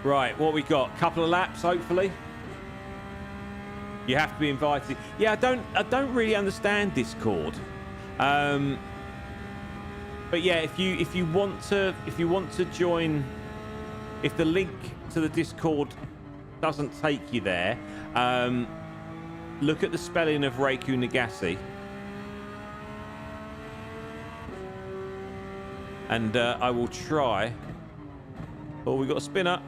Right, what we got? Couple of laps, hopefully. You have to be invited. Yeah, I don't really understand Discord. But yeah, if you want to join, if the link to the Discord doesn't take you there, look at the spelling of Reiku Nagase. And I will try. Oh, we got a spinner.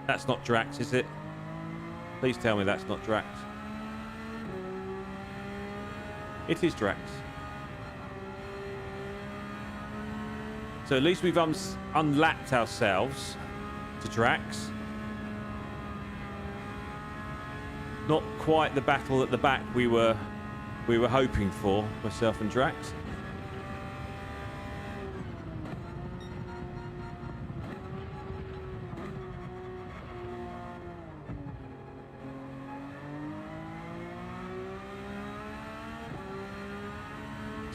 That's not Drax, is it? Please tell me that's not Drax. It is Drax. So at least we've unlapped ourselves to Drax. Not quite the battle at the back we were hoping for, myself and Drax.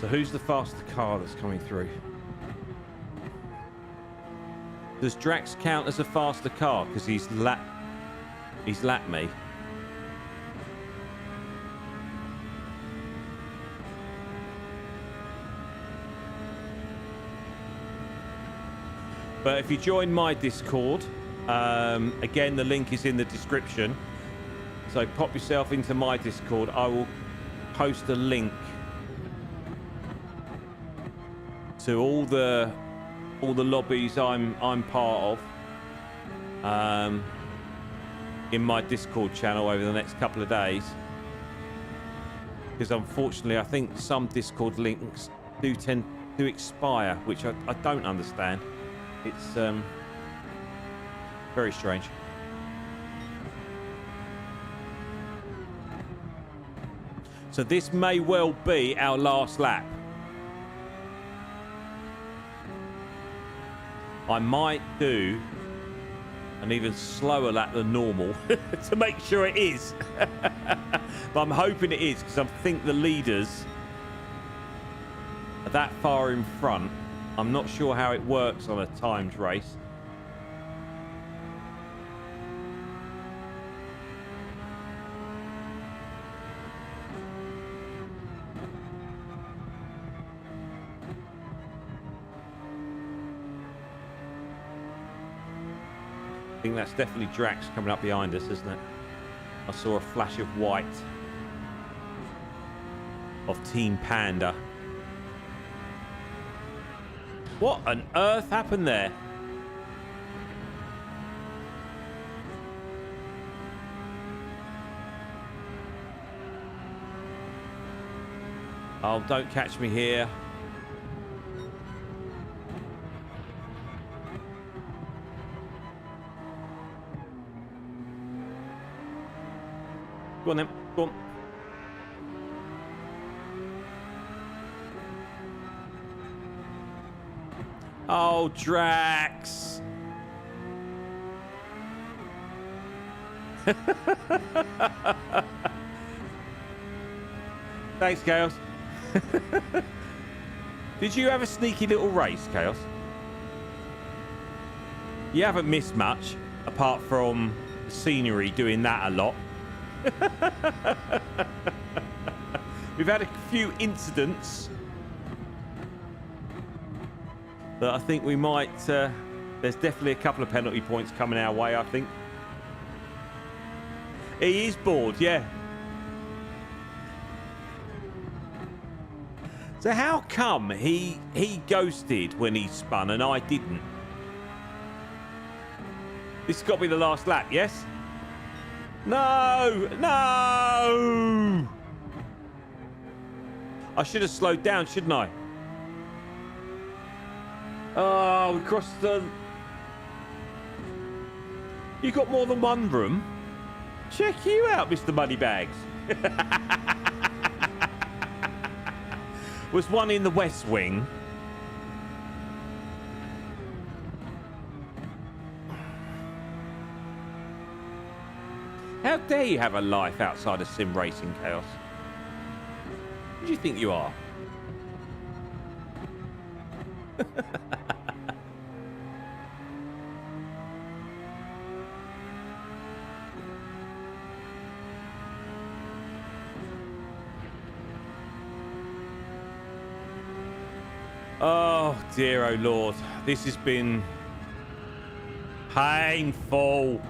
So who's the faster car that's coming through? Does Drax count as a faster car because he's lapped me? But if you join my Discord, again, the link is in the description. So pop yourself into my Discord. I will post a link to all the lobbies I'm part of in my Discord channel over the next couple of days. Because unfortunately, I think some Discord links do tend to expire, which I don't understand. It's very strange. So this may well be our last lap. I might do an even slower lap than normal to make sure it is. But I'm hoping it is because I think the leaders are that far in front. I'm not sure how it works on a timed race. I think that's definitely Drax coming up behind us, isn't it? I saw a flash of white of Team Panda. What on earth happened there? Oh, don't catch me here. Go on then, go on. Oh, Drax. Thanks, Chaos. Did you have a sneaky little race, Chaos? You haven't missed much, apart from the scenery doing that a lot. We've had a few incidents that I think we might there's definitely a couple of penalty points coming our way, I think. He is bored, yeah. So how come he ghosted when he spun and I didn't? This has got to be the last lap, yes? No! No! I should have slowed down, shouldn't I? Oh, we crossed the... You got more than one room? Check you out, Mr. Moneybags. Was one in the West Wing. How dare you have a life outside of sim racing, Chaos? Who do you think you are? Oh dear, oh Lord. This has been painful.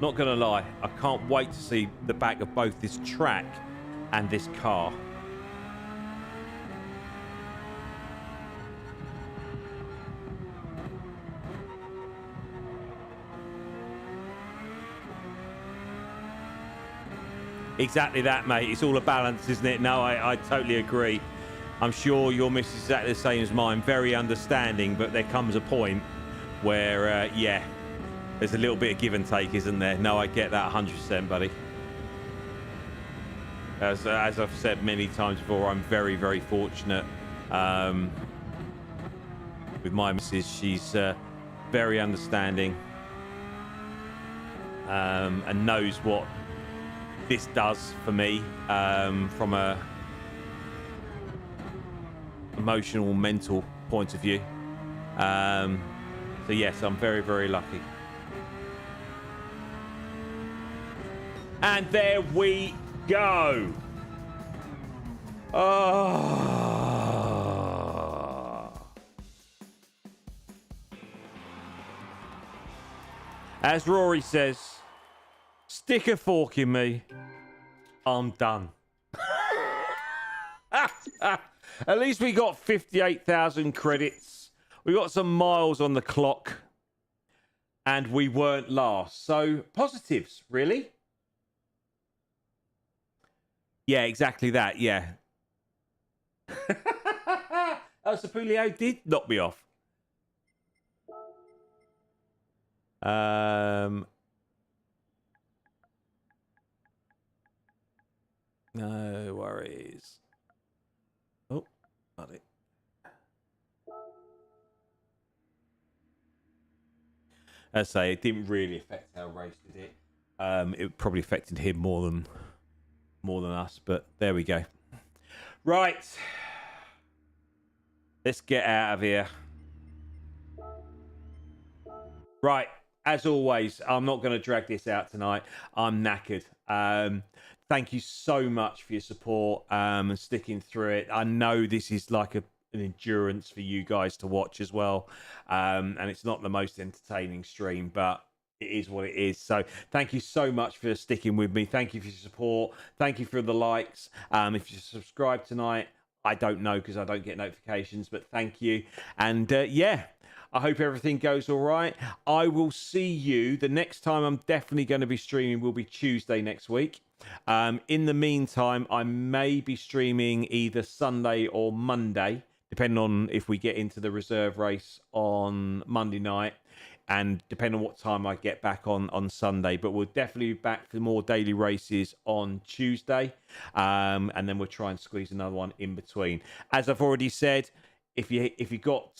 Not gonna lie, I can't wait to see the back of both this Trak and this car. Exactly that, mate. It's all a balance, isn't it? No, I totally agree. I'm sure your missus is exactly the same as mine. Very understanding, but there comes a point where, yeah, there's a little bit of give and take, isn't there? No, I get that 100%, buddy. As I've said many times before, I'm very, very fortunate with my missus. She's very understanding and knows what this does for me from a emotional, mental point of view. So yes, I'm very, very lucky. And there we go. Oh. As Rory says, stick a fork in me. I'm done. At least we got 58,000 credits. We got some miles on the clock. And we weren't last. So, positives, really? Yeah, exactly that, yeah. Oh, Sapulio did knock me off. No worries. Oh, got it. As I say, it didn't really affect our race, did it? It probably affected him more than us, but there we go. Right. Let's get out of here. Right. As always, I'm not going to drag this out tonight. I'm knackered. Thank you so much for your support and sticking through it. I know this is like an endurance for you guys to watch as well. And it's not the most entertaining stream, but it is what it is. So thank you so much for sticking with me. Thank you for your support. Thank you for the likes. If you subscribe tonight, I don't know because I don't get notifications, but thank you. And yeah, I hope everything goes all right. I will see you. The next time I'm definitely going to be streaming will be Tuesday next week. In the meantime, I may be streaming either Sunday or Monday, depending on if we get into the reserve race on Monday night. And depending on what time I get back on Sunday, but we'll definitely be back for more daily races on Tuesday, and then we'll try and squeeze another one in between. As I've already said, if you got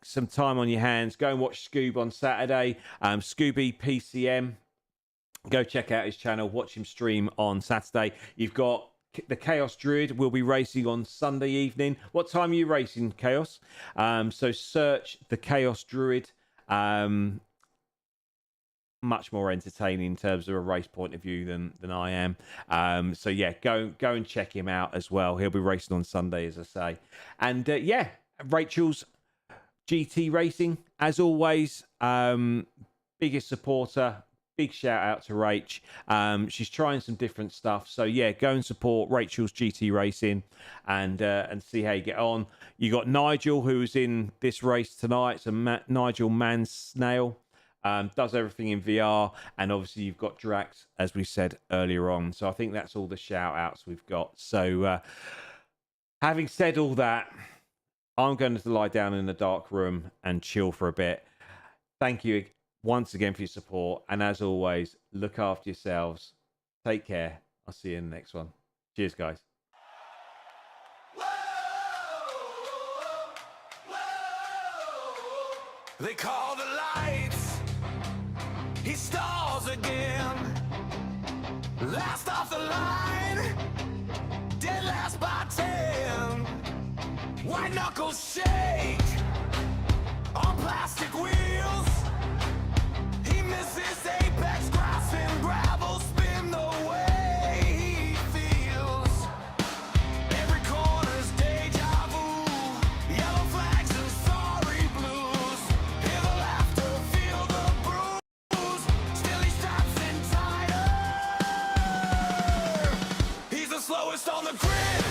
some time on your hands, go and watch Scoob on Saturday. Scooby PCM, go check out his channel, watch him stream on Saturday. You've got the Chaos Druid will be racing on Sunday evening. What time are you racing, Chaos? So search the Chaos Druid. Much more entertaining in terms of a race point of view than I am. So yeah, go and check him out as well. He'll be racing on Sunday, as I say. And yeah, Rachel's GT Racing, as always, biggest supporter. Big shout out to Rach. She's trying some different stuff. So yeah, go and support Rachel's GT Racing and see how you get on. You got Nigel, who's in this race tonight. So Nigel Mansnail does everything in VR. And obviously you've got Drax, as we said earlier on. So I think that's all the shout outs we've got. So having said all that, I'm going to lie down in the dark room and chill for a bit. Thank you once again for your support, and as always, look after yourselves. Take care. I'll see you in the next one. Cheers, guys. They call the lights. He stalls again. Last off the line. Dead last by 10. White knuckles shake on plastic wheels. the grid.